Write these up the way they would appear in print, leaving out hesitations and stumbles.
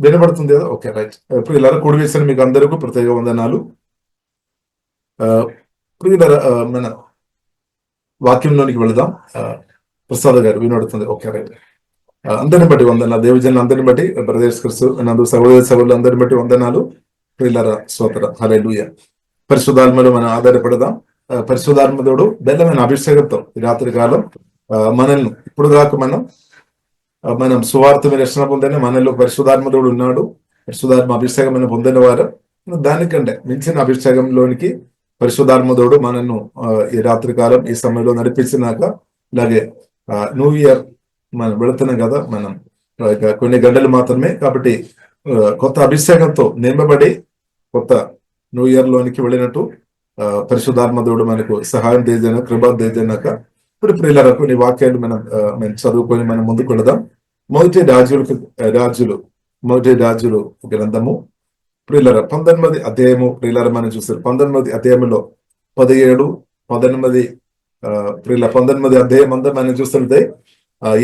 వినబడుతుంది కదా? Okay, right. ప్రియులారా, కూడి వేసిన మీకు అందరికీ ప్రత్యేక వందనాలు. ప్రియులారా, మన వాక్యంలోనికి వెళదాం. ప్రసాద్ గారు వినబడుతుంది? Okay, right. అందరిని బట్టి వందనాలు, దేవజనులు అందరిని బట్టి, బ్రదర్స్ క్రిస్తు నందు సహోదర సభలు అందరిని బట్టి వందనాలు. ప్రియులారా, స్తోత్రం, హల్లెలూయా. పరిశుద్ధాత్మలో మనం ఆధారపడదాం. పరిశుద్ధాత్మతోడు బెల్లమైన అభిషేకంతో ఈ రాత్రి కాలం మనల్ని ఇప్పుడు దాకా మనం సువార్త మీద రక్షణ పొందిన మనలో పరిశుద్ధాత్మతోడు ఉన్నాడు. పరిశుద్ధాత్మ అభిషేకం పొందిన వారు దానికంటే మించిన అభిషేకంలోనికి పరిశుద్ధాత్మతోడు మనను ఈ రాత్రి కాలం ఈ సమయంలో నడిపించినాక, ఇలాగే న్యూ ఇయర్ మనం వెళుతున్నాం కదా, మనం కొన్ని గంటలు మాత్రమే కాబట్టి కొత్త అభిషేకంతో నింపబడి కొత్త న్యూ ఇయర్ లోనికి వెళ్ళినట్టు పరిశుద్ధాత్మతోడు మనకు సహాయం చేసిన కృప చేసినాక ఇప్పుడు ప్రియులారా కొన్ని వాక్యాలు మనం చదువుకొని మనం ముందుకు వెళదాం. మొదటి రాజులు గ్రంథము ప్రియులారా 19 అధ్యాయము. ప్రియులారా మనం చూస్తారు 19 అధ్యాయంలో 17, 19 19 అధ్యాయం అంతా మనం చూస్తుంటే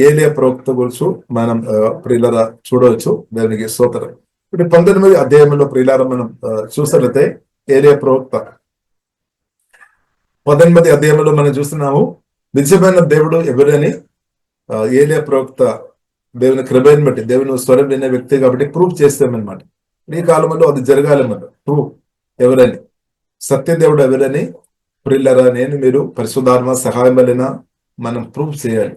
ఏలియా ప్రవక్త గురించి మనం ప్రియులారా చూడవచ్చు. దానికి స్తోత్రం. ఇప్పుడు 19 అధ్యాయంలో ప్రియులారా మనం చూసినట్లయితే ఏలియా ప్రవక్త 19 అధ్యాయంలో మనం చూస్తున్నాము. నిజమైన దేవుడు ఎవరని ఏలియా ప్రవక్త దేవుని కృపను బట్టి, దేవుని స్వరం వినే వ్యక్తి కాబట్టి ప్రూఫ్ చేస్తామన్నమాట. ఈ కాలంలో అది జరగాలన్నమాట. ప్రూఫ్ ఎవరని, సత్యదేవుడు ఎవరని ప్రియులారా నేను మీరు పరిశుద్ధాత్మ సహాయం వలన మనం ప్రూఫ్ చేయాలి.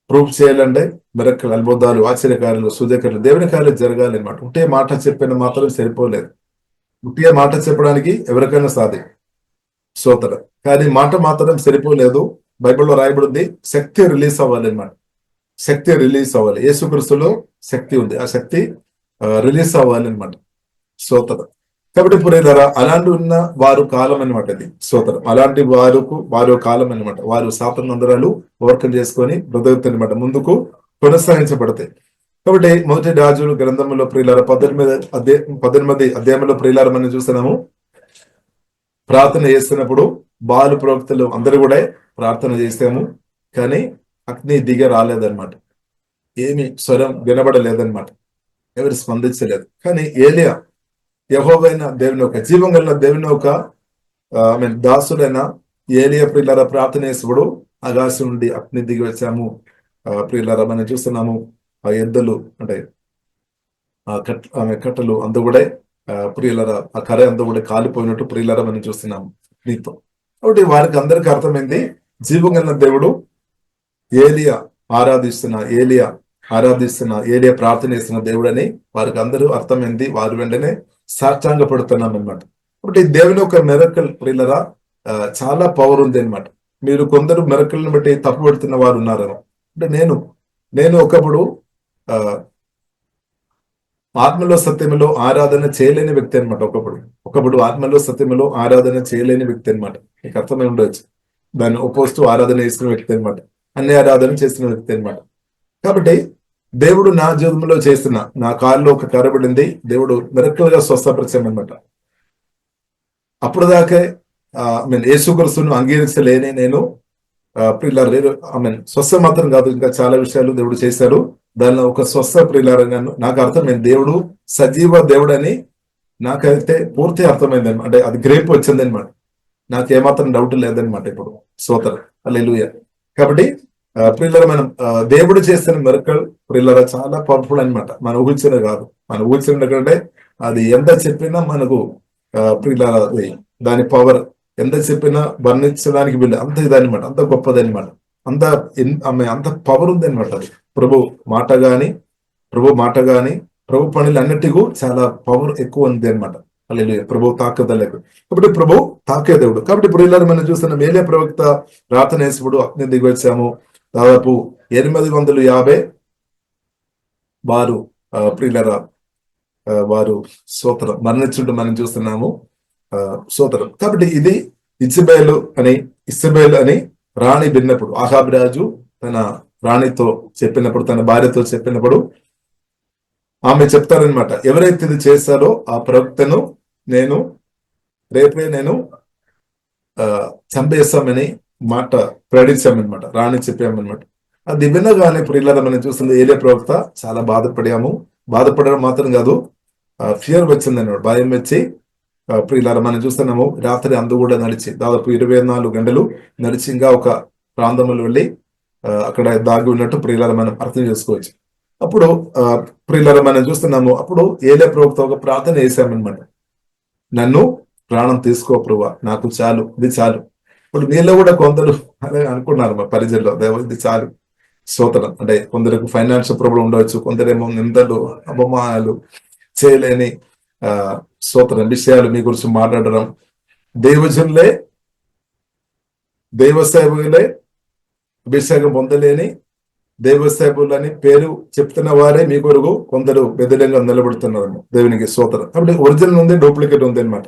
ప్రూఫ్ చేయాలంటే మిరక్కలు, అద్భుతాలు, ఆశ్చర్యకారులు, సూచకారులు, దేవుని కార్యాలు జరగాలి అన్నమాట. ఉంటే మాట చెప్పిన మాత్రం సరిపోలేదు. ఉంటే మాట చెప్పడానికి ఎవరికైనా సాధ్యం, స్తోత్రం. కానీ మాట మాత్రం సరిపోలేదు. బైబిల్లో రాయబడింది శక్తి రిలీజ్ అవ్వాలి అన్నమాట. శక్తి రిలీజ్ అవ్వాలి. యేసుక్రీస్తులో శక్తి ఉంది, ఆ శక్తి రిలీజ్ అవ్వాలి అనమాట. స్తోత్రం. కాబట్టి ప్రియులారా అలాంటి ఉన్న వారు కాలం అనమాట. అది స్తోత్రం. అలాంటి వారు కాలం అనమాట. వారు సాతాను అందరాలు ఓవర్కమ్ చేసుకొని బ్రతుకుతారనమాట, ముందుకు కొనసాగించబడతాయి. కాబట్టి మొదటి రాజులు గ్రంథంలో ప్రియులారా 18 అధ్యాయంలో ప్రియులారా మనం చూస్తున్నాము. ప్రార్థన చేస్తున్నప్పుడు బాలు ప్రవక్తలు అందరూ కూడా ప్రార్థన చేసాము, కానీ అగ్ని దిగ రాలేదన్నమాట. ఏమి స్వరం వినబడలేదన్నమాట. ఎవరు స్పందించలేదు. కానీ ఏలియా యెహోవైన దేవుని ఒక జీవం కలిగిన దేవుని ఒక దాసుడైన ఏలియా ప్రియులారా ప్రార్థన చేసినప్పుడు ఆకాశం నుండి అగ్ని దిగి వచ్చాము. ప్రియులారా మనం చూస్తున్నాము. ఆ ఎద్దులు అంటే ఆమె కట్టలు అందు కూడా ప్రియులారా ఆ కర్ర అంతా కూడా కాలిపోయినట్టు ప్రియులారా మనం చూస్తున్నాము నీతో. కాబట్టి వారికి అందరికి అర్థమైంది జీవం కలిగిన దేవుడు ఏలియా ఏలియా ప్రార్థన చేస్తున్న దేవుడు అని వారికి అందరూ అర్థమైంది. వారు వెంటనే సాష్టాంగ పడుతున్నాం అనమాట. కాబట్టి దేవుని ఒక మెరకల్ ప్రియులారా చాలా పవర్ ఉంది అనమాట. మీరు కొందరు మెరకల్ని బట్టి తప్పు పెడుతున్న వారు ఉన్నారు. అంటే నేను ఒకప్పుడు ఆత్మలో సత్యములో ఆరాధన చేయలేని వ్యక్తి అనమాట. ఒకప్పుడు ఆత్మలో సత్యములో ఆరాధన చేయలేని వ్యక్తి అనమాట. మీకు అర్థమై ఉండవచ్చు. దాన్ని ఒపోస్తూ ఆరాధన చేసిన వ్యక్తి అనమాట. అన్ని ఆరాధన చేస్తున్న వ్యక్తి అనమాట. కాబట్టి దేవుడు నా జీవితంలో చేస్తున్న, నా కారులో ఒక కర్ర పడింది, దేవుడు మిరకల్ గా స్వస్థపరిచామన్నమాట. అప్పుడు దాకే యేసుక్రీస్తును అంగీకరించలేని నేను స్వస్థ మాత్రం కాదు, ఇంకా చాలా విషయాలు దేవుడు చేశారు. దానిలో ఒక స్వస్థ ప్రియులారంగా నాకు అర్థమైంది. దేవుడు సజీవ దేవుడు అని నాకైతే పూర్తి అర్థమైంది అనమాట. అంటే అది గ్రేప్ వచ్చింది అనమాట. నాకేమాత్రం డౌట్ లేదనమాట. ఇప్పుడు స్తోత్రం, హల్లెలూయా. కాబట్టి ప్రియులారా మనం దేవుడు చేసిన మిరకల్ ప్రియులారా చాలా పవర్ఫుల్ అనమాట. మనం ఊహించిన కాదు. మనం ఊహించిన కంటే అది ఎంత చెప్పినా మనకు ప్రియులారా దాని పవర్ ఎంత చెప్పినా వర్ణించడానికి వీళ్ళు అంత ఇదనమాట. అంత గొప్పదనమాట. అంత పవర్ ఉంది అనమాట. అది ప్రభు మాట గాని ప్రభు పనులు అన్నిటికీ చాలా పవర్ ఎక్కువ ఉంది అనమాట. హల్లెలూయా. ప్రభు తాకదలేదు. కాబట్టి ప్రభు తాకే దేవుడు. కాబట్టి ప్రియులారా మనం చూస్తున్న ఏలియా ప్రవక్త ప్రార్థన చేసినప్పుడు అగ్ని దిగి వచ్చాము. దాదాపు 850 వారు ప్రియులారా వారు స్తోత్రం మరణించుంటూ మనం చూస్తున్నాము. స్తోత్రం. కాబట్టి ఇది ఇస్రాయేలు అని రాణి విన్నప్పుడు, అహాబు రాజు తన రాణితో చెప్పినప్పుడు, తన భార్యతో చెప్పినప్పుడు ఆమె చెప్తారనమాట, ఎవరైతే ఇది చేశారో ఆ ప్రవక్తను రేపే నేను చంపేస్తామని మాట ప్రకటించామన్నమాట. రాణి చెప్పామన్నమాట. అది వినగానే ప్రియులారా మనం చూస్తుంది ఏలియా ప్రవక్త చాలా బాధపడాము. బాధపడడం మాత్రం కాదు, ఫియర్ వచ్చింది అన్నాడు, భయం వచ్చి. ప్రియులారా మనం చూస్తున్నాము, రాత్రి అందు కూడా నడిచి దాదాపు 24 గంటలు నడిచి ఇంకా ఒక ప్రాంతంలో వెళ్ళి అక్కడ దాగి ఉన్నట్టు ప్రియులారా మనం అర్థం చేసుకోవచ్చు. అప్పుడు ప్రియులారా మనం చూస్తున్నాము, అప్పుడు ఏలియా ప్రవక్త ఒక ప్రార్థన చేశామన్నమాట. నన్ను ప్రాణం తీసుకో ప్రభువా, నాకు చాలు, ఇది చాలు. ఇప్పుడు మీలో కూడా కొందరు అదే అనుకున్నారు మా పరిచయంలో, దేవ ఇది చాలు, స్తోత్రం. అంటే కొందరికి ఫైనాన్షియల్ ప్రాబ్లం ఉండవచ్చు, కొందరేమో నిందలు, అవమానాలు, చేయలేని స్తోత్రం విషయాలు మీ గురించి మాట్లాడడం, దైవజనులే దైవ సేవకులే అభిషేకం పొందలేని దైవ సేవకులని పేరు చెప్తున్న వారే మీ కొరకు కొందరు బెదిరంగా నిలబడుతున్నారు. దేవునికి స్తోత్రం. కాబట్టి ఒరిజినల్ ఉంది, డూప్లికేట్ ఉంది అనమాట.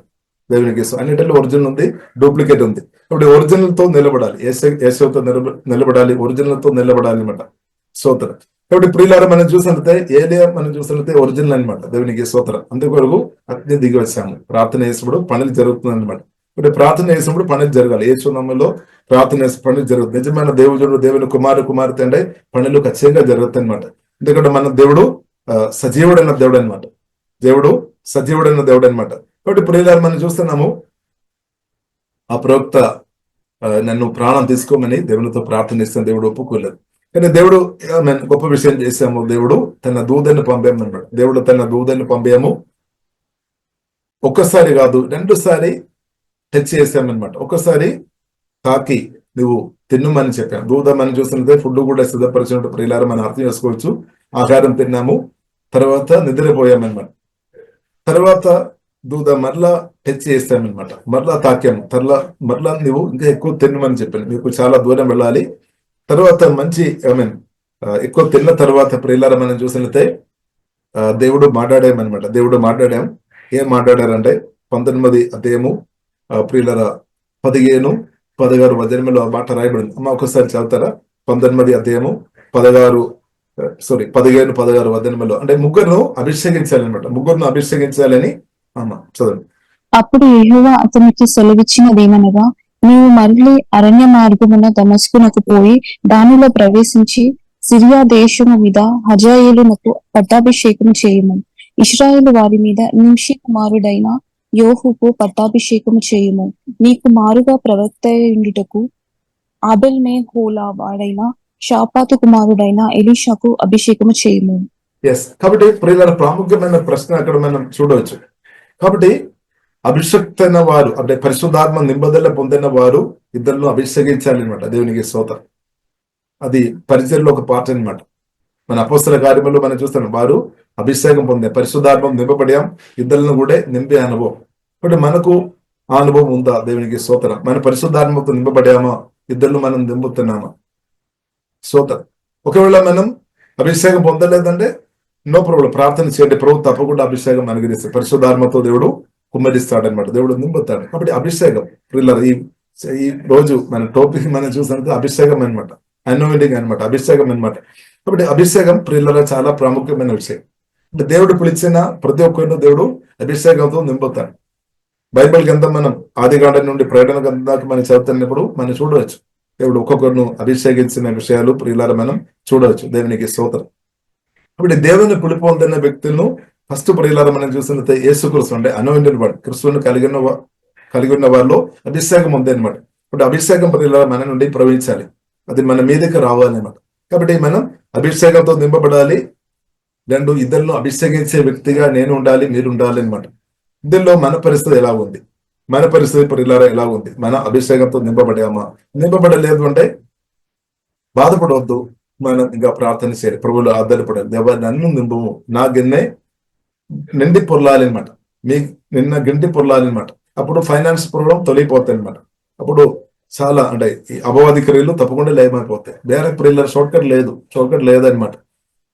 దేవునికి అన్నిటిలో ఒరిజినల్ ఉంది, డూప్లికేట్ ఉంది. ఇప్పుడు ఒరిజినల్ తో నిలబడాలి, యేసుతో నిలబడాలి, ఒరిజినల్ తో నిలబడాలి అనమాట. స్తోత్రం. కాబట్టి ప్రియులారా మనం చూసినట్లయితే ఏలియా మనం చూసినట్లయితే ఒరిజినల్ అనమాట. దేవునికి స్తోత్రం. అందుకొరకు అగ్ని దిగి వచ్చాము. ప్రార్థన చేసినప్పుడు పనులు జరుగుతుంది అనమాట. ఇప్పుడు ప్రార్థన చేసినప్పుడు పనులు జరగాలి. యేసు నామములో ప్రార్థన చేసే పనులు జరుగుతుంది. నిజమైన దేవుడు, దేవుని కుమార్తె అంటే పనులు ఖచ్చితంగా జరుగుతాయి అనమాట. ఎందుకంటే మన దేవుడు సజీవుడైన దేవుడు అనమాట. దేవుడు సజీవుడైన దేవుడు అనమాట. కాబట్టి ప్రియులారా మనం చూస్తున్నాము, ఆ ప్రవక్త నన్ను ప్రాణం తీసుకోమని దేవునితో ప్రార్థన చేస్తున్న దేవుడు ఒప్పుకోలేదు. కానీ దేవుడు గొప్ప విషయం చేశాము. దేవుడు తన దూతని పంపామన్నాడు. దేవుడు తన దూతని పంపాము. ఒక్కసారి కాదు, 2 సారి టచ్ చేశామన్నమాట. ఒక్కసారి తాకి నువ్వు తిన్నుమని చెప్పాను. దూత మనం చూసినట్లయితే ఫుడ్ కూడా సిద్ధపరిచినట్టు ప్రియులారా మనం అర్థం చేసుకోవచ్చు. ఆహారం తిన్నాము, తర్వాత నిద్రపోయామన్నమాట. తర్వాత దూత మరలా టచ్ చేస్తామన్నమాట, మరలా తాకాము, మరలా నువ్వు ఇంకా ఎక్కువ తినమని చెప్పాను. మీకు చాలా దూరం వెళ్ళాలి. తర్వాత మంచి ఎక్కువ తిన్న తర్వాత ప్రియులారా మనం చూసినట్లయితే దేవుడు మాట్లాడామన్నమాట. దేవుడు మాట్లాడాం. ఏం మాట్లాడారంటే 19 అధ్యాయము ప్రియులారా 15-16 వచనంలో ఆ మాట రాయబడింది. అమ్మ ఒకసారి చదువుతారా? 19 అధ్యాయము 15-16 వచనంలో అంటే ముగ్గురును అభిషేకించాలన్నమాట. ముగ్గురును అభిషేకించాలని అమ్మ చదవండి. అప్పుడు యెహోవా అతనికి సెలవిచ్చినదేమనగా, నీవు మరలి అరణ్య మార్గమున దమస్కునకు పోయి దానిలో ప్రవేశించి సిరియా దేశము మీద హజాయేలునకు పట్టాభిషేకం చేయుము. ఇశ్రాయేలు వారి మీద నింషి కుమారుడైన యోహుకు పట్టాభిషేకము చేయుము. నీకు మారుగా ప్రవక్తయుండుటకు ఆబెల్మెహోలా వాడైన షాపాతు కుమారుడైన ఎలీషాకు అభిషేకము చేయుము. కాబట్టి ప్రియులారా ప్రాముఖ్యమైన ప్రశ్న అక్కడ మనం చూడవచ్చు. కాబట్టి అభిషక్తైన వారు అంటే పరిశుద్ధాత్మ నింబదల పొందిన వారు ఇద్దరిలో అభిషేకించాలి అనమాట. దేవునికి స్తోత్రం. అది పరిచర్లో ఒక పార్ట్ అనమాట. మన అపోస్తల కార్యములో మనం చూస్తాం, వారు అభిషేకం పొందే పరిశుద్ధాత్మ నింపబడాం, ఇద్దరిని కూడా నింపే అనుభవం. కాబట్టి మనకు ఆ అనుభవం ఉందా? దేవునికి స్తోత్రం. మన పరిశుద్ధాత్మతో నింపబడామా? ఇద్దరు మనం నింపుతున్నామా? స్తోత్రం. ఒకవేళ మనం అభిషేకం పొందలేదంటే నో ప్రాబ్లం, ప్రార్థన చేయండి, ప్రభు తప్పకుండా అభిషేకం అనుగ్రహిస్తాడు. పరిశుద్ధాత్మతో దేవుడు కుమ్మరిస్తాడనమాట, దేవుడు నింపుతాడు. కాబట్టి అభిషేకం ప్రియులారా ఈ రోజు మన టాపిక్ మనం చూసినంత అభిషేకం అనమాట, అనాయింటింగ్ అనమాట, అభిషేకం అనమాట. కాబట్టి అభిషేకం ప్రియులారా చాలా ప్రాముఖ్యమైన విషయం. అంటే దేవుడు పిలిచిన ప్రతి ఒక్కరిని దేవుడు అభిషేకంతో నింపుతాడు. బైబిల్ గ్రంథం మనం ఆదికాండం నుండి ప్రకటన గ్రంథానికి మనం చదువుతున్నప్పుడు మనం చూడవచ్చు, దేవుడు ఒక్కొక్కరిను అభిషేకించిన విషయాలు ప్రియులారా మనం చూడవచ్చు. దేవునికి స్తోత్రం. ఇప్పుడు దేవుని పొందిన వ్యక్తులను ఫస్ట్ ప్రియులారా మనం చూసినట్లయితే యేసుక్రీస్తు అంటే అనాయింటెడ్ వాడు, క్రిస్తువును కలిగి ఉన్న వాళ్ళు అభిషేకం ఉంది అనమాట. ఇప్పుడు అభిషేకం ప్రియులారా మన నుండి ప్రవహించాలి, అది మన మీదకి రావాలి అనమాట. కాబట్టి మనం అభిషేకంతో నింపబడాలి. 2 ఇద్దరిలో అభిషేకించే వ్యక్తిగా నేను ఉండాలి, మీరు ఉండాలి అనమాట. ఇద్దరిలో మన పరిస్థితి ఎలా ఉంది? మన పరిస్థితి ప్రియులారా ఎలా ఉంది? మన అభిషేకంతో నింపబడామా? నింపబడలేదు అంటే బాధపడవద్దు, మనం ఇంకా ప్రార్థన చేయాలి, ప్రభువులో ఆధారపడాలి. దేవా నన్ను నింపము, నా గిన్నె నిండి పొర్లాలి అనమాట. నిన్న గిండి పొర్లాలి అనమాట. అప్పుడు ఫైనాన్స్ ప్రాబ్లం తొలగిపోతాయి అనమాట. అప్పుడు చాలా అంటే ఈ అపవాది క్రియలు తప్పకుండా లేమైపోతాయి. వేరే ప్రియుల షార్ట్కట్ లేదనమాట.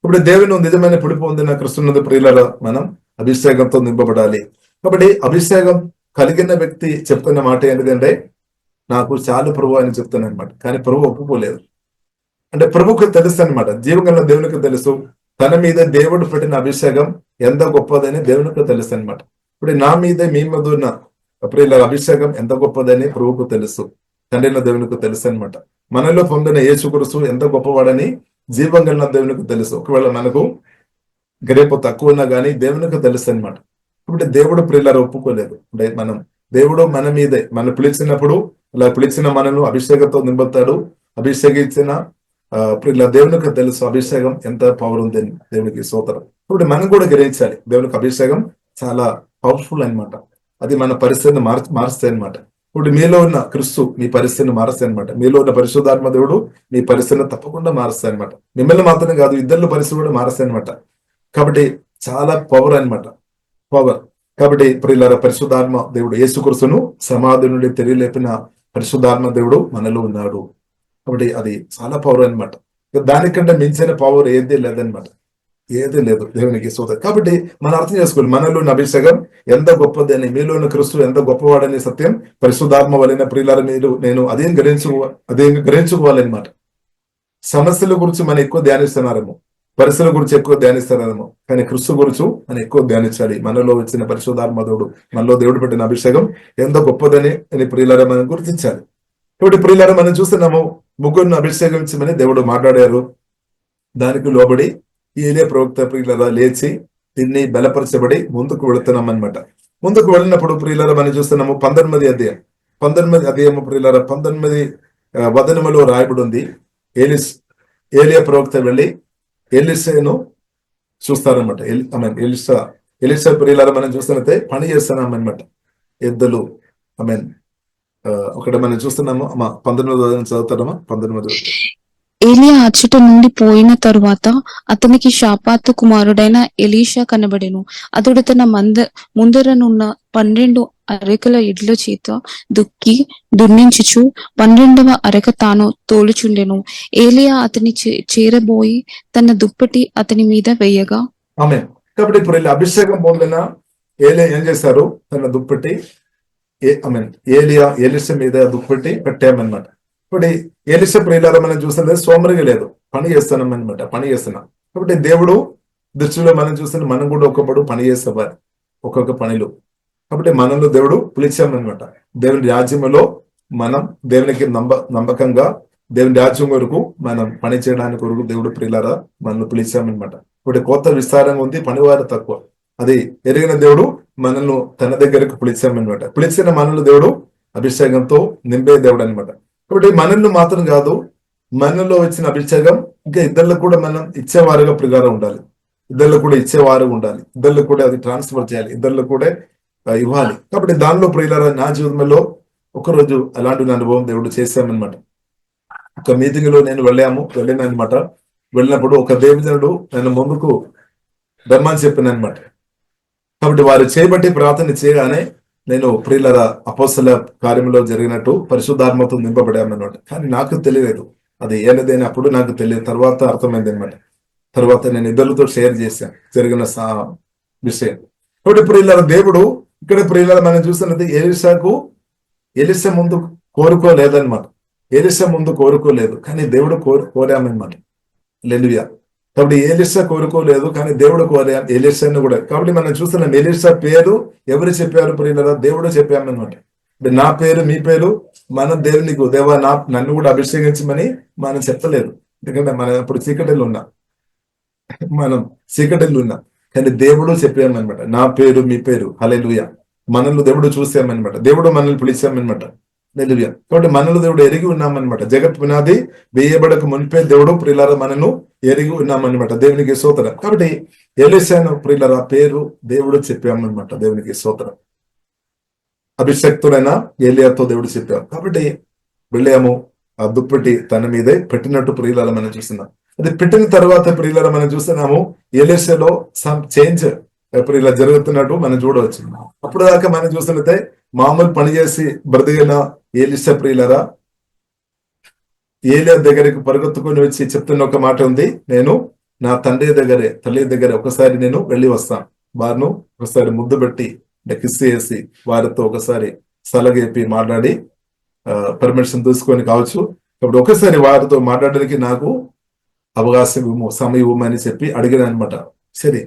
ఇప్పుడు దేవుని నిజమైన పిడి పొందిన క్రిస్తున్నది ప్రియులరా మనం అభిషేకంతో నింపబడాలి. కాబట్టి అభిషేకం కలిగిన వ్యక్తి చెప్తున్న మాట ఏంటంటే, నాకు చాలు ప్రభు అని చెప్తాను అనమాట. కానీ ప్రభు ఒప్పుకోలేదు. అంటే ప్రభుకు తెలుసు అనమాట, జీవగల దేవునికి తెలుసు, తన మీద దేవుడు పెట్టిన అభిషేకం ఎంత గొప్పదని దేవునికి తెలుసు అనమాట. ఇప్పుడు నా మీద మీ మీద ఉన్న ప్రియుల అభిషేకం ఎంత గొప్పదని ప్రభువుకు తెలుసు, తండ్రిన దేవునికి తెలుసు అనమాట. మనలో పొందిన యేసుక్రీస్తు ఎంత గొప్పవాడని జీవం కలిగిన దేవునికి తెలుసు. ఒకవేళ మనకు గ్రేపు తక్కువ ఉన్నా కానీ దేవునికి తెలుసు అనమాట. కాబట్టి దేవుడు ప్రియులారా ఒప్పుకోలేదు. అంటే దేవుడు మన మీదే మనం పిలిచినప్పుడు ఇలా పిలిచిన మనను అభిషేకంతో నింపుతాడు. అభిషేకించిన ప్రియుల దేవునికి తెలుసు అభిషేకం ఎంత పవర్ ఉందని. దేవునికి స్తోత్రం. ఇప్పుడు మనం కూడా గ్రహించాలి దేవునికి అభిషేకం చాలా పవర్ఫుల్ అన్నమాట. అది మన పరిస్థితిని మారుస్తాయి అనమాట. ఇప్పుడు మీలో ఉన్న క్రిస్తు మీ పరిస్థితిని మారుస్తాయి అనమాట. మీలో ఉన్న పరిశుద్ధాత్మ దేవుడు మీ పరిస్థితిని తప్పకుండా మారుస్తాయి అనమాట. మిమ్మల్ని మాత్రమే కాదు, ఇద్దరు పరిస్థితి కూడా మారుస్తాయి అనమాట. కాబట్టి చాలా పవర్ అన్నమాట, పవర్. కాబట్టి ప్రియులారా పరిశుద్ధాత్మ దేవుడు యేసుక్రీస్తును సమాధి నుండి తిరిగి లేపిన పరిశుద్ధాత్మ దేవుడు మనలో ఉన్నాడు. కాబట్టి అది చాలా పవర్ అన్నమాట. దానికంటే మించిన పవర్ ఏది లేదనమాట, ఏది లేదు. దేవునికి స్తోత్రం. కాబట్టి మనం అర్థం చేసుకోవాలి మనలో ఉన్న అభిషేకం ఎంత గొప్పది అని. మీలో ఉన్న క్రీస్తు ఎంత గొప్పవాడని సత్యం పరిశుద్ధాత్మ వలన ప్రియులారా నేను అదేం గ్రహించుకోవాలన్నమాట. సమస్యల గురించి మనం ఎక్కువ ధ్యానిస్తున్నారేమో, పరిస్థితుల గురించి ఎక్కువ ధ్యానిస్తారేమో, కానీ క్రీస్తు గురించి మనం ఎక్కువ ధ్యానించాలి. మనలో వచ్చిన పరిశుద్ధాత్మ దేవుడు, మనలో దేవుడు పెట్టిన అభిషేకం ఎంత గొప్పదని ప్రియులారా మనం గుర్తించాలి. కాబట్టి ప్రియులారా మనం చూస్తున్నాము, ముగ్గురిని అభిషేకించమని దేవుడు మాట్లాడారు. దానికి లోబడి ఏలియా ప్రవక్త ప్రియులారా లేచి దీన్ని బలపరచబడి ముందుకు వెళుతున్నాం అనమాట. ముందుకు వెళ్ళినప్పుడు ప్రియులారా మనం చూస్తున్నాము 19వ అధ్యాయం ప్రియులారా 19 వదనములో రాయబడి ఉంది. ఏలియా ప్రవక్త వెళ్ళి ఎలీషాను చూస్తారనమాట. ఎలీషా ప్రియులారా మనం చూస్తున్నట్టే పని చేస్తున్నాం అనమాట. ఎద్దులు ఒకటి మనం చూస్తున్నాము. 19వ చదువుతారమ్మా. 19వ ఏలియా అచ్చట నుండి పోయిన తరువాత అతనికి షాపాతు కుమారుడైన ఎలీషా కనబడెను. అతడు తన ముందరనున్న 12 అరెకల ఎడ్ల చేత దున్నించుచు 12వ అరెక తాను తోలుచుండెను. ఏలియా అతని చేరబోయి తన దుప్పటి అతని మీద వేయగా కాబట్టి ఇప్పుడు అభిషేకం పొందిన ఏలియా ఏం చేశారు, తన దుప్పటి ఎలీషా మీద దుప్పటి పెట్టామన్నమాట. ఇప్పుడు ఎలీషా ప్రియులారా మనం చూస్తే సోమరిగా లేదు, పని చేస్తున్నాం అనమాట, పని చేస్తున్నాం. కాబట్టి దేవుడు దృష్టిలో మనం చూస్తే మనం కూడా ఒకప్పుడు పని చేసేవారు ఒక్కొక్క పనిలో. కాబట్టి మనలో దేవుడు పిలిచామన్నమాట. దేవుని రాజ్యంలో మనం దేవునికి నమ్మకంగా దేవుని రాజ్యం వరకు మనం పని చేయడానికి వరకు దేవుడు ప్రియులారా మనల్ని పిలిచామన్నమాట. ఇప్పుడు కొత్త విస్తారంగా ఉంది, పనివారు తక్కువ. అది ఎరిగిన దేవుడు మనల్ని తన దగ్గరకు పిలిచామన్నమాట. పిలిచిన మనల్ని దేవుడు అభిషేకంతో నింపే దేవుడు అనమాట. కాబట్టి మనల్ని మాత్రం కాదు, మనలో వచ్చిన అభిషేకం ఇంకా ఇద్దరికి కూడా మనం ఇచ్చేవారుగా ప్రకారం ఉండాలి. ఇద్దరికి కూడా ఇచ్చేవారు ఉండాలి. ఇద్దరికి కూడా అది ట్రాన్స్ఫర్ చేయాలి, ఇద్దరికి కూడా ఇవ్వాలి. కాబట్టి దానిలో ప్రియులారా నా జీవితంలో ఒకరోజు అలాంటి అనుభవం దేవుడు చేశామన్నమాట. ఒక మీటింగ్ లో నేను వెళ్ళాను అనమాట. వెళ్ళినప్పుడు ఒక దేవజనుడు నేను ముందుకు రమ్మని చెప్పాను అనమాట. కాబట్టి వారు చేయబట్టి ప్రార్థన చేయగానే నేను ప్రియులారా అపోస్తల కార్యంలో జరిగినట్టు పరిశుద్ధాత్మతో నింపబడామన్నమాట. కానీ నాకు తెలియలేదు అది ఏదైనా, అప్పుడు నాకు తెలియదు. తర్వాత అర్థమైంది అనమాట. తర్వాత నేను ఇద్దరితో షేర్ చేశాను జరిగిన విషయం. కాబట్టి ప్రియులారా దేవుడు ఇక్కడ ప్రియులారా మనం చూస్తున్నది ఎలీషా ముందు కోరుకోలేదన్నమాట. ఎలీషా ముందు కోరుకోలేదు, కానీ దేవుడు కోరామన్నమాట. హల్లెలూయా. కాబట్టి ఎలీషా కోరుకోలేదు, కానీ దేవుడు కోరా ఎలీషాను కూడా. కాబట్టి మనం చూస్తున్నాం ఎలీషా పేరు ఎవరు చెప్పారు ప్రియులారా, దేవుడు చెప్పామన్నమాట. నా పేరు మీ పేరు మనం దేవునికి దేవా నన్ను కూడా అభిషేకించమని మనం చెప్పలేదు. ఎందుకంటే మనం ఇప్పుడు చీకటిలో ఉన్నాం, కానీ దేవుడు చెప్పామన్నమాట. నా పేరు మీ పేరు. హల్లెలూయా. మనల్ని దేవుడు చూసామన్నమాట. దేవుడు మనల్ని పిలిచామన్నమాట. హల్లెలూయా. కాబట్టి మనల్ని దేవుడు ఎరిగి ఉన్నామన్నమాట. జగత్ పునాది వేయబడక మునిపే దేవుడు ప్రియులారా మనను ఎరిగి ఉన్నామన్నమాట. దేవునికి స్తోత్రం. కాబట్టి ఎలీషాను ప్రియులారా పేరు దేవుడు చెప్పామన్నమాట. దేవునికి స్తోత్రం. అభిషక్తుడైన ఏలియాతో దేవుడు చెప్పాం. కాబట్టి వెళ్ళాము, ఆ దుప్పటి తన మీదే పెట్టినట్టు ప్రియులారా మనం చూస్తున్నాం. అది పెట్టిన తర్వాత ప్రియులారా మనం చూస్తున్నాము ఎలీషాలో సమ్ చేంజ్ ప్రియుల జరుగుతున్నట్టు మనం చూడవచ్చు. అప్పుడు దాకా మనం చూస్తున్నట్టే మామూలు పని చేసి బ్రతికిన ఎలీషా ప్రియులారా ఏలియా దగ్గరికి పరుగెత్తుకొని వచ్చి చెప్తున్న ఒక మాట ఉంది, నేను నా తల్లి దగ్గరే ఒకసారి నేను వెళ్ళి వస్తాను. వారిను ఒకసారి ముద్దు పెట్టి కిస్ చేసి వారితో ఒకసారి సలగేపి మాట్లాడి పర్మిషన్ తీసుకొని కావచ్చు. కాబట్టి ఒకసారి వారితో మాట్లాడడానికి నాకు అవకాశం సమయం ఇవ్వమని చెప్పి అడిగిన అనమాట. సరే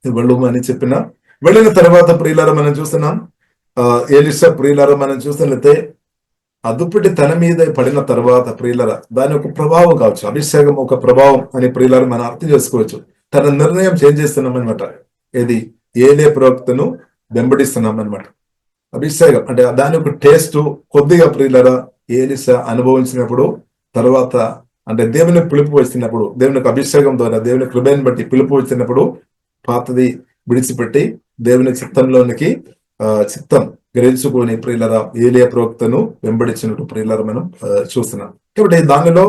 వెళ్ళమని చెప్పిన వెళ్ళిన తర్వాత ప్రియులారా మనం చూస్తున్నాం ఎలీషా ప్రియులారా మనం చూస్తున్నట్లయితే అదుప్పటి తన మీద పడిన తర్వాత ప్రియులారా దాని ఒక ప్రభావం కావచ్చు, అభిషేకం ఒక ప్రభావం అని ప్రియులారా మనం అర్థం చేసుకోవచ్చు. తన నిర్ణయం చేంజ్ చేస్తున్నాం అనమాట. ఏది? ఏలియా ప్రవక్తను వెంబడిస్తున్నాం అనమాట. అభిషేకం అంటే దాని ఒక టేస్ట్ కొద్దిగా ప్రియులరా ఏలిషా అనుభవించినప్పుడు, తర్వాత అంటే దేవుని పిలుపు వచ్చినప్పుడు, దేవుని అభిషేకం ద్వారా దేవుని కృపను బట్టి పిలుపు వచ్చినప్పుడు పాతది విడిచిపెట్టి దేవుని చిత్తంలోనికి చిత్తం గ్రహించుకొని ప్రియులరా ఏలియా ప్రవక్తను వెంబడించినట్టు ప్రియులరా మనం చూస్తున్నాం. కాబట్టి దానిలో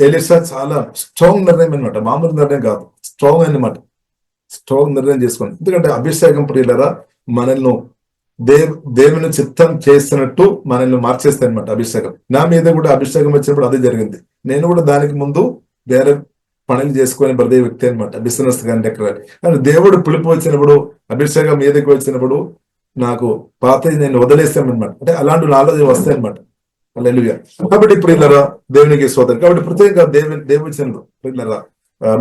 ఎలీషా చాలా స్ట్రాంగ్ నిర్ణయం అనమాట, మామూలు నిర్ణయం కాదు, స్ట్రాంగ్ అనమాట. స్ట్రాంగ్ నిర్ణయం చేసుకోండి. ఎందుకంటే అభిషేకం ప్రియులరా మనల్ని దేవుని చిత్తం చేస్తున్నట్టు మనల్ని మార్చేస్తాయి అనమాట. అభిషేకం నా మీద కూడా అభిషేకం వచ్చినప్పుడు అదే జరిగింది. నేను కూడా దానికి ముందు వేరే పనులు చేసుకొని బ్రదే వ్యక్తి అనమాట, బిజినెస్ కానీ ఎక్కడ. కానీ దేవుడు పిలుపు వచ్చినప్పుడు, అభిషేకం మీదకి వచ్చినప్పుడు నాకు పాతది నేను వదిలేస్తామన్నమాట. అంటే అలాంటి ఆలోచన వస్తాయన్నమాట. హల్లెలూయా. కాబట్టి ప్రియులరా దేవునికి స్తోత్రం. కాబట్టి ప్రత్యేకంగా దేవుడు ప్రియులరా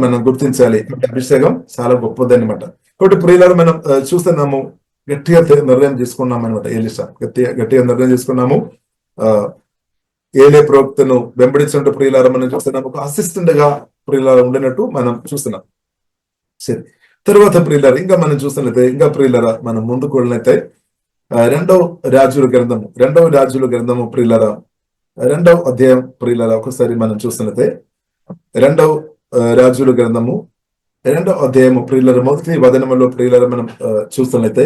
మనం గుర్తించాలి. అభిషేకం చాలా గొప్పది అనమాట. కాబట్టి ప్రియులరా మనం చూస్తున్నాము, గట్టిగా నిర్ణయం తీసుకున్నాం అనమాట. ఎలీషా గట్టిగా నిర్ణయం తీసుకున్నాము. ఏలియా ప్రవక్తను వెంబడించినట్టు ప్రియులారా మనం చూస్తున్నాము. ఒక అసిస్టెంట్ గా ప్రియులారా ఉండినట్టు మనం చూస్తున్నాం. సరే, తర్వాత ప్రియులారా ఇంకా మనం చూస్తున్నట్లయితే, ఇంకా ప్రియులారా మనం ముందుకు వెళ్ళినట్లయితే రెండవ రాజుల గ్రంథము ప్రియులారా 2వ అధ్యాయం ప్రియులారా ఒకసారి మనం చూస్తున్నట్లయితే, 2వ రాజుల గ్రంథము 2వ అధ్యాయము ప్రియులారా మొదటి వచనములో ప్రియులారా మనం చూస్తున్నట్లయితే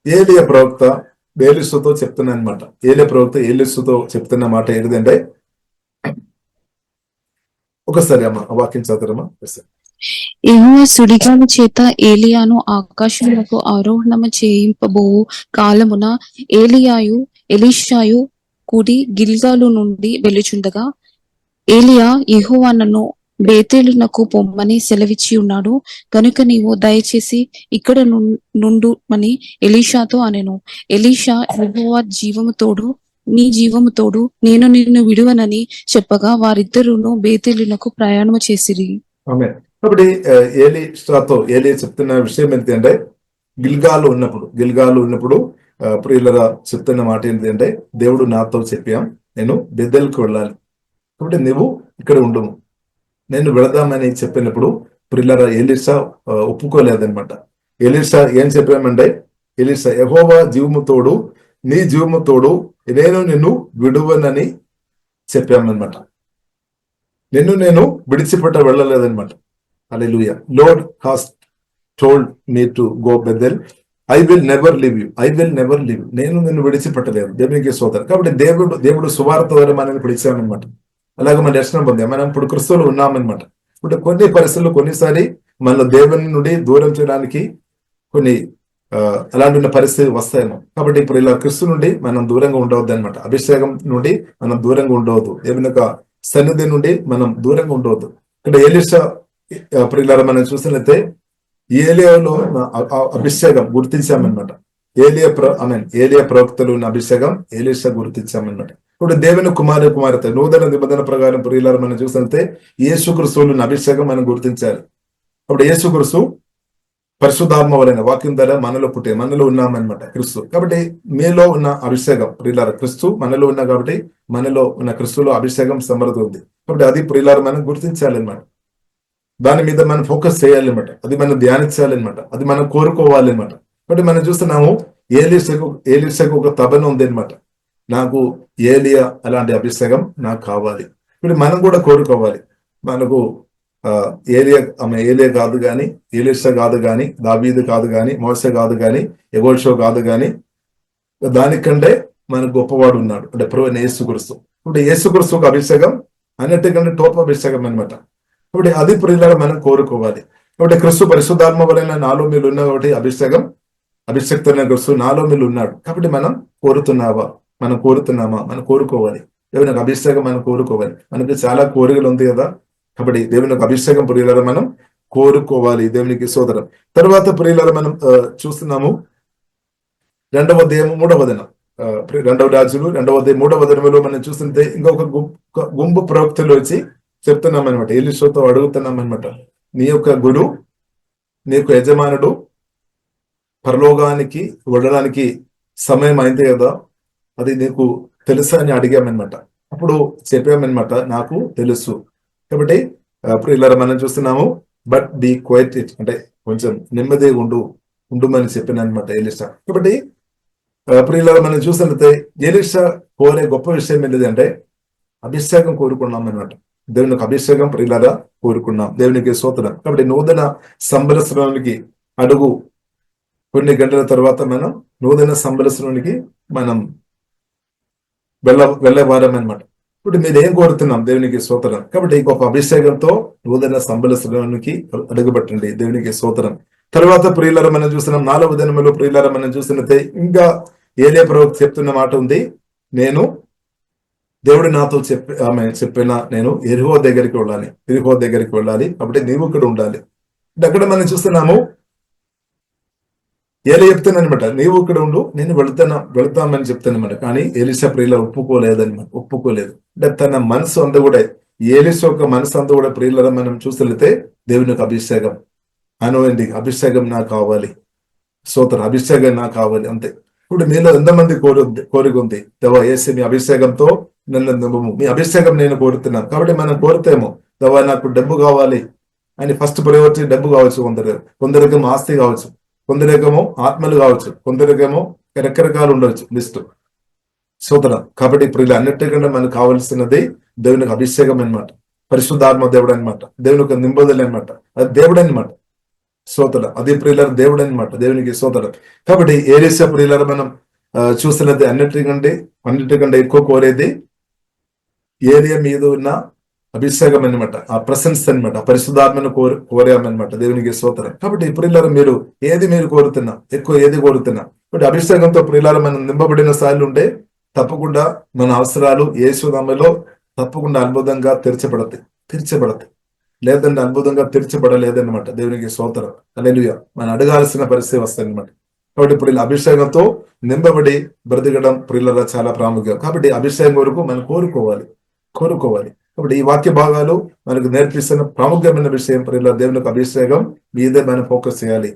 ఏలియా ప్రవక్త ఏలీషాతో చెప్తున్నా అనమాట. ఏలియా ప్రవక్త ఏలీషాతో చెప్తున్న మాట ఏంటంటే, ఒకసారి అమ్మ వాక్యం చదువుతారమ్మా. యెహోవా సుడిగాలి చేత ఏలియాను ఆకాశమునకు ఆరోహణము చేయింపబోవు కాలమున ఎలీషాయు కూడి గిల్గాలు నుండి వెళ్ళుచుండగా, ఏలియా యెహోవా నన్ను బేతేలునకు పొమ్మని సెలవిచ్చి ఉన్నాడు కనుక నీవు దయచేసి ఇక్కడ నుండుమని ఎలీషాతో అనెను. ఎలీషా, యెహోవా జీవము తోడు, నీ జీవము తోడు, నేను నిన్ను విడువనని చెప్పగా వారిద్దరును బేతేలునకు ప్రయాణము చేసిరి. కాబట్టి ఏలియా చెప్తున్న విషయం ఏంటంటే, గిల్గాలు ఉన్నప్పుడు ప్రియులరా చెప్తున్న మాట ఏంటంటే, దేవుడు నాతో చెప్పాం నేను బెతేలుకు వెళ్ళాలి, కాబట్టి నువ్వు ఇక్కడ ఉండము, నేను వెళదామని చెప్పినప్పుడు ప్రియులరా ఎలీషా ఒప్పుకోలేదనమాట. ఎలీషా ఏం చెప్పామంటే, ఎలీషా యెహోవా జీవము తోడు, నీ జీవము తోడు, నేను నిన్ను విడువనని చెప్పామన్నమాట. నేను విడిచిపెట్ట వెళ్ళలేదనమాట. హల్లెలూయా. Lord has told me to go Bethel. I will never leave you. నేను నిన్ను విడిచిపెట్టలేదు. దేవునికి స్తోత్రం. కాబట్టి దేవుడు సువార్త ద్వారా మనల్ని పిలిచామన్నమాట. అలాగే మన దర్శనం పొందాం. మనం ఇప్పుడు క్రిస్తువులో ఉన్నామన్నమాట. ఇప్పుడు కొన్ని పరిస్థితులు కొన్నిసారి మన దేవుని నుండి దూరం చేయడానికి కొన్ని అలాంటి పరిస్థితి వస్తాయేమో. కాబట్టి ఇప్పుడు ఇలా క్రిస్తు నుండి మనం దూరంగా ఉండవద్దు అనమాట. అభిషేకం నుండి మనం దూరంగా ఉండవద్దు. దేవుని యొక్క సన్నిధి నుండి మనం దూరంగా ఉండవద్దు. ఇక్కడ ఎలీషా ప్రియులారా మనం చూసినట్లయితే ఏలియాలో అభిషేకం గుర్తించామన్నమాట. ఏలియా ప్రవక్తలు ఉన్న అభిషేకం ఎలీషా గుర్తించామన్నమాట. ఇప్పుడు దేవుని కుమార్తె నూతన నిబంధన ప్రకారం ప్రియులారా మనం చూసినట్లయితే యేసుక్రీస్తువులో ఉన్న అభిషేకం మనం గుర్తించాలి. అప్పుడు యేసుక్రీస్తు పరిశుద్ధాత్మ వలన వాక్యం ద్వారా మనలో ఉన్నామన్నమాట క్రిస్తు. కాబట్టి మీలో ఉన్న అభిషేకం ప్రియులారా క్రిస్తు మనలో ఉన్నా, కాబట్టి మనలో ఉన్న క్రిస్తులో అభిషేకం సమర్థ ఉంది. కాబట్టి అది ప్రియులారా మనం గుర్తించాలన్నమాట. దాని మీద మనం ఫోకస్ చేయాలన్నమాట. అది మనం ధ్యానించాలన్నమాట. అది మనం కోరుకోవాలన్నమాట. కాబట్టి మనం చూస్తున్నాము ఏలీషాకు ఒక తపన ఉంది అనమాట. నాకు ఏలియా అలాంటి అభిషేకం నాకు కావాలి. ఇప్పుడు మనం కూడా కోరుకోవాలి. మనకు ఏలియా కాదు కానీ, ఎలీషా కాదు కానీ, దావీదు కాదు కానీ, మోసే కాదు కానీ, యెహోషువ కాదు కానీ, దానికంటే మనకు గొప్పవాడు ఉన్నాడు, అంటే ప్రభువైన యేసుక్రీస్తు. ఇప్పుడు యేసుక్రీస్తు ఒక అభిషేకం అన్నిటికంటే టోప్ అభిషేకం అనమాట. కాబట్టి అది ప్రియులారా మనం కోరుకోవాలి. కాబట్టి క్రిస్తు పరిశుద్ధాత్మ వలన నాలో మీరు ఉన్నా, కాబట్టి అభిషేక్తైన క్రిస్తు నాలో మీరు ఉన్నాడు. కాబట్టి మనం కోరుతున్నామా, మనం కోరుకోవాలి. దేవుని యొక్క అభిషేకం మనం కోరుకోవాలి. మనకి చాలా కోరికలు ఉంది కదా. కాబట్టి దేవుని యొక్క అభిషేకం ప్రియులారా మనం కోరుకోవాలి. దేవునికి స్తోత్రం. తర్వాత ప్రియులారా మనం చూస్తున్నాము 2వ అధ్యాయం 3వ వచనం, 2వ రాజులు 2వ అధ్యాయం 3వ వచనంలో మనం చూస్తుంటే ఇంకొక గుంపు ప్రవక్తలు వచ్చి చెప్తున్నాం అనమాట. ఎలీషాతో అడుగుతున్నాం అనమాట, నీ యొక్క గురువు, నీకు యజమానుడు పరలోకానికి వెళ్ళడానికి సమయం అయింది కదా, అది నీకు తెలుసా అని అడిగామన్నమాట. అప్పుడు చెప్పామన్నమాట, నాకు తెలుసు. కాబట్టి ప్రియులారా మనం చూస్తున్నాము బట్ బీ క్వైట్ ఇట్, అంటే కొంచెం నెమ్మదిగా ఉండుమని చెప్పిన అనమాట ఎలీషా. కాబట్టి ప్రియులారా మనం చూసినట్లయితే ఎలీషా కోరే గొప్ప విషయం ఏంటిది అంటే అభిషేకం కోరుకున్నాం అన్నమాట. దేవునికి అభిషేకం ప్రియులారా కోరుకున్నాం. దేవునికి స్తోత్రం. కాబట్టి నూతన సంవత్సరానికి అడుగు కొన్ని గంటల తర్వాత మనం నూతన సంవత్సరానికి మనం వెళ్ళేవారం అనమాట. ఇప్పుడు మీరు ఏం కోరుతున్నాం? దేవునికి స్తోత్రం. కాబట్టి గొప్ప అభిషేకంతో నూతన సంవత్సరానికి అడుగుపెట్టండి. దేవునికి స్తోత్రం. తర్వాత ప్రియులారా మనం చూస్తున్నాం 4వ దినములో ప్రియులారా మనం చూసినట్లయితే ఇంకా ఏలియా ప్రవక్త చెప్తున్న మాట ఉంది. దేవుడు నాతో చెప్పిన నేను యెరిహో దగ్గరికి వెళ్ళాలి, కాబట్టి నీవు ఇక్కడ ఉండాలి. అక్కడ మనం చూస్తున్నాము ఏలియా చెప్తానమాట, నీవు ఇక్కడ ఉండు, నేను వెళతామని చెప్తానమాట. కానీ ఎలీషా ప్రియుల ఒప్పుకోలేదు. అంటే తన మనసు అంతా కూడా ఎలీషా యొక్క మనసు అంతా కూడా ప్రియుల మనం చూస్తే దేవుని యొక్క అభిషేకం అనువండి, అభిషేకం నాకు కావాలి, స్తోత్రం, అభిషేకం నాకు కావాలి అంతే. ఇప్పుడు మీలో ఎంతమంది కోరిక ఉంది? దేవా యేసు మీ అభిషేకంతో నన్ను నింపుము, మీ అభిషేకం నేను కోరుతున్నాను. కాబట్టి మనం కోరుతేమో దేవా నాకు డబ్బు కావాలి అని ఫస్ట్ ప్రయారిటీ డబ్బు కావచ్చు, కొందరికేమో ఆస్తి కావచ్చు, కొందరికేమో ఆత్మలు కావచ్చు, కొందరికేమో రకరకాలు ఉండవచ్చు లిస్టు, స్తోత్రం. కాబట్టి ఇప్పుడు ఇలా అన్నిటికంటే మనకు కావాల్సినది దేవునికి అభిషేకం అనమాట, పరిశుద్ధాత్మ దేవుడు అనమాట, దేవునికి నింబోదలు అనమాట, అది దేవుడు అనమాట, స్తోత్రం. అది ప్రియుల దేవుడు అనమాట, దేవునికి స్తోత్రం. కాబట్టి ఎలీషా ప్రియుల మనం చూస్తున్నది అన్నిటికంటే ఎక్కువ కోరేది ఏలియా మీద ఉన్న అభిషేకం అనమాట, ఆ ప్రశంస అనమాట, పరిశుద్ధాత్మను కోరామన్నమాట, దేవునికి స్తోత్రం. కాబట్టి ప్రియులారా మీరు కోరుతున్నా, ఎక్కువ ఏది కోరుతున్నా, కాబట్టి అభిషేకంతో ప్రియులారా మనం నింపబడిన స్థాయిలో ఉంటే తప్పకుండా మన అవసరాలు యేసు నామములో తప్పకుండా అద్భుతంగా తీర్చబడతాయి. లేదంటే అద్భుతంగా తీర్చబడలేదన్నమాట, దేవునికి స్తోత్రం. హల్లెలూయా. మనం అడగాల్సిన పరిస్థితి వస్తుంది అనమాట. కాబట్టి ఇప్పుడు ఇలా అభిషేకంతో నింపబడి బ్రతకడం ప్రియులారా చాలా ప్రాముఖ్యం. కాబట్టి అభిషేకం వరకు మనం కోరుకోవాలి. కాబట్టి ఈ వాక్య భాగాలు మనకు నేర్పిస్తున్న ప్రాముఖ్యమైన విషయం ప్రియుల దేవునికి అభిషేకం మీదే మనం ఫోకస్ చేయాలి.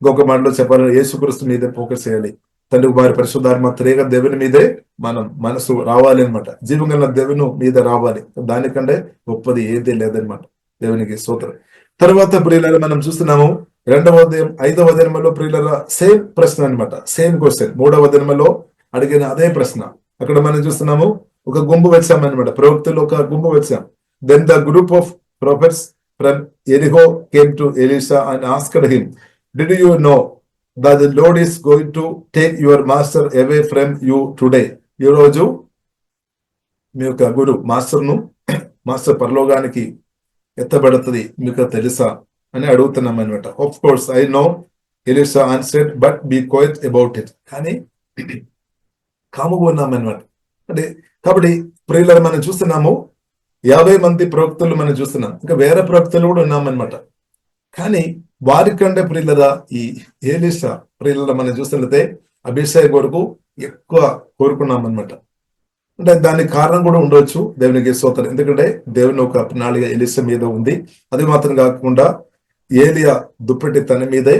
ఇంకొక మాటలో చెప్పాలని యేసుక్రీస్తు మీదే ఫోకస్ చేయాలి. తండ్రి వారి పరిశుద్ధాత్మ త్రియేక దేవుని మీదే మనం మనసు రావాలి అనమాట, జీవంగల దేవుని మీద రావాలి. దానికంటే గొప్పది ఏది లేదనమాట, దేవునికి స్తోత్రం. తర్వాత ప్రియుల మనం చూస్తున్నాము 5వ దినములో ప్రియుల సేమ్ ప్రశ్న అనమాట, సేమ్ క్వశ్చన్. 3వ దినములో అడిగిన అదే ప్రశ్న అక్కడ మనం చూస్తున్నాము. ఒక గుంపు వచ్చామన్నమాట, ప్రవక్తలు ఒక గుంపు వచ్చాం. Then the group of prophets from ఎరిహో came to Elisha and asked him, did you know that the Lord is going to take your master away from you today? ఈ రోజు మీ యొక్క గురు మాస్టర్ పరలోకానికి ఎత్తబడుతుంది, మీకు తెలుసా అని అడుగుతున్నాం అనమాట. Of course I know, Elisha answered, but be quiet about it. కానీ కాముగా ఉన్నాం అనమాట. అంటే కాబట్టి ప్రియులను మనం చూస్తున్నాము, 50 మంది ప్రవక్తలు మనం చూస్తున్నాం, ఇంకా వేరే ప్రవక్తలు కూడా ఉన్నామన్నమాట. కానీ వారికంటే ప్రియులరా ఈ ఎలీషా ప్రియుల మనం చూస్తున్నట్లయితే అభిషేకం కొరకు ఎక్కువ కోరుకున్నాం అనమాట. అంటే దానికి కారణం కూడా ఉండవచ్చు, దేవునికి స్తోత్రం. ఎందుకంటే దేవుని ఒక ప్రణాళిక ఎలీషా మీద ఉంది. అది మాత్రం కాకుండా ఏలియా దుప్పటి తన మీదే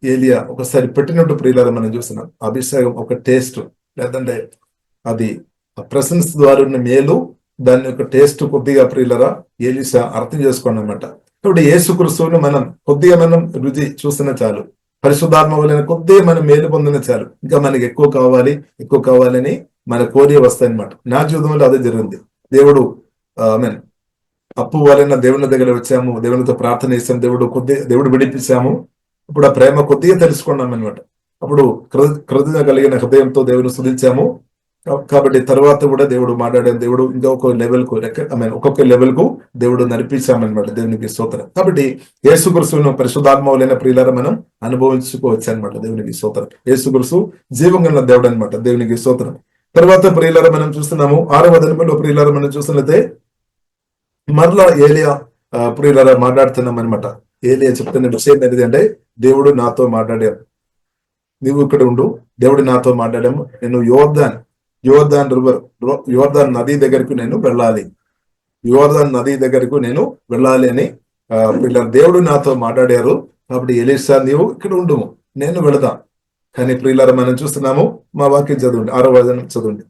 ఏలియా ఒకసారి పెట్టినట్టు ప్రియుల మనం చూస్తున్నాం. అభిషేకం ఒక టేస్ట్, లేదంటే అది ప్రశంస ద్వారా ఉన్న మేలు, దాని యొక్క టేస్ట్ కొద్దిగా ప్రియులరా ఎలీషా అర్థం చేసుకోండి అనమాట. కాబట్టి యేసుక్రీస్తువుని మనం కొద్దిగా మనం రుచి చూస్తున్న చాలు, పరిశుద్ధాత్మ వలన కొద్దిగా మనం మేలు పొందిన చాలు, ఇంకా మనకి ఎక్కువ కావాలని మన కోరి వస్తాయి అనమాట. నా జీవితంలో అదే జరిగింది. దేవుడు అప్పు వలన దేవుని దగ్గర వచ్చాము, దేవునితో ప్రార్థన చేసాము, దేవుడు విడిపించాము. ఇప్పుడు ఆ ప్రేమ కొద్దిగా తెలుసుకున్నాం అనమాట. అప్పుడు కృతజ్ఞత కలిగిన హృదయంతో దేవుని స్తుతించాము. కాబట్టి తర్వాత కూడా దేవుడు మాట్లాడాను, దేవుడు ఇంకొక ఒక్కొక్క లెవెల్ కు దేవుడు నడిపించామన్నమాట, దేవునికి స్తోత్రం. కాబట్టి యేసుక్రీస్తును పరిశుద్ధాత్మ వలన ప్రియులారా మనం అనుభవించుకోవచ్చు అనమాట, దేవునికి స్తోత్రం. యేసుక్రీస్తు జీవంగల దేవుడు అనమాట, దేవునికి స్తోత్రం. తర్వాత ప్రియులారా మనం చూస్తున్నాము 6వ దినములో ప్రియులారా మనం చూస్తున్నట్లయితే మరలా ఏలియా ప్రియులారా మాట్లాడుతున్నాం అనమాట. ఏలియా చెప్తున్న విషయం ఏంటిది అంటే, దేవుడు నాతో మాట్లాడాము, నీవు ఇక్కడ ఉండు, దేవుడు నాతో మాట్లాడాము, నేను యోర్దాన్ నది దగ్గరకు నేను వెళ్ళాలి అని దేవుడు నాతో మాట్లాడారు. కాబట్టి ఎలీషా నీవు ఇక్కడ ఉండు, నేను వెళదా. కానీ ప్రియులారా మనం చూస్తున్నాము, మా వాక్యం చదవండి, 6వ వచనం చదవండి.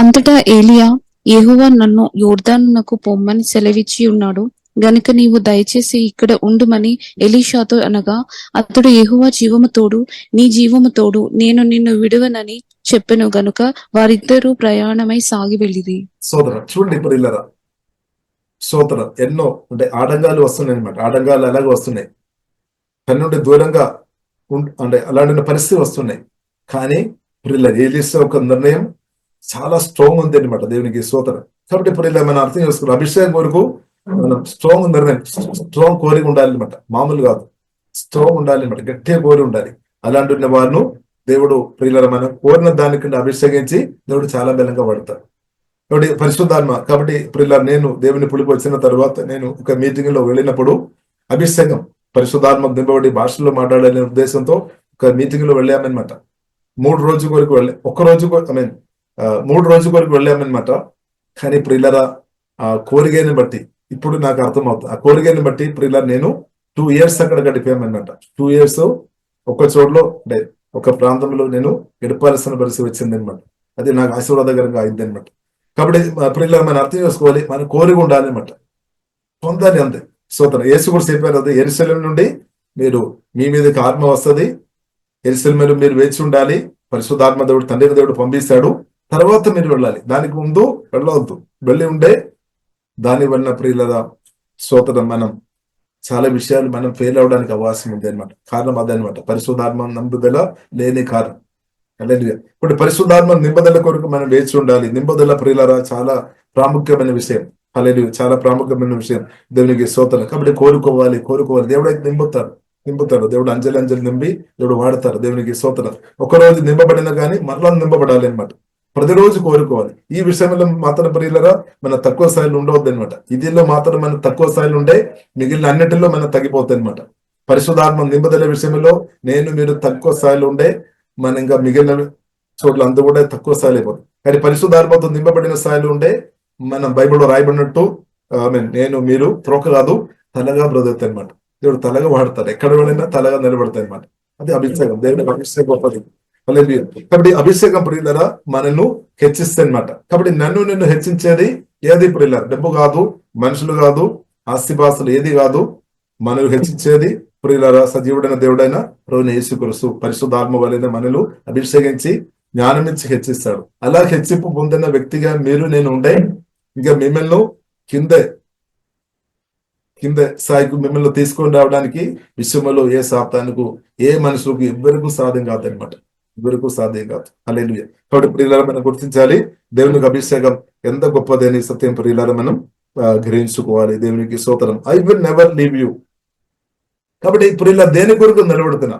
అంతటా ఏలియా, యెహోవా నన్ను యోర్దానునకు పొమ్మని సెలవిచ్చి ఉన్నాడు, గనుక నీవు దయచేసి ఇక్కడ ఉండుమని ఎలీషాతో అనగా, అతడు యెహోవా జీవము తోడు, నీ జీవము తోడు, నేను నిన్ను విడువనని చెప్పెను గనుక వారిద్దరూ ప్రయాణమై సాగి వెళ్ళిరి. సోదర చూడండి ఇప్పుడు ఇల్లరా, సోదర ఎన్నో అంటే ఆటంకాలు వస్తున్నాయి అనమాట. ఆటంకాలు అలాగే వస్తున్నాయి, తన నుండి దూరంగా అంటే అలాంటి పరిస్థితి వస్తున్నాయి. కానీ ఇప్పుడు ఏలియా ఒక నిర్ణయం చాలా స్ట్రాంగ్ ఉంది అనమాట. దేవునికి స్తోత్రం. కాబట్టి ఇప్పుడు ఇలా మనం అర్థం చేసుకున్నాం, అభిషేకం కొరకు మనం స్ట్రాంగ్ నిర్ణయం, స్ట్రాంగ్ కోరిక ఉండాలి అనమాట. మామూలు కాదు, స్ట్రాంగ్ ఉండాలి అనమాట, గట్టిగా కోరి ఉండాలి. అలాంటి ఉన్న వారిను దేవుడు ప్రియుల మనం కోరిన దానికంటే అభిషేకించి దేవుడు చాలా బలంగా పడతాడు. కాబట్టి పరిశుద్ధాత్మ, కాబట్టి ప్రియుల నేను దేవుని పులికి వచ్చిన తర్వాత నేను ఒక మీటింగ్ లో వెళ్ళినప్పుడు అభిషేకం పరిశుద్ధాత్మ దింపబడి భాషల్లో మాట్లాడాలనే ఉద్దేశంతో ఒక మీటింగ్ లో వెళ్ళామన్నమాట. 3 రోజుల వరకు ఒక్క రోజు 3 రోజుల వరకు వెళ్ళామన్నమాట. కానీ ప్రియులరా ఆ కోరికని బట్టి ఇప్పుడు నాకు అర్థమవుతుంది. ఆ కోరికని బట్టి ప్రియుల నేను 2 years అక్కడ గడిపామన్నమాట. 2 years ఒక చోట్లో అంటే ఒక ప్రాంతంలో నేను గడపాల్సిన పరిస్థితి వచ్చింది అనమాట. అది నాకు ఆశీర్వాదకరంగా అయింది అనమాట. కాబట్టి ప్రియుల మనం అర్థం చేసుకోవాలి, మన కోరిక ఉండాలి అనమాట, పొందాలి అంతే. స్తోత్రం. యేసు కూడా చెప్పారు, అది యెరూషలేము నుండి మీరు మీ మీదకి ఆత్మ వస్తుంది, యెరూషలేములో మీరు వేచి ఉండాలి, పరిశుద్ధాత్మ దేవుడు తండ్రి దేవుడు పంపిస్తాడు, తర్వాత మీరు వెళ్ళాలి, దానికి ముందు వెళ్ళవద్దు. వెళ్ళి ఉండే దాని వలన ప్రియులరా స్తోత్రం మనం చాలా విషయాలు మనం ఫెయిల్ అవడానికి అవకాశం ఉంది అనమాట. కారణం అదనమాట, పరిశుద్ధాత్మ నింపుదల లేని కారణం. ఇప్పుడు పరిశుద్ధాత్మ నింపుదల కొరకు మనం వేచి ఉండాలి. నింపుదల ప్రియులరా చాలా ప్రాముఖ్యమైన విషయం. హల్లెలూయా, చాలా ప్రాముఖ్యమైన విషయం. దేవునికి స్తోత్రం. కాబట్టి కోరుకోవాలి. దేవుడు అయితే నింపుతాడు. దేవుడు అంజలి నింపి దేవుడు వాడతారు. దేవునికి స్తోత్రం. ఒకరోజు నింపబడిన కానీ మరలా నింపబడాలి అనమాట. ప్రతిరోజు కోరుకోవాలి. ఈ విషయంలో మాత్రం ప్రియులరా మన తక్కువ స్థాయిలో ఉండవద్దు అనమాట. ఇదిలో మాత్రం మన తక్కువ స్థాయిలో ఉండే, మిగిలిన అన్నిటిలో మనం తగ్గిపోతాయి అనమాట. పరిశుద్ధాత్మ నింపుదల విషయంలో మీరు తక్కువ స్థాయిలో ఉండే, మన ఇంకా మిగిలిన చోట్ల అంతా కూడా తక్కువ స్థాయిలో అయిపోతుంది. కానీ పరిశుద్ధాత్మతో నింపబడిన స్థాయిలో ఉండే మనం బైబిల్లో రాయబడినట్టు మీరు త్రోక కాదు తలగా బ్రతుకుతాయి అనమాట. దేవుడు తలగా వాడతారు, ఎక్కడ వెళ్ళినా తలగా నిలబడతాయి అనమాట. అది అభిషేకం, దేవుడికి అభిషేకం గొప్పది. కాబట్టి అభిషేకం ప్రియులరా మనను హెచ్చిస్తాయి అనమాట. కాబట్టి నిన్ను హెచ్చించేది ఏది ప్రియులరా? డబ్బు కాదు, మనుషులు కాదు, ఆస్తిపాస్తులు ఏది కాదు. మనల్ని హెచ్చించేది ప్రియులరా సజీవుడైన దేవుడైన ప్రభువైన యేసుక్రీస్తు పరిశుద్ధాత్మ వలన మనలు అభిషేకించి జ్ఞానం ఇచ్చి హెచ్చిస్తాడు. అలా హెచ్చింపు పొందిన వ్యక్తిగా నేను ఉండే, ఇంకా మిమ్మల్ని కింద స్థాయికి మిమ్మల్ని తీసుకొని రావడానికి విశ్వంలో ఏ సాతానుకు ఏ మనుషులకు ఎవ్వరికూ సాధ్యం కాదనమాట. ఎవరికూ సాధ్యం కాదు. హల్లెలూయా. కాబట్టి ప్రియులారా మనం గుర్తించాలి, దేవునికి అభిషేకం ఎంత గొప్పదని సత్యం ప్రియులారా మనం గ్రహించుకోవాలి. దేవునికి స్తోత్రం. I will never leave you. కాబట్టి ప్రియుల దేని కొరకు నిలబడుతున్నా,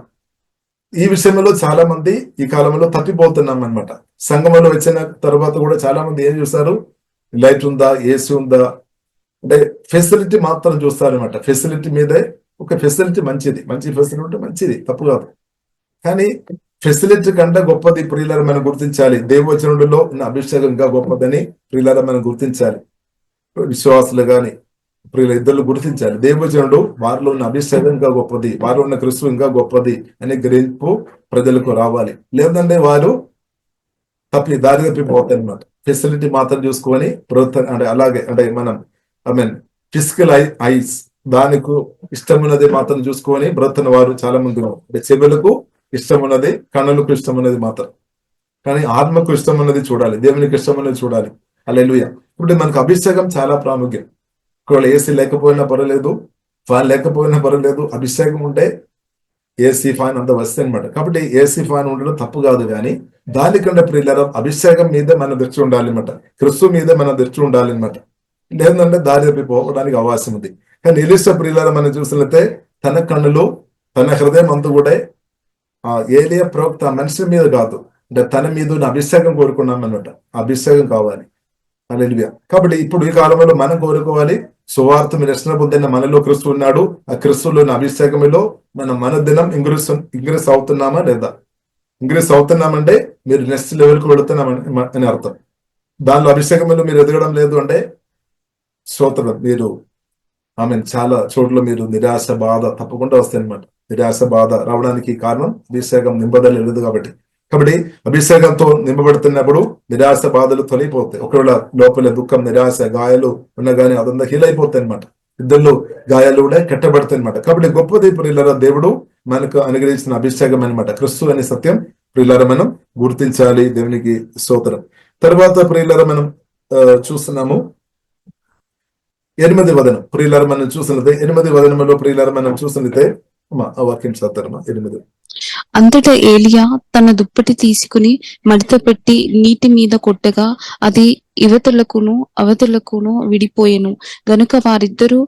ఈ విషయంలో చాలా మంది ఈ కాలంలో తప్పిపోతున్నాం అనమాట. సంఘంలో వచ్చిన తర్వాత కూడా చాలా మంది ఏం చూస్తారు, లైట్ ఉందా, ఏసీ ఉందా అంటే ఫెసిలిటీ మాత్రం చూస్తారనమాట. ఫెసిలిటీ మీదే ఒక ఫెసిలిటీ మంచి ఫెసిలిటీ ఉంటే మంచిది, తప్పు కాదు. కానీ ఫెసిలిటీ కంటే గొప్పది ప్రియులారా మనం గుర్తించాలి. దేవవచనుడిలో ఉన్న అభిషేకం ఇంకా గొప్పదని ప్రియులారా మనం గుర్తించాలి. విశ్వాసులు గాని ప్రియుల ఇద్దరు గుర్తించాలి. దేవవచనుడు వారిలో ఉన్న అభిషేకం ఇంకా గొప్పది, వారిలో ఉన్న క్రీస్తు ఇంకా గొప్పది అనే గ్రహింపు ప్రజలకు రావాలి. లేదంటే వారు దారి తప్పిపోతాయి అనమాట. ఫెసిలిటీ మాత్రం చూసుకొని అంటే అలాగే అంటే మనం ఫిజికల్ ఐస్ దానికి ఇష్టమున్నది మాత్రం చూసుకొని బ్రతున్న వారు చాలా మంది. అంటే చెవులకు ఇష్టం ఉన్నది, కన్నులకు ఇష్టం ఉన్నది మాత్రం, కానీ ఆత్మకు ఇష్టం ఉన్నది చూడాలి, దేవునికి ఇష్టం ఉన్నది చూడాలి. హల్లెలూయా. ఇప్పుడు మనకు అభిషేకం చాలా ప్రాముఖ్యం. ఒకవేళ ఏసీ లేకపోయినా పర్వాలేదు, ఫ్యాన్ లేకపోయినా పర్వాలేదు, అభిషేకం ఉంటే ఏసీ ఫ్యాన్ అంత వస్తాయి అనమాట. కాబట్టి ఏసీ ఫ్యాన్ ఉండడం తప్పు కాదు, కానీ దానికంటే ప్రియులారా అభిషేకం మీద మన దృష్టి ఉండాలి అనమాట. క్రీస్తు మీద మన దృష్టి ఉండాలి అనమాట. లేదంటే దారి తప్పిపోవడానికి అవకాశం ఉంది. కానీ ఎలీషా ప్రియులారా మనం చూసినట్లయితే తన కన్నులు తన హృదయం అంతా కూడా ఏలియా ప్రవక్త మనిషి మీద కాదు, అంటే తన మీద అభిషేకం కోరుకున్నాం అనమాట. అభిషేకం కావాలి. హల్లెలూయా. కాబట్టి ఇప్పుడు ఈ కాలంలో మనం కోరుకోవాలి, సువార్త రక్షణ పొందిన మనలో క్రీస్తు ఉన్నాడు. ఆ క్రీస్తులోని అభిషేకంలో మన దినం ఇంగ్రెస్ అవుతున్నామా లేదా? ఇంగ్రెస్ అవుతున్నామంటే మీరు నెక్స్ట్ లెవెల్కి వెళుతున్నామని అర్థం. దానిలో అభిషేకంలో మీరు ఎదగడం లేదు అంటే స్తోత్రం, మీరు చాలా చోట్ల మీరు నిరాశ బాధ తప్పకుండా వస్తాయి అనమాట. నిరాశ బాధ రావడానికి కారణం అభిషేకం నింపదల లేదు కాబట్టి అభిషేకంతో నింపబడుతున్నప్పుడు నిరాశ బాధలు తొలగిపోతాయి. ఒకవేళ లోపల దుఃఖం, నిరాశ, గాయాలు ఉన్నా కానీ అదంతా హీల్ అయిపోతాయి అనమాట. ఇద్దరు గాయాలు కూడా కట్టబడతాయి అనమాట. కాబట్టి గొప్పది ప్రియులారా దేవుడు మనకు అనుగ్రహించిన అభిషేకం అనమాట. క్రిస్తు అనే సత్యం ప్రియులారా మనం గుర్తించాలి. దేవునికి స్తోత్రం. తర్వాత ప్రియులారా మనం చూస్తున్నాము 8వ వదనం. ప్రియులారా మనం చూసినట్లయితే 8వ వదనంలో ప్రియులారా మనం చూసినట్లయితే ఆ వాక్యం చదువుతారమ్మా. 8. అంతటా ఏలియా తన దుప్పటి తీసుకుని మడత పెట్టి నీటి మీద కొట్టగా అది ఇవతలకును అవతలకును విడిపోయెను గనుక వారిద్దరూ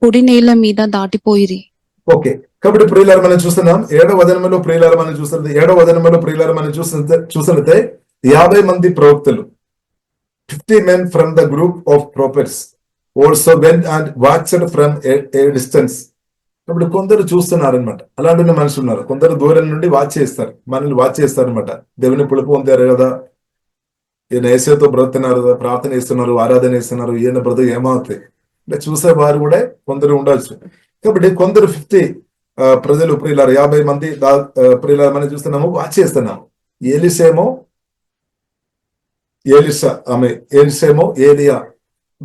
పొడి నేల మీద దాటిపోయిరి. ఓకే, కాబట్టి ప్రియులారా మనం చూస్తున్నాం 7వ వదనంలో ప్రియులారా మనం చూస్తున్నది 7వ వదనంలో ప్రియులారా మనం చూసినట్లయితే 50 మంది ప్రవక్తలు 50 men from the group of prophets also went and watched from a distance. ఇప్పుడు కొందరు చూస్తున్నారనమాట. అలాంటి మనుషులు ఉన్నారు. కొందరు దూరం నుండి వాచ్ చేస్తారు, మనల్ని వాచ్ చేస్తారనమాట. దేవుని పిలుపు పొందారు కదా, ఈయన యేసుతో బ్రతున్నారు కదా, ప్రార్థన చేస్తున్నారు, ఆరాధన చేస్తున్నారు, ఈయన బ్రతుకు ఏమవుతాయి అంటే చూసే వారు కూడా కొందరు ఉండొచ్చు. కాబట్టి కొందరు 50 ప్రజలు ప్రియులారు 50 మంది ప్రియులారు మనం చూస్తున్నాము, వాచ్ చేస్తున్నాము. ఏలిసేమో ఏలియా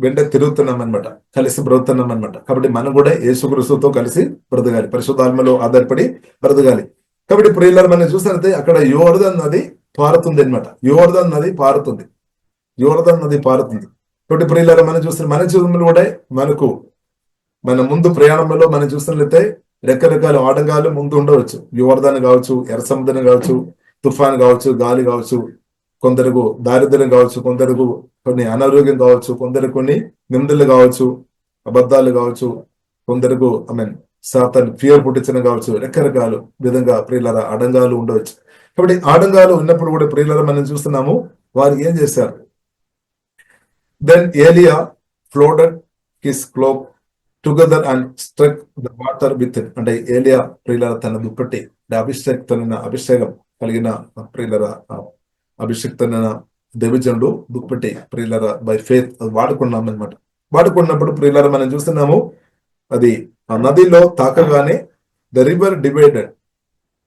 వెంట తిరుగుతున్నాం అనమాట, కలిసి బ్రతుకుతున్నాం అనమాట. కాబట్టి మనం కూడా యేసుక్రీస్తుతో కలిసి బ్రతకాలి, పరిశుద్ధాత్మలో ఆధారపడి బ్రతకాలి. కాబట్టి ప్రియులారు మనం చూసినట్లయితే అక్కడ యోర్దాన్ నది పారుతుంది అనమాట. యోర్దాన్ నది పారుతుంది. కాబట్టి ప్రియులారు మనం చూస్తున్న మన జీవితంలో కూడా మన ముందు ప్రయాణంలో మనం చూసినట్లయితే రకరకాల ఆటంకాలు ముందు ఉండవచ్చు. యోర్దాన్ కావచ్చు, ఎర్ర సముద్రం కావచ్చు, తుఫాన్ కావచ్చు, గాలి కావచ్చు, కొందరికి దారిద్ర్యం కావచ్చు, కొందరికి కొన్ని అనారోగ్యం కావచ్చు, కొందరికి కొన్ని నిందలు కావచ్చు, అబద్ధాలు కావచ్చు, కొందరికి సాతాన్ ఫియర్ పుట్టించడం కావచ్చు, రకరకాల విధంగా ప్రియులారా ఆటంకాలు ఉండవచ్చు. కాబట్టి ఆటంకాలు ఉన్నప్పుడు కూడా ప్రియులారా మనం చూస్తున్నాము వారు ఏం చేశారు. Then Elijah folded his cloak together and struck the water with it. అంటే ఏలియా ప్రియులారా తన దుప్పటి అభిషేకం కలిగిన ప్రియులారా అభిషక్తమైన దైవజనుడు దుప్పటి ప్రియులారా బై ఫెయిత్ అది వాడుకున్నాం అనమాట. వాడుకున్నప్పుడు ప్రియులారా మనం చూస్తున్నాము అది ఆ నదిలో తాకగానే the river divided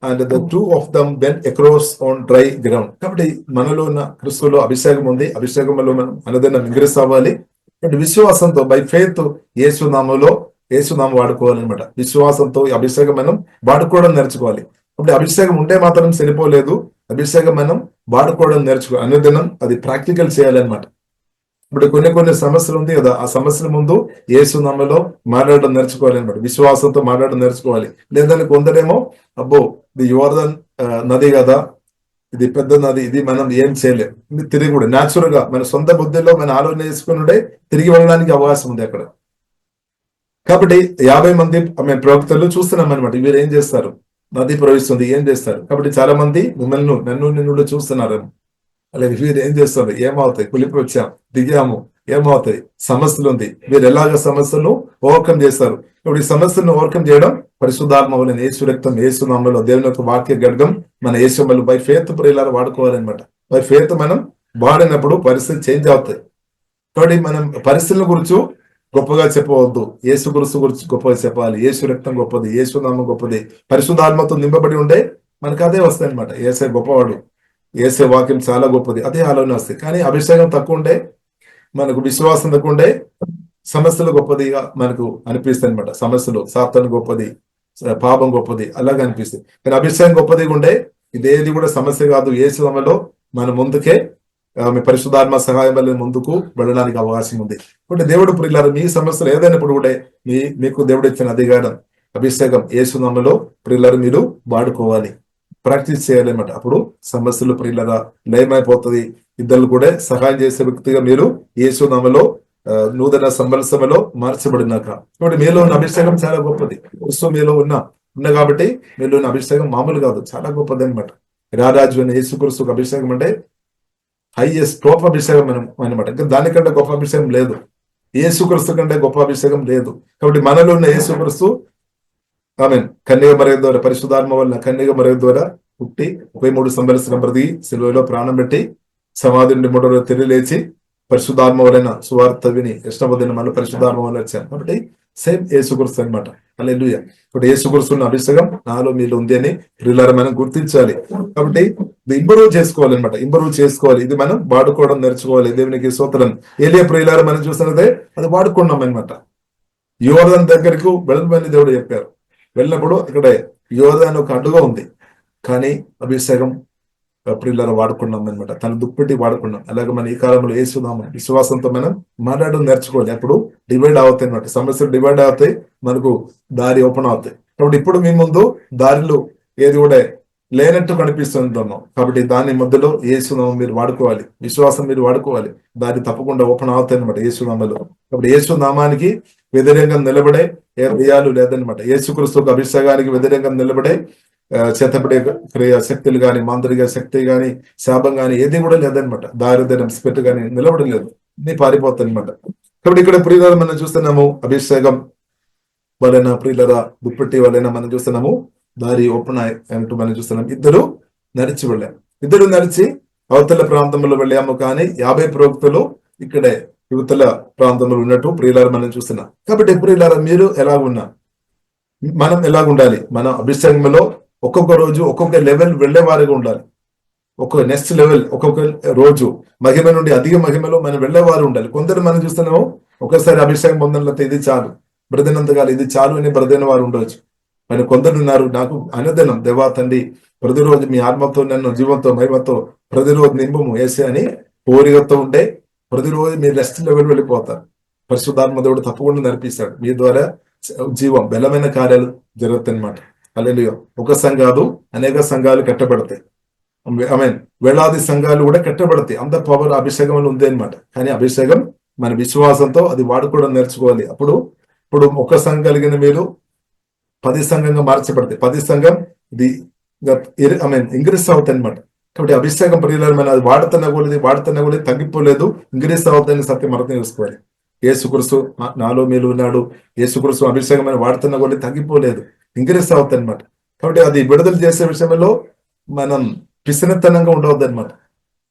and the 2 of them went across on dry ground. కాబట్టి మనలో ఉన్న క్రిస్తులో అభిషేకం ఉంది. అభిషేకంలో మనం అనుదినం ఇంగ్రెస్ అవ్వాలి. విశ్వాసంతో బై ఫెయిత్ యేసునామం వాడుకోవాలన్నమాట. విశ్వాసంతో అభిషేకం మనం వాడుకోవడం నేర్చుకోవాలి. అప్పుడు అభిషేకం ఉంటే మాత్రం సరిపోలేదు, అభిషేకం మనం వాడుకోవడం నేర్చుకోవాలి. అనుదినం అది ప్రాక్టికల్ చేయాలన్నమాట. ఇప్పుడు కొన్ని సమస్యలు ఉంది కదా, ఆ సమస్యల ముందు యేసునామములో మాట్లాడడం నేర్చుకోవాలి అనమాట. విశ్వాసంతో మాట్లాడడం నేర్చుకోవాలి. లేదని కొందరేమో అబ్బో ఇది యోర్దాన్ నది కదా, ఇది పెద్ద నది, ఇది మనం ఏం చేయలేం, తిరిగి కూడా న్యాచురల్ గా మన సొంత బుద్ధిలో మన ఆలోచన చేసుకుని తిరిగి వెళ్ళడానికి అవకాశం ఉంది అక్కడ. కాబట్టి 50 మంది ప్రవక్తలు చూస్తున్నాం అనమాట. వీరు ఏం చేస్తారు, నది ప్రవహిస్తుంది, ఏం చేస్తారు. కాబట్టి చాలా మంది నన్ను చూస్తున్నారు. అలాగే వీరు ఏం చేస్తారు, ఏమవుతాయి, కులిపి వచ్చాం, దిగాము, ఏమవుతాయి, సమస్యలు ఉంది, వీరు ఎలాగ సమస్యలను ఓవర్కమ్ చేస్తారు. ఇప్పుడు ఈ సమస్యలను ఓవర్కమ్ చేయడం పరిశుద్ధాత్మ వలన, యేసు రక్తం, యేసు నామములో దేవుని యొక్క వాక్య గడ్గం మన యేసుమల్లు బై ఫెయిత్ ప్రియులారా వాడుకోవాలన్నమాట. బై ఫెయిత్ మనం వాడినప్పుడు పరిస్థితి చేంజ్ అవుతాయి. కాబట్టి మనం పరిస్థితుల గురించి గొప్పగా చెప్పవద్దు, యేసు గురించి గొప్పగా చెప్పాలి. యేసు రక్తం గొప్పది, యేసు నామం గొప్పది, పరిశుద్ధాత్మతో నింపబడి ఉండే మనకు అదే వస్తాయి అనమాట. యేసే గొప్పవాడు, యేసే వాక్యం చాలా గొప్పది, అదే ఆలోచన వస్తాయి. కానీ అభిషేకం తక్కువ ఉండే, మనకు విశ్వాసం తక్కువ ఉండే సమస్యలు గొప్పదిగా మనకు అనిపిస్తాయి అనమాట. సమస్యలు సాతాను గొప్పది, పాపం గొప్పది అలాగే అనిపిస్తుంది. కానీ అభిషేకం గొప్పదిగా ఉండే ఇదేది కూడా సమస్య కాదు. యేసు నామములో మన ముందుకే మీ పరిశుద్ధాత్మ సహాయం వల్ల ముందుకు వెళ్ళడానికి అవకాశం ఉంది. కాబట్టి దేవుడు ప్రియులారా మీ సమస్యలు ఏదైనప్పుడు కూడా మీకు దేవుడు ఇచ్చిన అధికారం అభిషేకం యేసు నామములో ప్రియులారా మీరు వాడుకోవాలి, ప్రాక్టీస్ చేయాలన్నమాట. అప్పుడు సమస్యలు ప్రియులారా లయమైపోతుంది. ఇద్దరు కూడా సహాయం చేసే వ్యక్తిగా మీరు యేసు నామములో నూతన సంవత్సరంలో మార్చబడినాక. కాబట్టి మీలో ఉన్న అభిషేకం చాలా గొప్పది. క్రిస్తు మీలో ఉన్న కాబట్టి మీలో ఉన్న అభిషేకం మామూలు కాదు, చాలా గొప్పది అనమాట. రారాజు అయిన యేసుక్రీస్తుకు అభిషేకం అంటే హైయెస్ట్ గొప్ప అభిషేకం అనమాట. ఇంకా దానికంటే గొప్ప అభిషేకం లేదు, యేసుక్రీస్తు కంటే గొప్ప అభిషేకం లేదు. కాబట్టి మనలో ఉన్న యేసుక్రీస్తు ఆమేన్ కన్యక మరియ ద్వారా, పరిశుద్ధాత్మ వల్ల కన్యక మరియ ద్వారా పుట్టి 33 సంవత్సరం బ్రతికి సిలువలో ప్రాణం పెట్టి సమాధి నుండి 3వ రోజు తిరిగి లేచి పరిశుద్ధాత్మ వలన సువార్త విని ఇష్టపడిన మన పరిశుద్ధాత్మ వల్ల వచ్చాను. కాబట్టి సేమ్ యేసుక్రీస్తు అనమాట. హల్లెలూయా. ఇప్పుడు యేసుక్రీస్తున్న అభిషేకం నాలో మీలో ఉంది అని ప్రియులారా మనం గుర్తించాలి. కాబట్టి ఇంప్రూవ్ చేసుకోవాలన్నమాట, ఇంప్రూవ్ చేసుకోవాలి. ఇది మనం వాడుకోవడం నేర్చుకోవాలి. దేవునికి స్తోత్రం. ఏలియా ప్రియులారా మనం చూస్తున్నదే అది వాడుకున్నాం అనమాట. యోర్దాను దగ్గరకు వెళ్ళమని దేవుడు చెప్పారు. వెళ్ళినప్పుడు అక్కడే యోర్దాను ఒక అడ్డుగా ఉంది, కానీ అభిషేకం ప్రియులను వాడుకున్నాం అనమాట. తన దుప్పటి వాడుకున్నాం. అలాగే మన ఈ కాలంలో యేసునామం విశ్వాసంతో మనం మాట్లాడడం నేర్చుకోవాలి. అప్పుడు డివైడ్ అవుతాయి అనమాట. సమస్యలు డివైడ్ అవుతాయి, మనకు దారి ఓపెన్ అవుతాయి. కాబట్టి ఇప్పుడు మీ ముందు దారిలో ఏది కూడా లేనట్టు కనిపిస్తున్నాం. కాబట్టి దాని మధ్యలో యేసునామం మీరు వాడుకోవాలి, విశ్వాసం మీరు వాడుకోవాలి. దారి తప్పకుండా ఓపెన్ అవుతాయి అనమాట యేసునామంలో. కాబట్టి యేసునామానికి వ్యతిరేకంగా నిలబడే ఏ క్రియాలు లేదనమాట. యేసుక్రీస్తు అభిషేకానికి వ్యతిరేకంగా నిలబడే చేతపడే క్రియ శక్తులు గాని, మాంత్రిక శక్తి గాని, శాపం గాని ఏది కూడా లేదనమాట. దారిద్ర్యం స్పెట్ గాని నిలబడలేదు, నీ పారిపోతాయి అనమాట. కాబట్టి ఇక్కడ ప్రియుల మనం చూస్తున్నాము, అభిషేకం వలన ప్రియుల దుప్పటి వలన మనం చూస్తున్నాము దారి ఓపెన్ అంటూ మనం చూస్తున్నాం. ఇద్దరు నడిచి వెళ్ళాము, ఇద్దరు నడిచి అవతల ప్రాంతంలో వెళ్ళాము. కానీ 50 ప్రవక్తలు ఇక్కడే యువతల ప్రాంతంలో ఉన్నట్టు ప్రియులారా మనం చూస్తున్నాం. కాబట్టి ప్రియులారా మీరు ఎలా ఉన్నా, మనం ఎలా ఉండాలి? మన అభిషేకంలో ఒక్కొక్క రోజు ఒక్కొక్క లెవెల్ వెళ్లే వారిగా ఉండాలి. ఒక్కొక్క నెక్స్ట్ లెవెల్, ఒక్కొక్క రోజు మహిమ నుండి అధిక మహిమలో మనం వెళ్లేవారు ఉండాలి. కొందరు మనం చూస్తున్నాము ఒకసారి అభిషేకం పొందడంతో ఇది చాలు, బ్రతినంతకాలం ఇది చాలు అని బ్రతిన వారు ఉండవచ్చు. మరి కొందరు ఉన్నారు, నాకు అనుదినం దేవా తండ్రి ప్రతిరోజు మీ ఆత్మతో నన్ను జీవంతో మహిమతో ప్రతిరోజు నింపము వేసే అని కోరికతో ఉంటే ప్రతిరోజు మీరు నెక్స్ట్ లెవెల్ వెళ్ళిపోతారు. పరిశుద్ధాత్మ దేవుడు తప్పకుండా నడిపిస్తాడు. మీ ద్వారా జీవం బలమైన కార్యాలు జరుగుతాయి అన్నమాట. హల్లెలూయా. ఒక సంఘాలు అనేక సంఘాలు కట్టబడతాయి. మీన్ వేలాది సంఘాలు కూడా కట్టబడతాయి. అంత పవర్ అభిషేకంలో ఉంది అనమాట. కానీ అభిషేకం మన విశ్వాసంతో అది వాడుకోవడం నేర్చుకోవాలి. అప్పుడు ఇప్పుడు ఒక సంఘం కలిగిన మీరు 10 సంఘంగా మార్చబడతాయి. 10 సంఘం ఇది ఇంక్రీస్ అవుతాయి అనమాట. కాబట్టి అభిషేకం ప్రియులారా మనం అది వాడుతున్నా కూడా తగ్గిపోలేదు, ఇంక్రీస్ అవుతాయని సత్యం అర్థం చేసుకోవాలి. యేసుక్రీస్తు నాలో మీలో ఉన్నాడు, యేసుక్రీస్తు అభిషేకం అని వాడుతున్నా కూడా తగ్గిపోలేదు, ఇంక్రీస్ అవుతాయి అనమాట. కాబట్టి అది విడుదల చేసే విషయంలో మనం పిసినతనంగా ఉండవద్దు అనమాట.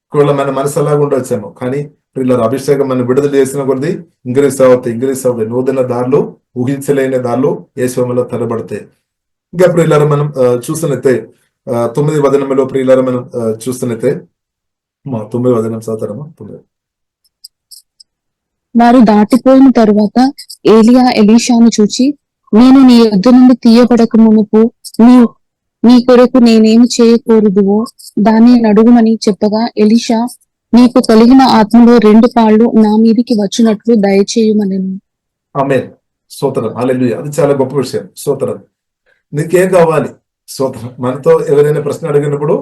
ఒకవేళ మన మనసు అలాగా ఉండవచ్చేమో, కానీ ప్రియులారా అభిషేకం మనం విడుదల చేసిన కొద్ది ఇంక్రీస్ అవుతాయి. నూతన దారులు, ఊహించలేని దారులు యేసులో తలబడతాయి. ఇంకా ప్రియులారా మనం చూస్తున్నైతే 9వ వచనంలో ప్రియులారా మనం చూస్తున్నైతే 9వ వచనం చదువుతారమ్మా. 9. వారు దాటిపోయిన తరువాత ఏలియా ఎలీషాను చూచి, నేను నీ యొద్ద నుండి తీయబడక మునుపు నీ కొరకు నేనేమి చేయకూడదువో దాన్ని నడుగుమని చెప్పగా, ఎలీషా, నీకు కలిగిన ఆత్మలో 2 పాళ్ళు నా మీదికి వచ్చినట్లు దయచేయమనెను. ఆమేన్. స్తోత్రం. హల్లెలూయా. అది చాలా గొప్ప విషయం. స్తోత్రం. నీకేం కావాలి? స్తోత్రం. మనతో ఎవరైనా ప్రశ్న అడిగినప్పుడు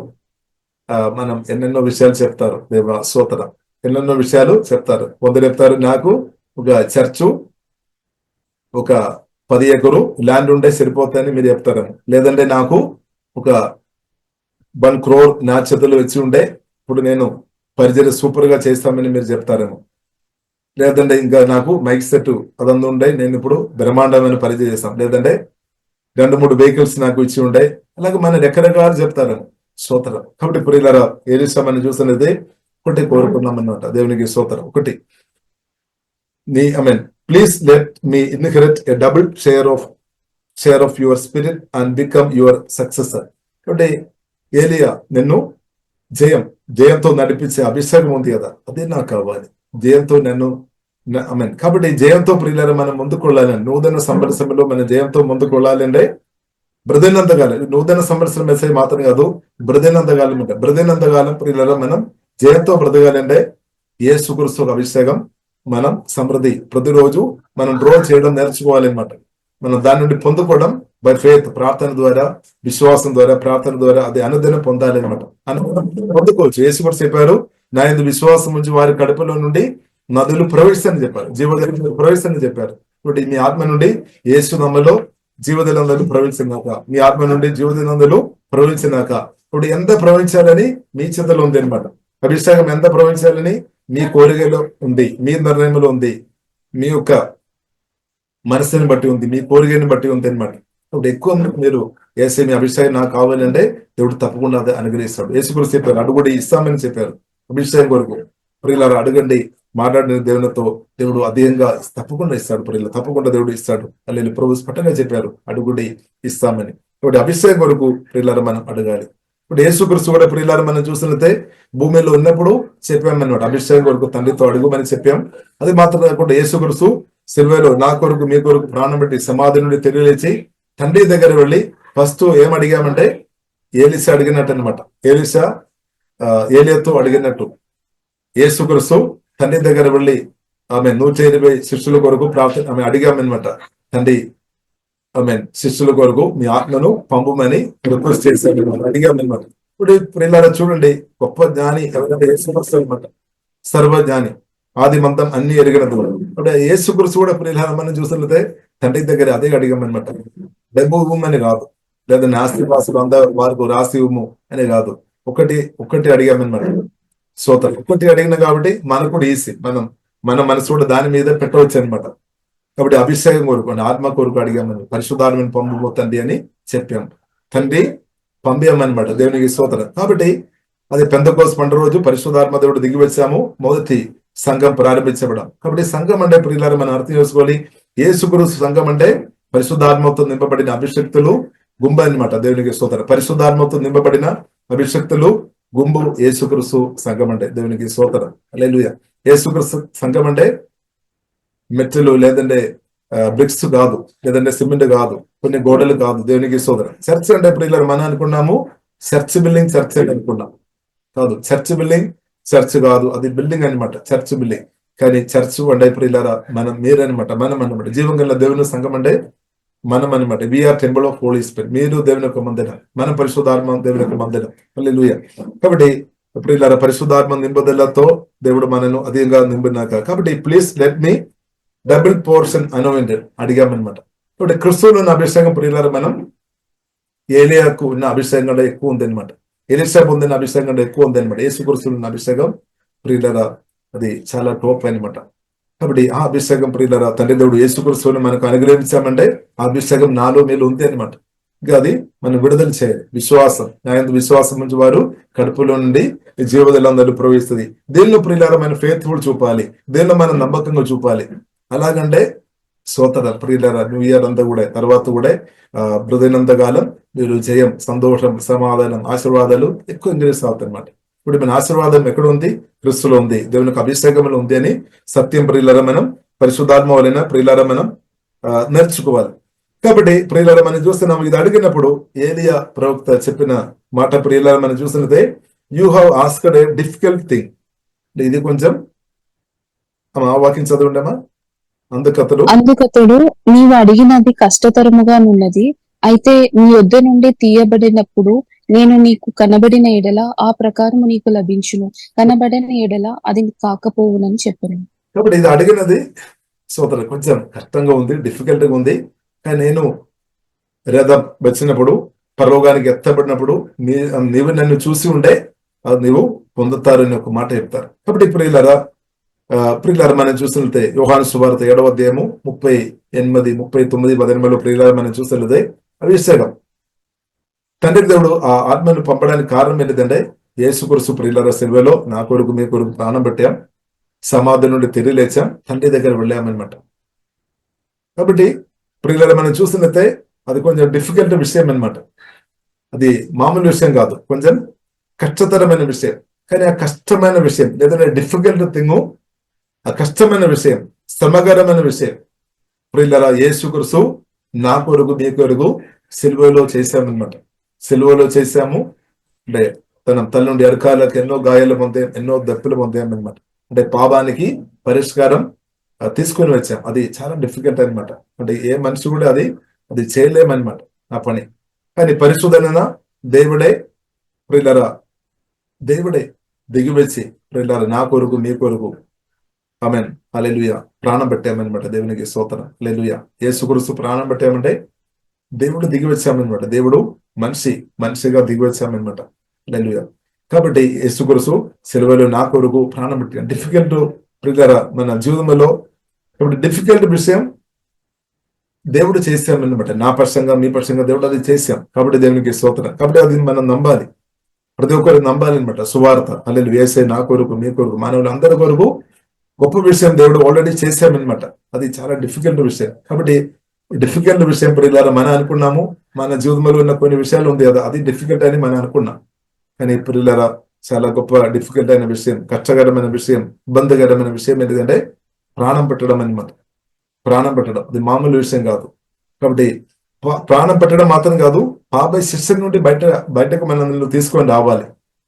మనం ఎన్నెన్నో విషయాలు చెప్తారు. దేవా స్తోత్రం. ఎన్నెన్నో విషయాలు చెప్తారు. కొందరు చెప్తారు, నాకు ఒక చర్చు, ఒక 10 ఎకరు ల్యాండ్ ఉండే సరిపోతాయని మీరు చెప్తారేమో. లేదంటే నాకు ఒక 1 crore నా చేతులు వచ్చి ఉండే ఇప్పుడు నేను పరిచయం సూపర్ గా చేస్తామని మీరు చెప్తారేమో. లేదంటే ఇంకా నాకు మైక్ సెట్ అదంతా ఉండే నేను ఇప్పుడు బ్రహ్మాండమైన పరిచయం చేస్తాం. లేదంటే 2-3 వెహికల్స్ నాకు ఇచ్చి ఉండే. అలాగే మన రకరకాలు చెప్తారేమో. స్తోత్రం. కాబట్టి ప్రియులారా ఎలీషా మనం చూస్తున్నది ఒకటి కోరుకున్నాం అన్నమాట. దేవునికి స్తోత్రం. ఒకటి, please let me inherit a double share of your spirit and become your successor. కాబట్టి ఏలియా నిన్ను జయంతో నడిపించే అభిషేకం ఉంది కదా, అదే నాకు కావాలి. జయంతో నన్ను కాబట్టి జయంతో ప్రియులారా మనం ముందుకు వెళ్ళాలని, నూతన సంవత్సరంలో మనం జయంతో ముందుకు వెళ్ళాలంటే బ్రతినంతకాలం, నూతన సంవత్సరం మెసేజ్ మాత్రం కాదు, బ్రతినంతకాలం ప్రియులారా మనం జయంతో బ్రతకాలంటే యేసుక్రీస్తు అభిషేకం మనం సమృద్ధి ప్రతిరోజు మనం డ్రా చేయడం నేర్చుకోవాలన్నమాట. మనం దాని నుండి పొందుకోవడం బై ఫెయిత్, ప్రార్థన ద్వారా, విశ్వాసం ద్వారా, ప్రార్థన ద్వారా అది అనుదినం పొందాలి అనమాట. పొందుకోవచ్చు. యేసుక్రీస్తు చెప్పారు, నా యందు విశ్వాసం ఉంచి వారి కడుపులో నుండి నదులు ప్రవేశిస్తని చెప్పారు, జీవజలం ప్రవేశిస్తని చెప్పారు. ఇప్పుడు మీ ఆత్మ నుండి యేసునామములో జీవజలంలో ప్రవహించినాక, మీ ఆత్మ నుండి జీవజలంలో ప్రవహించినాక ఇప్పుడు ఎంత ప్రవహించాలని మీ చేతిలో ఉంది అనమాట. అభిషేకం ఎంత ప్రవహించాలని మీ కోరికలో ఉంది, మీ నిర్ణయంలో ఉంది, మీ యొక్క మనసుని బట్టి ఉంది, మీ కోరికని బట్టి ఉంది అనమాట. ఇప్పుడు ఎక్కువ మీరు ఏసే మీ అభిషేకం నాకు కావాలంటే దేవుడు తప్పకుండా అది అనుగ్రహిస్తాడు. యేసుక్రీస్తు చెప్పారు, అడుగుడి ఇస్తామని చెప్పారు. అభిషేకం కొరకు ప్రియులారా అడగండి, మాట్లాడిన దేవునితో దేవుడు అధికంగా తప్పకుండా ఇస్తాడు. ప్రియులు తప్పకుండా దేవుడు ఇస్తాడు. అల్లి ప్రభు స్పష్టంగా చెప్పారు, అడుగుడి ఇస్తామని. ఇప్పుడు అభిషేకం కొరకు ప్రియులారా మనం అడగాలి. ఇప్పుడు యేసుక్రీస్తు కూడా ప్రియులారా మనం చూసినట్లయితే భూమిలో ఉన్నప్పుడు చెప్పామన్నమాట, అభిషేకం కొరకు తండ్రితో అడుగుమని చెప్పాం. అది మాత్రం కాకుండా యేసుక్రీస్తు సిల్వలో నా కొరకు మీ కొరకు ప్రాణం పెట్టి సమాధి నుండి తెలియలేచి తండ్రి దగ్గర వెళ్ళి ఫస్ట్ ఏం అడిగామంటే ఏలిసా అడిగినట్టు అనమాట. ఏలియాతో అడిగినట్టు యేసుక్రీస్తు తండ్రి దగ్గర వెళ్ళి ఆమె 120 శిష్యుల కొరకు ఆమె అడిగామన్నమాట. తండ్రి ఆమె శిష్యుల కొరకు మీ ఆత్మను పంపమని రిక్వెస్ట్ చేశాను, అడిగామన్నమాట. ఇప్పుడు పిల్లల చూడండి, గొప్ప జ్ఞాని ఎవరంటే యేసుక్రీస్తు అనమాట. సర్వజ్ఞాని, ఆది మంతం అన్ని ఎరిగినది. అంటే యేసుక్రీస్తు కూడా పిల్లల మనం చూసినట్లయితే తండ్రి దగ్గర అదే అడిగామన్నమాట. డబ్బు ఇవ్వమని కాదు, లేదా నాస్తి వాసులు అందరూ వారికి రాసి ఇవ్వము అని కాదు, ఒకటి అడిగామన్నమాట. సోతలు ఒకటి అడిగిన కాబట్టి మనకు కూడా ఈజీ, మన మనసు కూడా దాని మీద పెట్టవచ్చు అనమాట. కాబట్టి అభిషేకం కొరకు, ఆత్మ కొరకు అడిగామని, పరిశుద్ధాత్మని పంపు తండ్రి అని చెప్పాం. తండ్రి పంపామన్నమాట, దేవునికి స్తోత్రం. కాబట్టి అది పెంతెకోస్తు పండుగ రోజు పరిశుద్ధాత్మ దేవుడు దిగి వచ్చాము, మొదటి సంఘం ప్రారంభించబడం. కాబట్టి సంఘం అంటే ప్రియులారా మనం అర్థం చేసుకోవాలి, యేసుక్రీస్తు సంఘం అంటే పరిశుద్ధాత్మతో నింపబడిన అభిషక్తులు గుంపు అన్నమాట. దేవునికి స్తోత్రం. పరిశుద్ధాత్మతో నింపబడిన అభిషక్తులు గుంపు యేసుక్రీస్తు సంఘం అంటే. దేవునికి స్తోత్రం. హల్లెలూయా. యేసుక్రీస్తు సంఘం అంటే మెట్లు లేదంటే బ్రిక్స్ కాదు, లేదంటే సిమెంట్ కాదు, కొన్ని గోడలు కాదు. దేవునికి స్తోత్రం. చర్చ్ అంటే ప్రియులారా మనం అనుకున్నాము చర్చ్ బిల్డింగ్ చర్చ్ అని అనుకున్నాం, కాదు. చర్చ్ బిల్డింగ్ చర్చ్ కాదు, అది బిల్డింగ్ అనమాట, చర్చ్ బిల్డింగ్. కానీ చర్చ్ అంటే ప్రియులారా మీరనమాట, మనం అనమాట. జీవం గల దేవుని సంఘం అంటే మనం అనమాట. We are temple of holy spirit. మీరు దేవుని యొక్క మందిరం, మన పరిశుద్ధాత్మ దేవుని యొక్క మందిరం. హల్లెలూయా. కాబట్టి ప్రియులారా పరిశుద్ధాత్మ నింపుదలతో దేవుడు మనను అధికంగా నింపినాక, కాబట్టి please let me double portion anointed అడిగామన్నమాట. కాబట్టి క్రిస్తువులో ఉన్న అభిషేకం ప్రియులారా మనం ఏలియాకు ఉన్న అభిషేకం కంటే ఎక్కువ ఉంది అనమాట. ఎలీషా పొందిన అభిషేకం కంటే ఎక్కువ ఉంది అనమాట. యేసుక్రీస్తువులో ఉన్న అభిషేకం ప్రియులారా అది చాలా టోప్ అనమాట. కాబట్టి ఆ అభిషేకం ప్రియులారా తండ్రి దేవుడు యేసుక్రీస్తువుని మనకు అనుగ్రహించామంటే ఆ అభిషేకం నాలో మీలో ఉంది అనమాట. ఇంకా అది మనం విడుదల చేయాలి. విశ్వాసం, విశ్వాసం నుంచి వారు కడుపులో నుండి జీవోదలందరూ ప్రవహిస్తుంది. దేనిలో ప్రియులారా మన ఫెయిత్ఫుల్ చూపాలి, దేనిలో మనం నమ్మకంగా చూపాలి. అలాగంటే సోదర ప్రియులారా న్యూ ఇయర్ అంతా కూడా తర్వాత కూడా బృదైనంత కాలం మీరు జయం, సంతోషం, సమాధానం, ఆశీర్వాదాలు ఎక్కువ ఇంక్రీస్ అవుతాయి అనమాట. ఇప్పుడు మన ఆశీర్వాదం ఎక్కడ ఉంది? క్రీస్తులో ఉంది, దేవుని యొక్క అభిషేకంలో ఉంది అని సత్యం ప్రియులారా మనం పరిశుద్ధాత్మ వలన ప్రియులారా మనం నేర్చుకోవాలి. కాబట్టి ప్రియులారా మనం చూస్తున్నాం, ఇది అడిగినప్పుడు ఏలియా ప్రవక్త చెప్పిన మాట ప్రియులారా మనం చూసినదే, you have asked a difficult thing. ఇది కొంచెం వాక్యం చదవండమ్మా. అందుకతడు నీవు అడిగినది కష్టతరముగా నున్నది, అయితే నీ యొద్ద నుండి తీయబడినప్పుడు నేను నీకు కనబడిన ఎడల ఆ ప్రకారము నీకు లభించును, కనబడిన ఎడల అది కాకపోవునని చెప్పను. కాబట్టి ఇది అడిగినది సోదరు కొంచెం కష్టంగా ఉంది, డిఫికల్ట్ గా ఉంది. కానీ నేను రథం వచ్చినప్పుడు, పరలోకానికి ఎత్తబడినప్పుడు నీవు నన్ను చూసి ఉండే అది నీవు పొందుతారని ఒక మాట చెప్తారు. కాబట్టి ప్రియులారా మనం చూసినట్లయితే యోహాను సువార్త 7వ అధ్యాయము 38, 39, 18 ప్రియులారా మనం చూసినట్లయితే అభిషేకం తండ్రి దేవుడు ఆ ఆత్మను పంపడానికి కారణం ఏంటంటే యేసుక్రీస్తు ప్రియులారా సిలువలో నా కొరకు మీ కొరకు ప్రాణం పెట్టాం, సమాధి నుండి తిరిగి లేచాం, తండ్రి దగ్గర వెళ్ళామన్నమాట. కాబట్టి ప్రియులారా మనం చూసినట్లయితే అది కొంచెం డిఫికల్ట్ విషయం అనమాట. అది మామూలు విషయం కాదు, కొంచెం కష్టతరమైన విషయం. కానీ ఆ కష్టమైన విషయం లేదంటే డిఫికల్ట్ థింగ్, ఆ కష్టమైన విషయం, శ్రమకరమైన విషయం ప్రియులారా యేసుక్రీస్తు నా కొరకు మీ కొరకు సిలువలో చేశామన్నమాట. సిలువలో చేశాము అంటే తన తల్లి నుండి అరకాలకు ఎన్నో గాయాలు పొందాం, ఎన్నో దెబ్బలు పొందామన్నమాట. అంటే పాపానికి పరిష్కారం తీసుకుని వచ్చాం. అది చాలా డిఫికల్ట్ అనమాట. అంటే ఏ మనిషి కూడా అది చేయలేమన్నమాట ఆ పని. కానీ పరిశుద్ధన దేవుడే ప్రియులారా, దేవుడే దిగివచ్చి ప్రియులారా నా కొరకు మీ కొరకు ఆమేన్ హల్లెలూయా ప్రాణం పెట్టామన్నమాట. దేవునికి స్తోత్రం. హల్లెలూయా. యేసుక్రీస్తు ప్రాణం పెట్టామంటే దేవుడు దిగి వచ్చామన్నమాట. దేవుడు మనిషిగా దిగి వచ్చామన్నమాట. హల్లెలూయా. కాబట్టి యేసుక్రీస్తు సిలువలో నా కొరకు ప్రాణం పెట్టాం. డిఫికల్ట్ ప్రియులారా మన జీవితంలో ఇప్పుడు డిఫికల్ట్ విషయం దేవుడు చేశామన్నమాట. నా పక్షంగా మీ పక్షంగా దేవుడు అది చేశాం. కాబట్టి దేవునికి స్తోత్రం. కాబట్టి అది మనం నమ్మాలి, ప్రతి ఒక్కరు నమ్మాలి అనమాట. సువార్త హల్లెలూయా. యేసయ్య నా కొరకు మీ కొరకు మానవులు అందరి కొరకు గొప్ప విషయం దేవుడు ఆల్రెడీ చేశామన్నమాట. అది చాలా డిఫికల్ట్ విషయం. కాబట్టి డిఫికల్ట్ విషయం ప్రియులారా మనం అనుకున్నాము, మన జీవితంలో ఉన్న కొన్ని విషయాలు ఉంది కదా అది డిఫికల్ట్ అని మనం అనుకున్నాం. కానీ ప్రియులారా చాలా గొప్ప డిఫికల్ట్ అయిన విషయం, కష్టకరమైన విషయం, ఇబ్బందికరమైన విషయం ఏంటంటే ప్రాణం పెట్టడం అన్నమాట. ప్రాణం పెట్టడం అది మామూలు విషయం కాదు. కాబట్టి ప్రాణం పెట్టడం మాత్రం కాదు, పాప శిక్ష నుండి బయటకు మనల్ని తీసుకొని రావాలి,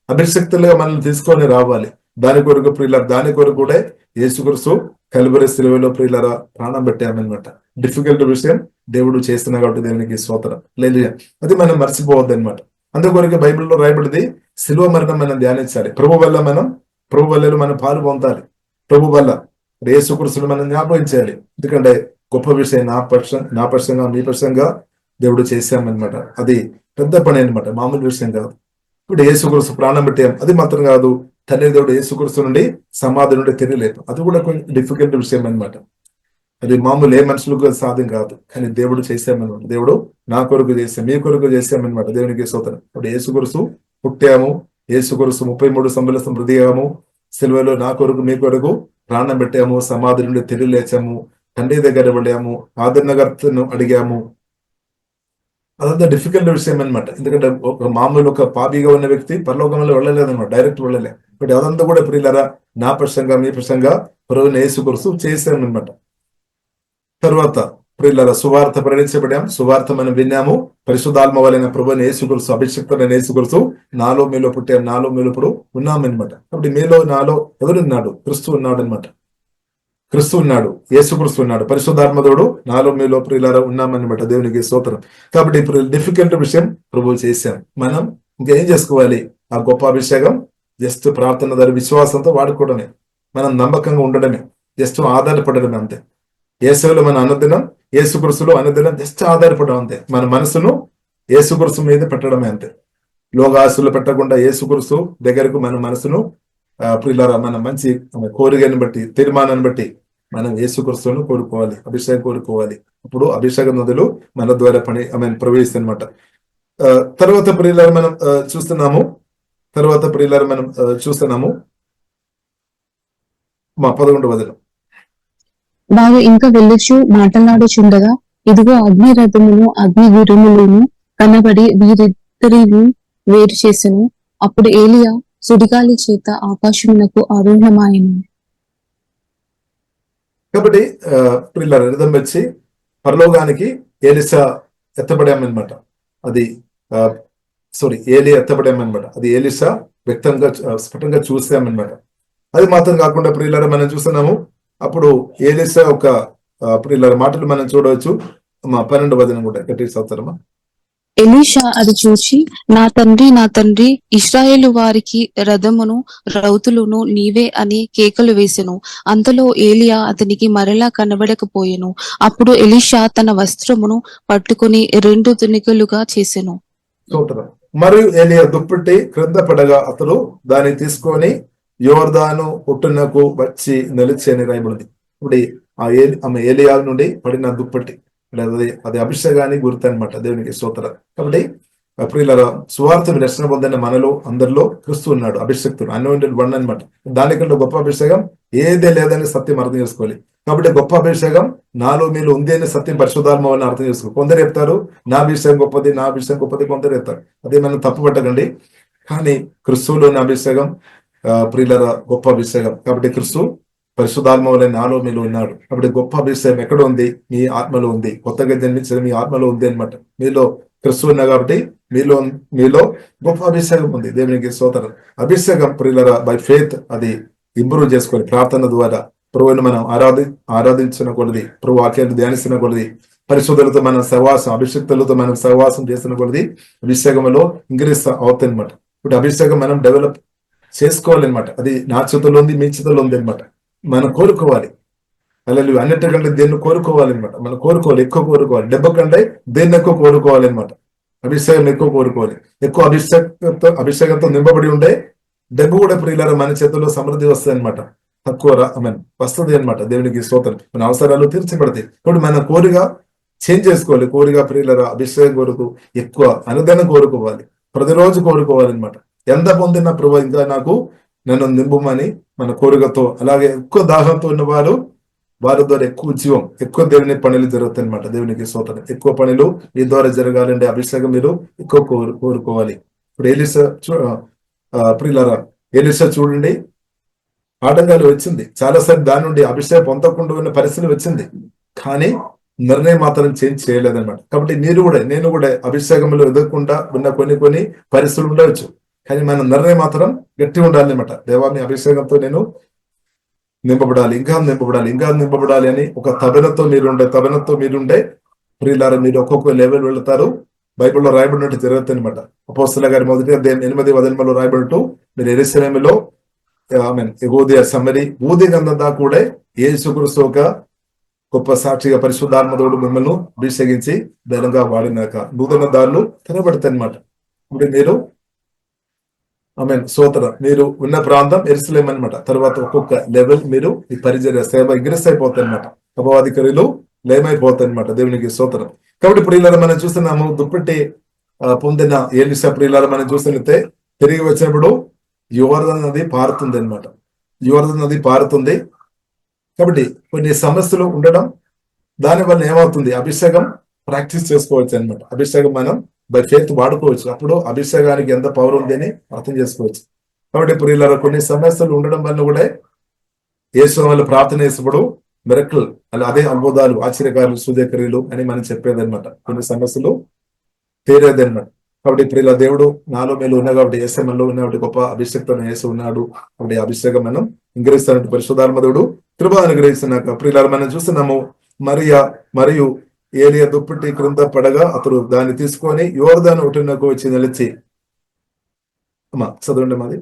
అభిషక్తులుగా మనల్ని తీసుకొని రావాలి. దాని కొరకు ప్రియుల, దాని కొరకు కూడా యేసుక్రీస్తు కల్వరి శిలువలో ప్రియులరా ప్రాణం పెట్టామన్నమాట. డిఫికల్ట్ విషయం దేవుడు చేస్తున్నా కాబట్టి దేవునికి స్తోత్రం. లేదు, అది మనం మర్చిపోవద్దు అనమాట. అందుకొరకు బైబిల్లో రాయబడింది, శిలువ మరణం మనం ధ్యానించాలి. ప్రభు వల్లలో మనం పాలు పొందాలి. ప్రభు వల్ల యేసుక్రీస్తును మనం జ్ఞాపకం చేయాలి. ఎందుకంటే గొప్ప విషయం నా పక్షంగా మీ పక్షంగా దేవుడు చేశామన్నమాట. అది పెద్ద పని అనమాట, మామూలు విషయం కాదు. ఇప్పుడు యేసుక్రీస్తు ప్రాణం పెట్టాం, అది మాత్రం కాదు, తండ్రి దేవుడు యేసుక్రీస్తు నుండి సమాధి నుండి తిరగలేదు. అది కూడా కొంచెం డిఫికల్ట్ విషయం అనమాట. అది మామూలు ఏ మనుషులకు సాధ్యం కాదు, కానీ దేవుడు చేశామన్నమాట. దేవుడు నా కొరకు చేశాం, మీ కొరకు చేశామన్నమాట. దేవునికి స్తోత్రం. ఇప్పుడు యేసుక్రీస్తు పుట్టాము, యేసుక్రీస్తు 33 సంవత్సరం హృదయము సిలువలో నా కొరకు మీ కొరకు ప్రాణం పెట్టాము, సమాధి నుండి తిరిగి లేచాము, తండ్రి దగ్గర వెళ్ళాము, ఆదరణకర్తను అడిగాము. అదంతా డిఫికల్ట్ విషయం అనమాట. ఎందుకంటే ఒక పాపిగా ఉన్న వ్యక్తి పరలోకంలో వెళ్ళలేదన్నమాట, డైరెక్ట్ వెళ్ళలే. బట్ అదంతా కూడా ప్రియులారా నా పక్షంగా మీ పక్షంగా ప్రభువుని యేసుక్రీస్తు చేశామన్నమాట. తర్వాత ప్రియులారా సువార్త ప్రకటించబడాం, సువార్త మనం విన్నాము. పరిశుద్ధాత్మ వలన ప్రభువుని యేసుక్రీస్తు, అభిషిక్తుడైన యేసుక్రీస్తు నాలో మీలో పుట్టాం, నాలో మీలో ఇప్పుడు ఉన్నామన్నమాట. కాబట్టి మీలో నాలో ఎవరున్నాడు? క్రీస్తు ఉన్నాడు అనమాట. క్రీస్తు ఉన్నాడు, యేసుక్రీస్తు ఉన్నాడు, పరిశుద్ధాత్మదేవుడు నాలో మీలో ప్రియులారా ఉన్నామన్నమాట. దేవునికి స్తోత్రం. కాబట్టి ఇప్పుడు డిఫికల్ట్ విషయం ప్రభువు చేశాం. మనం ఇంకేం చేసుకోవాలి? ఆ గొప్ప అభిషేకం జస్ట్ ప్రార్థన ద్వారా విశ్వాసంతో వాడుకోవడమే, మనం నమ్మకంగా ఉండడమే, జస్ట్ ఆధారపడడమే అంతే. యేసులో మన అనుదినం, యేసుక్రీస్తులో అనుదినం జస్ట్ ఆధారపడడం అంతే. మన మనసును యేసుక్రీస్తు మీద పెట్టడమే అంతే. లోకాసులు పెట్టకుండా యేసుక్రీస్తు దగ్గరకు మన మనసును ప్రియులారా మన మంచి కోరికని బట్టి, తీర్మానాన్ని బట్టి మనం యేసుక్రీస్తును కోరుకోవాలి, అభిషేకం కోరుకోవాలి. అప్పుడు అభిషేక నదులు మన ద్వారా ప్రవేశిస్తాయి అనమాట. తర్వాత ప్రియులారా మనం చూస్తున్నాము మా 11వ వచనం. వారు ఇంకా వెళ్ళుచు మాటలాడుచుండగా ఇదిగో అగ్ని రథమును అగ్ని గుర్రములను కనబడి వీరిద్దరిని వేరు చేసెను. అప్పుడు ఏలియా సుడిగాలి చేత ఆకాశమునకు ఆరోహణమాయెను. కాబట్టి ప్రియులారా రథం వచ్చి పరలోకానికి ఎలీషా ఎత్తబడామన్నమాట. అది ఏలియా ఎత్తబడామన్నమాట. అది ఎలీషా వ్యక్తంగా స్ఫుటంగా చూసామన్నమాట. అది మాత్రం కాకుండా ప్రియులారా మనం చూస్తున్నాము, అప్పుడు ఎలీషా ఒక ప్రియులారా మాటలు మనం చూడవచ్చు. మా 12వ వచనం కూడా గట్టిగా చదువుతారమ్మా. ఎలీషా అది చూచి, నా తండ్రి, ఇశ్రాయేలు వారికి రథమును రౌతులను నీవే అని కేకలు వేసెను. అంతలో ఏలియా అతనికి మరలా కనబడకపోయెను. అప్పుడు ఎలీషా తన వస్త్రమును పట్టుకుని 2 తునికలుగా చేసెను. మరియు ఏలియా దుప్పటి క్రింద పడగా అతడు దాన్ని తీసుకొని యోర్దాను ఒట్టునకు వచ్చి నిలిచేని రాయబడింది. ఇప్పుడు ఆమె ఏలియా నుండి పడిన దుప్పటి లేదా అది అభిషేకాన్ని గుర్తు అనమాట. దేవునికి స్తోత్రం. కాబట్టి ప్రియులారా సువార్తను రక్షణ పొందిన మనలో అందరిలో క్రీస్తు ఉన్నాడు, అభిషేక్తుడు, అనాయింటెడ్ వన్ అనమాట. దానికంటే గొప్ప అభిషేకం ఏదే లేదని సత్యం అర్థం చేసుకోవాలి. కాబట్టి గొప్ప అభిషేకం నాలో మీలో ఉంది అని సత్యం పరిశుద్ధాత్మ అని అర్థం చేసుకోవాలి. కొందరు చెప్తారు నా అభిషేకం గొప్పది, నా అభిషేకం గొప్పది, కొందరు చెప్తారు. అదే మనం తప్పు పట్టకండి. కానీ క్రీస్తులోని అభిషేకం ప్రియులారా గొప్ప అభిషేకం. కాబట్టి క్రీస్తు పరిశుద్ధాత్మ వలన నాలో మీలో ఉన్నాడు. కాబట్టి గొప్ప అభిషేకం ఎక్కడ ఉంది? మీ ఆత్మలో ఉంది. కొత్తగా జన్మించిన మీ ఆత్మలో ఉంది అనమాట. మీలో క్రీస్తు ఉన్నా కాబట్టి మీలో గొప్ప అభిషేకం ఉంది. దేవునికి స్తోత్రం. అభిషేకం ప్రియులారా బై ఫెయిత్ అది ఇంప్రూవ్ చేసుకోవాలి. ప్రార్థన ద్వారా ప్రభువుని మనం ఆరాధించిన కొలది, ప్రభు వాక్యాన్ని ధ్యానిస్తున్న కొలది, పరిశుద్ధులతో మనం సహవాసం, అభిషక్తులతో మనం సహవాసం చేస్తున్న కొలది అభిషేకంలో ఇంక్రీజ్ అవుతుంది అనమాట. ఇప్పుడు అభిషేకం మనం డెవలప్ చేసుకోవాలన్నమాట. అది నా చేతుల్లో ఉంది, మీ చేతుల్లో ఉంది అనమాట. మనం కోరుకోవాలి. అలా అన్నిటికంటే దేన్ని కోరుకోవాలన్నమాట. మనం కోరుకోవాలి, ఎక్కువ కోరుకోవాలి. దెబ్బ కంటే దేన్ని ఎక్కువ కోరుకోవాలన్నమాట. అభిషేకం ఎక్కువ కోరుకోవాలి. ఎక్కువ అభిషేకంతో నింపబడి ఉంటే దెబ్బ కూడా ప్రియులారా మన చేతుల్లో సమృద్ధి వస్తుంది అనమాట. తక్కువ వస్తుంది అనమాట. దేవునికి స్తోత్రం. మన అవసరాలు తీర్చబడతాయి. ఇప్పుడు మన కోరిక చేంజ్ చేసుకోవాలి. కోరిక ప్రియులారా అభిషేకం కొరకు ఎక్కువ అనుదానం కోరుకోవాలి, ప్రతిరోజు కోరుకోవాలన్నమాట. ఎంత పొందిన ప్రభు ఇంకా నన్ను నింపుమని మన కోరికతో, అలాగే ఎక్కువ దాహంతో ఉన్న వారి ద్వారా ఎక్కువ జీవం, ఎక్కువ దేవుని పనులు జరుగుతాయి అనమాట. దేవునికి స్తోత్రం. ఎక్కువ పనులు మీ ద్వారా జరగాలంటే అభిషేకం మీరు ఎక్కువ కోరుకోవాలి. ఇప్పుడు ఎలీషా చూడండి, ఆటంకాలు వచ్చింది చాలాసార్లు. దాని నుండి అభిషేకం పొందకుండా ఉన్న పరిస్థితి వచ్చింది. కానీ నిర్ణయం మాత్రం చేంజ్ చేయలేదన్నమాట. కాబట్టి నేను కూడా అభిషేకంలో ఎదుర్కొంటా ఉన్న కొన్ని పరిస్థితులు ఉండవచ్చు, కానీ మన నిర్ణయం మాత్రం గట్టి ఉండాలి అనమాట. దేవా, మీ అభిషేకంతో నేను నింపబడాలి, ఇంకా నింపబడాలి అని ఒక తపనతో మీరుండే ప్రియులారా, మీరు ఒక్కొక్క లెవెల్ వెళ్తారు. బైబిల్లో రాయబడినట్టు జరుగుతుంది అనమాట. అపోస్తలుల గారి 8:18 రాయబడినట్టు మీరు యెరూషలేములో యెహూదియ సమరి బూది గంధం దాకా కూడా యేసుక్రీస్తు ఒక గొప్ప సాక్షిగా పరిశుద్ధాత్మదేవుడు మిమ్మల్ని అభిషేకించి బలంగా వాడినాక నూతన దారులు తెరబడతాయి అనమాట. ఇప్పుడు మీరు మీరు ఉన్న ప్రాంతం యెరూషలేము అనమాట. తర్వాత ఒక్కొక్క లెవెల్ మీరు ఈ పరిచర్య సేవ ఇంగ్రెస్ అయిపోతాయి అనమాట. అపవాదికరులు లయమైపోతాయి అనమాట. దేవునికి స్తోత్రం. కాబట్టి ప్రియులారా, మనం చూస్తున్నాము దుప్పటి పొందిన ఎలీషా ప్రియులారా, మనం చూసినట్లయితే తిరిగి వచ్చినప్పుడు యోర్దాను నది పారుతుంది అనమాట. యోర్దాను నది పారుతుంది. కాబట్టి కొన్ని సమస్యలు ఉండడం, దాని వల్ల ఏమవుతుంది, అభిషేకం ప్రాక్టీస్ చేసుకోవచ్చు అనమాట. అభిషేకం మనం బై ఫెయిత్ వాడుకోవచ్చు. అప్పుడు అభిషేకానికి ఎంత పవర్ ఉంది అని అర్థం చేసుకోవచ్చు. కాబట్టి ప్రియులారా, కొన్ని సమస్యలు ఉండడం వల్ల కూడా యేసు వల్ల ప్రార్థన చేసినప్పుడు మిరకల్ అదే అద్భుతాలు, ఆశ్చర్యకారులు, సూచక్రియలు అని మనం చెప్పేదన్నమాట. కొన్ని సమస్యలు తీరేదన్నమాట. కాబట్టి ప్రియుల దేవుడు నాలో మేలు ఉన్నా కాబట్టి, ఏసమల్లో ఉన్న కాబట్టి, గొప్ప అభిషేక్తం యేసు ఉన్నాడు కాబట్టి అభిషేకం మనం ఇంగ్రహిస్తానంటే పరిశుద్ధాత్మదేవుడు కృప అనుగ్రహిస్తున్నాక ప్రియులారా, మనం చూస్తున్నాము మరియు ఏలియా దుప్పటి క్రింద పడగా అతడు దాన్ని తీసుకొని యోర్దాను ఒడ్డునకు వచ్చి నిలిచి, చదవండి మాది.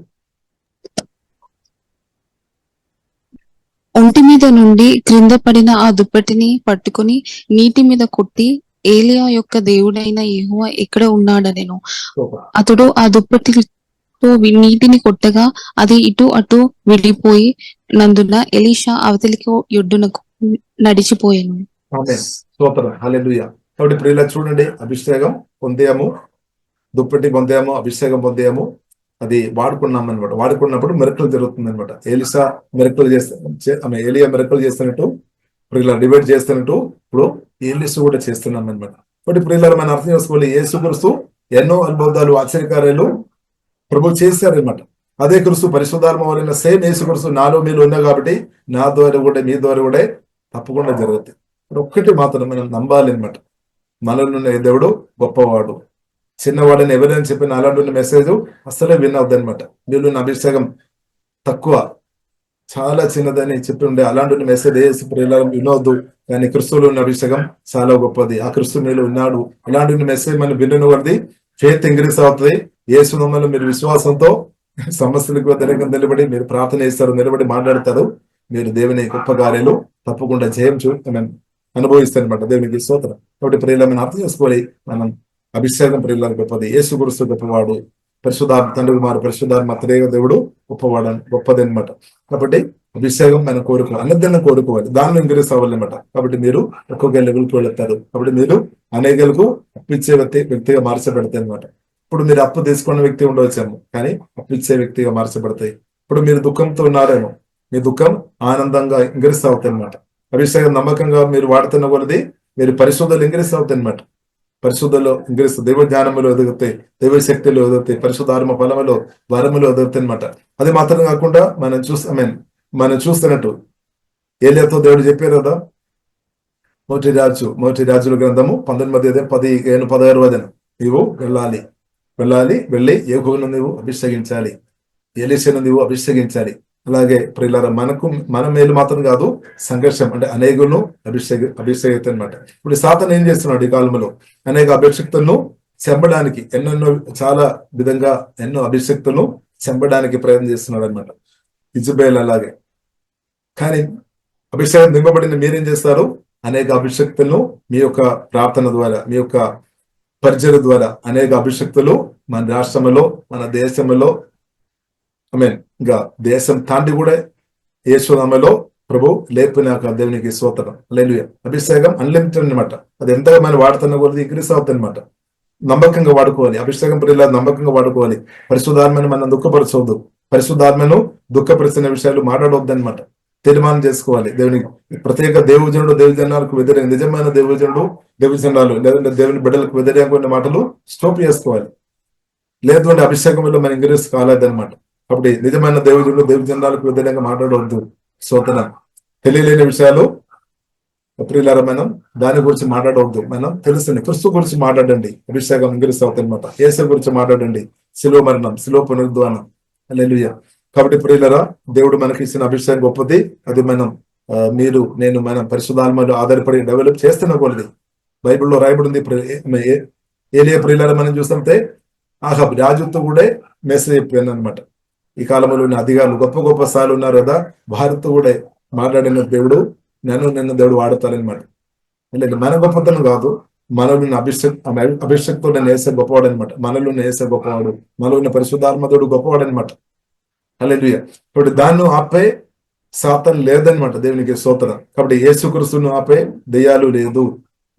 ఒంటి మీద నుండి క్రింద పడిన ఆ దుప్పటిని పట్టుకుని నీటి మీద కొట్టి, ఏలియా యొక్క దేవుడైన యెహోవా ఎక్కడ ఉన్నాడనెను. అతడు ఆ దుప్పటితో నీటిని కొట్టగా అది ఇటు అటు విడిపోయి నందున ఎలీషా అవతలికి ఒడ్డునకు నడిచిపోయాను. కాబట్టి ప్రియుల చూడండి, అభిషేకం పొందాము, దుప్పటి పొందాము, అభిషేకం పొందాము, అది వాడుకున్నాం అనమాట. వాడుకున్నప్పుడు మిరకల్ జరుగుతుంది అనమాట. ఏలియా మిరకల్ చేస్తున్నట్టు ప్రియుల డివైడ్ చేస్తున్నట్టు ఇప్పుడు ఏలీషా కూడా చేస్తున్నాం అనమాట. కాబట్టి ప్రియులారా, మనం అర్థం చేసుకోవాలి, యేసుక్రీస్తు ఎన్నో అద్భుతాలు, ఆశ్చర్యకార్యాలు ప్రభు చేశారనమాట. అదే క్రీస్తు పరిశుద్ధాత్మ వలన సేమ్ యేసుక్రీస్తు నాలో మీరు ఉన్నా కాబట్టి నా ద్వారా కూడా మీ ద్వారా కూడా తప్పకుండా జరుగుతుంది. ఒక్కటి మాత్రం మనం నమ్మాలి అనమాట, మనలో దేవుడు గొప్పవాడు. చిన్నవాడని ఎవరైనా చెప్పిన అలాంటి మెసేజ్ అసలే వినవద్దు అనమాట. వీళ్ళు అభిషేకం తక్కువ, చాలా చిన్నదని చెప్పి ఉండే అలాంటి మెసేజ్ వినవద్దు. కానీ క్రిస్తులో ఉన్న అభిషేకం చాలా గొప్పది. ఆ క్రిస్తు మీలో ఉన్నాడు. అలాంటి మెసేజ్ మనం వినడం వల్లది ఫెయిత్ ఇంక్రీస్ అవుతుంది. యేసు నామములో మీరు విశ్వాసంతో సమస్యలకు వ్యతిరేకంగా నిలబడి మీరు ప్రార్థన చేస్తారు, నిలబడి మాట్లాడతారు. మీరు దేవుని గొప్ప కార్యాలు తప్పకుండా జయం అనుభవిస్తారనమాట. దేవునికి స్తోత్రం. కాబట్టి ప్రియుల మనం అర్థం చేసుకోవాలి, మనం అభిషేకం ప్రియుల గొప్పది. యేసు క్రీస్తు గొప్పవాడు, పరిశుద్ధాత్మ తండ్రి కుమారు పరిశుద్ధాత్మ త్రియేక దేవుడు గొప్పది అనమాట. కాబట్టి అభిషేకం మనం అన్నదాన్ని కోరుకోవాలి, దానిలో ఇంక్రీస్ అవ్వాలన్నమాట. కాబట్టి మీరు ఒక్కొక్క లెవెల్కి వెళ్తారు. కాబట్టి మీరు అనేకలకు అప్పిచ్చే వ్యక్తిగా మార్చబడతాయి అనమాట. ఇప్పుడు మీరు అప్పు తీసుకున్న వ్యక్తి ఉండవచ్చేమో, కానీ అప్పిచ్చే వ్యక్తిగా మార్చబడతాయి. ఇప్పుడు మీరు దుఃఖంతో ఉన్నారేమో, మీ దుఃఖం ఆనందంగా ఇంక్రీస్ అవుతాయి అనమాట. అభిషేకం నమ్మకంగా మీరు వాడుతున్న కొలది మీరు పరిశుద్ధులు ఇంక్రీస్ అవుతాయి అనమాట. పరిశుద్ధలో ఇంక్రీస్, దైవ జ్ఞానములో ఎదుగుతాయి, దైవ శక్తిలో ఎదుగుతాయి, పరిశుద్ధాత్మ ఫలములో వరములో ఎదుగుతాయి అనమాట. అది మాత్రం కాకుండా మనం చూస్తున్నట్టు ఏలియాతో దేవుడు చెప్పారు కదా, మొదటి రాజుల గ్రంథము 19:15-16 నీవు వెళ్ళి యెహోవాను నీవు అభిషేకించాలి, ఎలీషాను నీవు అభిషేకించాలి. అలాగే ప్రియులారా, మన మేలు మాత్రం కాదు, సంఘర్షం అంటే అనేకులను అభిషేకత అనమాట. ఇప్పుడు సాతాను ఏం చేస్తున్నాడు ఈ కాలంలో, అనేక అభిషక్తులను చెంపడానికి చాలా విధంగా ఎన్నో అభిషక్తులను చెంపడానికి ప్రయత్నం చేస్తున్నాడు అనమాట. ఇజబేల్ అలాగే. కానీ అభిషేకం నింపబడిన మీరేం చేస్తారు, అనేక అభిషక్తులను మీ యొక్క ప్రార్థన ద్వారా, మీ యొక్క పరిచయ ద్వారా అనేక అభిషక్తులు మన రాష్ట్రంలో, మన దేశంలో, ఇంకా దేశం తాండి కూడా యేసునామములో ప్రభు లేపినాక దేవునికి స్తోత్రం. హల్లెలూయా. అభిషేకం అన్లిమిటెడ్ అనమాట. అది ఎంతగా మనం వాడుతున్న కొద్ది ఇంక్రీస్ అవుతుంది అనమాట. నమ్మకంగా వాడుకోవాలి. అభిషేకం ప్రియుల నమ్మకంగా వాడుకోవాలి. పరిశుద్ధాత్మను మనం దుఃఖపరచవద్దు, పరిశుద్ధాత్మను దుఃఖపరిచిన విషయాలు మాట్లాడవద్దు అనమాట. తీర్మానం చేసుకోవాలి. దేవునికి ప్రత్యేక దేవజనాలకు వ్యతిరేక, నిజమైన దేవజనాలు లేదంటే దేవుని బిడ్డలకు వ్యతిరేకమైన మాటలు స్టాప్ చేసుకోవాలి. లేదు అంటే అభిషేకంలో మన ఇంగ్రీస్ కాలేదన్నమాట. కాబట్టి నిజమైన దేవజనాలకు వ్యతిరేకంగా మాట్లాడవద్దు. సోతన తెలియలేని విషయాలు ప్రియులారా మనం దాని గురించి మాట్లాడవద్దు. మనం తెలుస్తుంది క్రిస్తు గురించి మాట్లాడండి. అభిషేకం ఇంగ్లీష్ అవుతుంది అనమాట. యేసు గురించి మాట్లాడండి. శిలువ మరణం, శిలువ పునరుద్ధానం. హల్లెలూయా. కాబట్టి ప్రియులారా, దేవుడు మనకి ఇచ్చిన అభిషేకం గొప్పది. అది మనం మీరు నేను మనం పరిశుద్ధాత్మలో ఆధారపడి డెవలప్ చేస్తున్న కొలది. బైబిల్లో రాయబడింది. ఏలియా ప్రియులారా మనం చూస్తుంటే ఆహాబ్ రాజుతో కూడా మెసేజ్ అయిపోయింది అనమాట. ఈ కాలంలో ఉన్న అధికారులు గొప్ప గొప్ప స్థాయిలు ఉన్నారు కదా, వారితో కూడా మాట్లాడిన దేవుడు నిన్ను దేవుడు వాడతారనమాట. లేదు మన గొప్పతనం కాదు, మనలో ఉన్న అభిషక్తో నేను వేసే గొప్పవాడు అనమాట. మనలో వేసే గొప్పవాడు, మనలో ఉన్న పరిశుద్ధాత్మతుడు గొప్పవాడు అనమాట. హల్లెలూయా. కాబట్టి దాన్ని ఆపే సాతాను లేదనమాట. దేవునికి స్తోత్రం. కాబట్టి యేసుక్రీస్తును ఆపే దెయ్యాలు లేదు,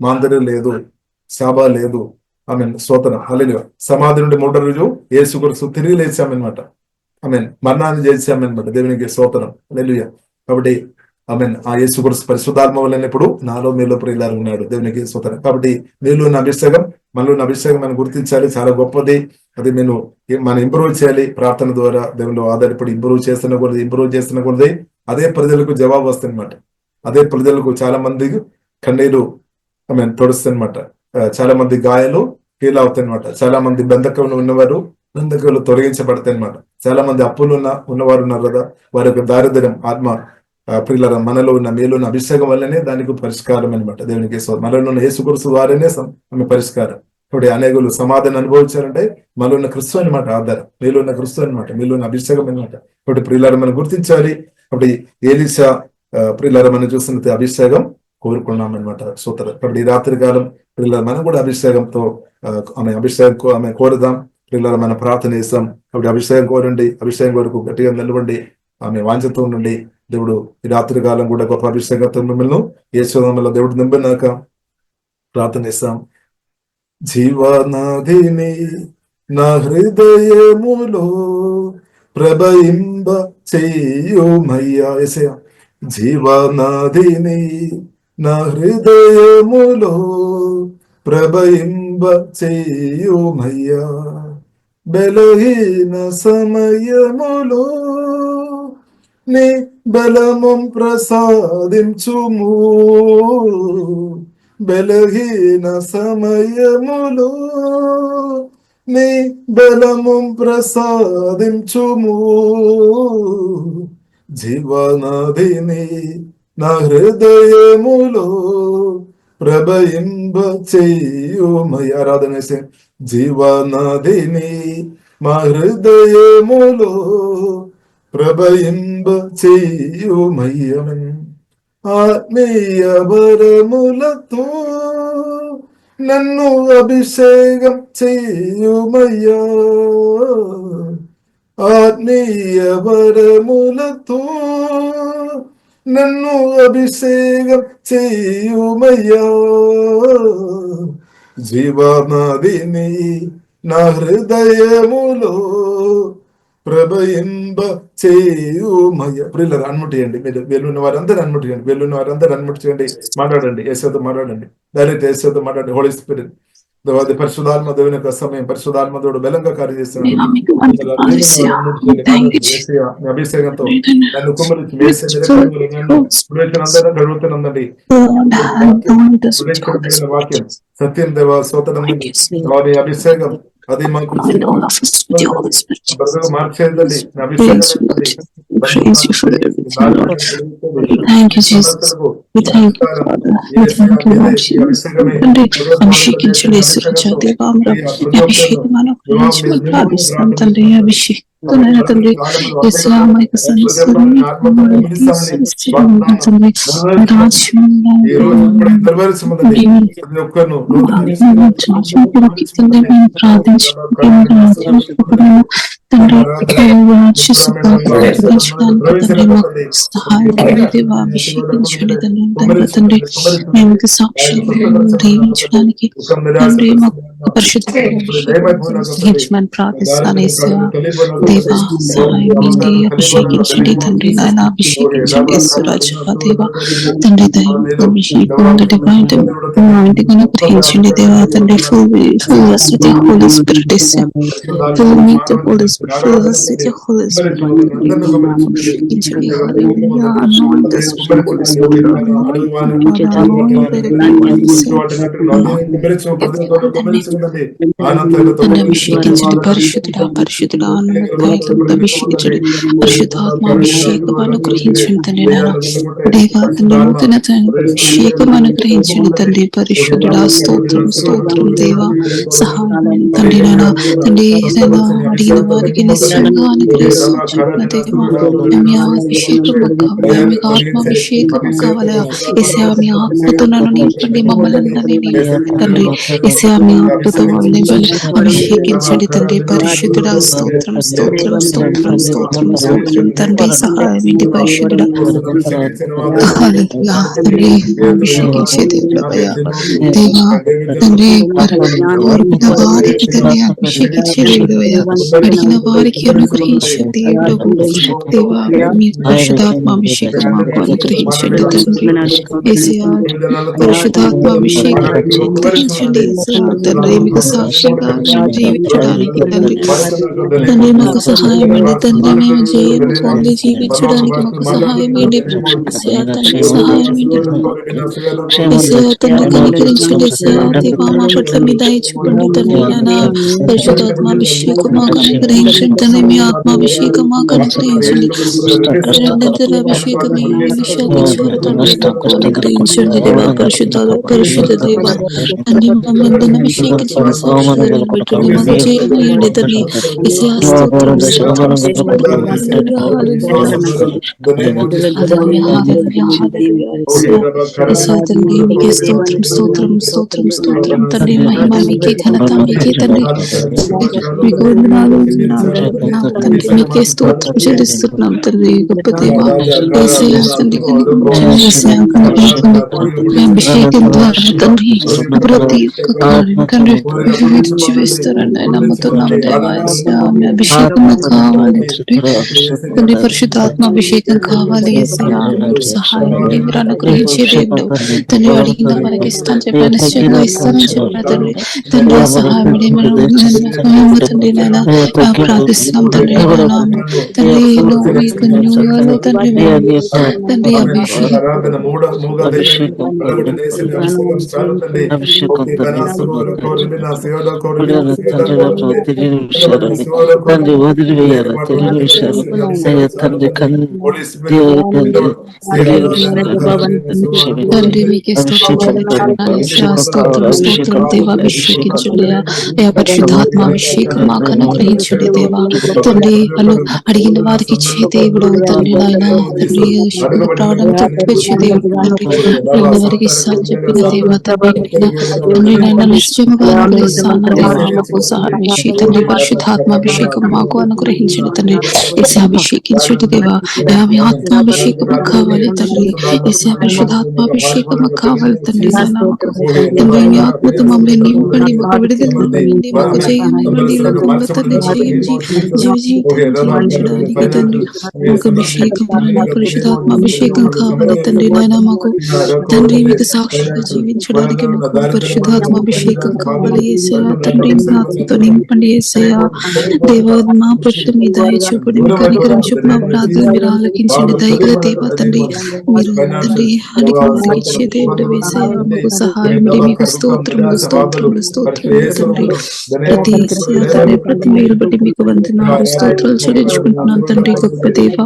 మాందర్యం లేదు, శాప లేదు. ఆమెన్. స్తోత్రం. హల్లెలూయా. సమాధి నుండి 3వ రోజు యేసుక్రీస్తు తిరిగి లేచామన్నమాట. ఆమెన్. మరణాన్ని చేసామన్నమాట. దేవునికి స్తోత్రం. హల్లెలూయా. కాబట్టి ఆమెన్. ఆ యేసుక్రీస్తు పరిశుద్ధాత్మ వల్లనప్పుడు నాలో మీలో ప్రియులారు ఉన్నాడు. దేవునికి స్తోత్రం. కాబట్టి మీలో ఉన్న అభిషేకం, మనలో ఉన్న అభిషేకం మనం గుర్తించాలి. చాలా గొప్పది. అది మనం ఇంప్రూవ్ చేయాలి. ప్రార్థన ద్వారా దేవుళ్ళు ఆధారపడి ఇంప్రూవ్ చేస్తున్న కొలది అదే ప్రజలకు జవాబు వస్తుందన్నమాట. అదే ప్రజలకు చాలా మంది కన్నీరు ఆమె తొడుస్తుందన్నమాట. చాలా మంది గాయాలు హీల్ అవుతాయన్నమాట. చాలా మంది బంధకంలో ఉన్నవారు బంధకాలు తొలగించబడతాయి అనమాట. చాలా మంది అప్పులు ఉన్నవారు ఉన్నారు కదా, వారి యొక్క దారిద్ర్యం ఆత్మ ప్రియులారా మనలో ఉన్న మీలో ఉన్న అభిషేకం వల్లనే దానికి పరిష్కారం అనమాట. దేవునికి మనలో ఉన్న యేసుక్రీస్తు ద్వారానే ఆమె పరిష్కారం. ఇప్పుడు అనేకులు సమాధానం అనుభవించారంటే మనలో ఉన్న క్రిస్తు అనమాట ఆధారం. మీలో ఉన్న క్రిస్తు అనమాట, మీలో ఉన్న అభిషేకం అనమాట. ఇప్పుడు ప్రియులారా మనం గుర్తించాలి. అప్పుడు ఎలీషా ప్రియులారా మనం చూస్తున్న అభిషేకం కోరుకున్నాం అనమాట. సూత్ర. కాబట్టి ఈ రాత్రి కాలం ప్రియులారా మనం కూడా అభిషేకంతో ఆమె కోరుదాం. ప్రియులారా మనం ప్రార్థన చేస్తాం. కాబట్టి అభిషేకం కోరండి, అభిషేకం కొరకు గట్టిగా నిలవండి. ఆమె వాంఛతో ఉండండి. దేవుడు ఈ రాత్రి కాలం కూడా గొప్ప అభిషేకంతో మిమ్మల్ని యేసునామములో దేవుడు నింపినాక ప్రార్థన చేస్తాం. జీవనదిని నా హృదయములో ప్రభయింబ చేయుమయ్యా. యేసయ్యా. జీవనదిని నా హృదయములో ప్రభయింబ చేయుమయ్యా. బలహీన సమయములో నీ బలము ప్రసాదించుము. బలహీన సమయములో నీ బలము ప్రసాదించుము. జీవనదిని నా హృదయములో ప్రభయింబ చేయుమయ్య. ఆరాధన చేసే. జీవనదిని మా హృదయములో ప్రభయింబ చేయుమయ్యమన్. ఆత్మీయ వరములతో నన్ను అభిషేకం చేయుమయ్యా. ఆత్మీయ వరములతో నన్ను అభిషేకం చేయుమయ్యా. జీవనదిని నా హృదయములో ప్రభయింబ చేయుమయ్య. ప్రియులారా అన్ముట్ చేయండి. మీరు వెళ్ళున్న వారందరూ అన్ముట్ చేయండి. వెళ్ళున్న వారందరూ అన్ముట్ చేయండి. మాట్లాడండి. యేసుతో మాట్లాడండి. డైరెక్ట్ యేసుతో మాట్లాడండి. హోలీ స్పిరిట్ పరిశుద్ధాత్మ దేవుని యొక్క సమయం. పరిశుద్ధాత్మ దేవుడు బలంగా కార్యం చేస్తున్నాడు. అభిషేకంతో నన్ను కుమ్మరించి అందరూ గడుగుతున్నందండి. వాక్యం సత్యం దేవ స్తోత్రం. వారి అభిషేకం అది మాకు మార్చేదండి. సాక్షించడానికి అభిషేకించండి తండ్రి. నాయన అభిషేకించండి దేవా తండ్రి. గ్రహించండి దేవా తండ్రి. Full Holy Spirit. Fill us with your Holy Spirit. అభిషేకించండి. Hallelujah. Anoint us with your Holy Spirit. Anoint నన్ను అభిషేకించండి. పరిశుద్ధుడా పరిశుద్ధుడా నన్ను తైలంతో అభిషేకించండి. పరిశుద్ధాత్మ అభిషేకం అనుగ్రహించండి తండ్రి. నాన్న దేవా తండ్రి నూతన అభిషేకం అనుగ్రహించండి తండ్రి. పరిశుద్ధుడా స్తోత్రం స్తోత్రం దేవా సహాయం తండ్రి. నాన్న తండ్రి ఏదైనా అడిగిన వారికి నిశ్చయంగా అనుగ్రహిస్తున్న దేవా మీ అభిషేకం కావాలి. మీకు ఆత్మాభిషేకం కావాలి. ఏసయ్యా మీ ఆత్మతో నన్ను నింపండి. మమ్మల్ని నింపండి తండ్రి. ఏసయ్యా మీ ఆత్మతో మమ్మల్ని నింపండి. అభిషేకించండి తండ్రి. పరిశుద్ధుడా స్తోత్రం స్తోత్రం స్తోత్రం స్తోత్రం స్తోత్రం తండ్రి. సహాయం ఇంటి పరిశుద్ధుడా తండ్రి. అభిషేకించే దేవుడవయ్యా దేవా తండ్రి. కోరిన వారికి తండ్రి అభిషేకించే దేవుడవయ్యా. అడిగిన వారికి అనుగ్రహించే దేవుడవు దేవా. మీ పరిశుద్ధాత్మ అభిషేకం మాకు అనుగ్రహించండి తండ్రి. ఏసయ్యా పరిశుద్ధాత్మ అభిషేకం అనుగ్రహించండి తండ్రి. మీకు సాక్షిగా జీవించడానికి తండ్రి తండ్రి మాకు సహాయం అండి తండ్రి. మేము జయం పొంది జీవించడానికి మాకు సహాయం ఏంటి తండ్రి. సహాయం ఏంటి తండ్రి. కనికరించండి దేవా. మా పట్ల మీ దయ చూపండి తండ్రి. నాన్న పరిశుద్ధాత్మ అభిషేకం మాకు అనుగ్రహించండి తండ్రి. మీ ఆత్మాభిషేకం మాకు అనుగ్రహించండి. రెండంతల అభిషేకం ఈ విషయాలు తండ్రి మాకు అనుగ్రహించండి దేవా. పరిశుద్ధ దేవా తండ్రి. మమ్మల్ని అభిషేకించండి. సాక్షులను పెట్టండి. మాకు జయమయ్యండి తండ్రి. స్తోత్రం స్తోత్రం స్తోత్రం తండ్రి. మీకే స్తోత్రం స్తోత్రం స్తోత్రం స్తోత్రం తండ్రి. మహిమ మీకే, ఘనత మీకే తండ్రి. మీకు వందనాలు తండ్రి. మీకే స్తోత్రం చెల్లిస్తున్నాం తండ్రి. గొప్ప దేవ యేసయ్యా తండ్రి. అభిషేకం ద్వారా తండ్రి ప్రతి ఒక్క కార్యం తండ్రి విడిచివేస్తారని నమ్ముతున్నాం దేవా. మీ అభిషేకం కావాలి తండ్రి. తండ్రి పరిశుద్ధాత్మ అభిషేకం కావాలి. యేసయ్యా మీరు సహాయం మీరు అనుగ్రహించే దేవుడు తండ్రి. అడిగిన మనకి ఇస్తాను చెప్పిన నిశ్చయంగా ఇస్తానని చెప్పిన తండ్రి. తండ్రి సహాయం తండ్రి. నేను ప్రార్థిస్తున్నాం తండ్రి. తండ్రి మీకు న్యూయాలో తండ్రి తండ్రి అభిషేకం వదిలివేయాలి తెలియని విషయాలు తండ్రి. తండ్రి మీకే స్తోత్రం దేవా. అభిషేకించండి. పరిశుద్ధాత్మ అభిషేకం మాకు అనుగ్రహించండి దేవా. తండ్రి అడిగిన వారికి ఇచ్చే దేవుడు తండ్రి. నాయన తండ్రి ప్రాణం తప్పించే దేవుడు తండ్రి. అడిగిన వారికి ఇస్తాను చెప్పిన దేవా తండ్రి. తండ్రి నాయన నిశ్చయముగా అనుగ్రహిస్తాను దేవా. మాకు సహాయించి తండ్రి. పరిశుద్ధాత్మ అభిషేకం మాకు అనుగ్రహించండి తండ్రి. ఏసే అభిషేకించండి దేవా. మీ ఆత్మాభిషేకం కావాలి తండ్రి. ఏసే పరిశుద్ధాత్మాభిషేకం కావాలి తండ్రి. తండ్రి మీ ఆత్మతో మమ్మల్ని నింపండి. మాకు విడుదల ఇవ్వండి. మాకు జయం ఇవ్వండి. లోకంలో తండ్రి జయం జీవించడానికి తండ్రి మాకు అభిషేకం పరిశుద్ధాత్మ అభిషేకం కావాలి తండ్రి. నాయన మాకు తండ్రి మీకు సాక్షిగా జీవించడానికి మాకు పరిశుద్ధాత్మ అభిషేకం కావాలి. ఏసయ్యా తండ్రి మీ ఆత్మతో నింపండి. ఏసయ్యా దేవా మా పట్ల మీ దయ చూపండి. మీ కనికరం చూపిన ప్రార్థన మీరు ఆలకించండి. దయగల దేవా తండ్రి. మీరు తండ్రి అడిగిన వారికి ఇచ్చే దేవుడు వేసయ్యా. మీకు సహాయం మీకు స్తోత్రములు స్తోత్రములు స్తోత్రములు తండ్రి. ప్రతి తండ్రి ప్రతి మీరు బట్టి మీకు వందనాలు స్తోత్రాలు చెల్లించుకుంటున్నాం తండ్రి. గొప్ప దేవ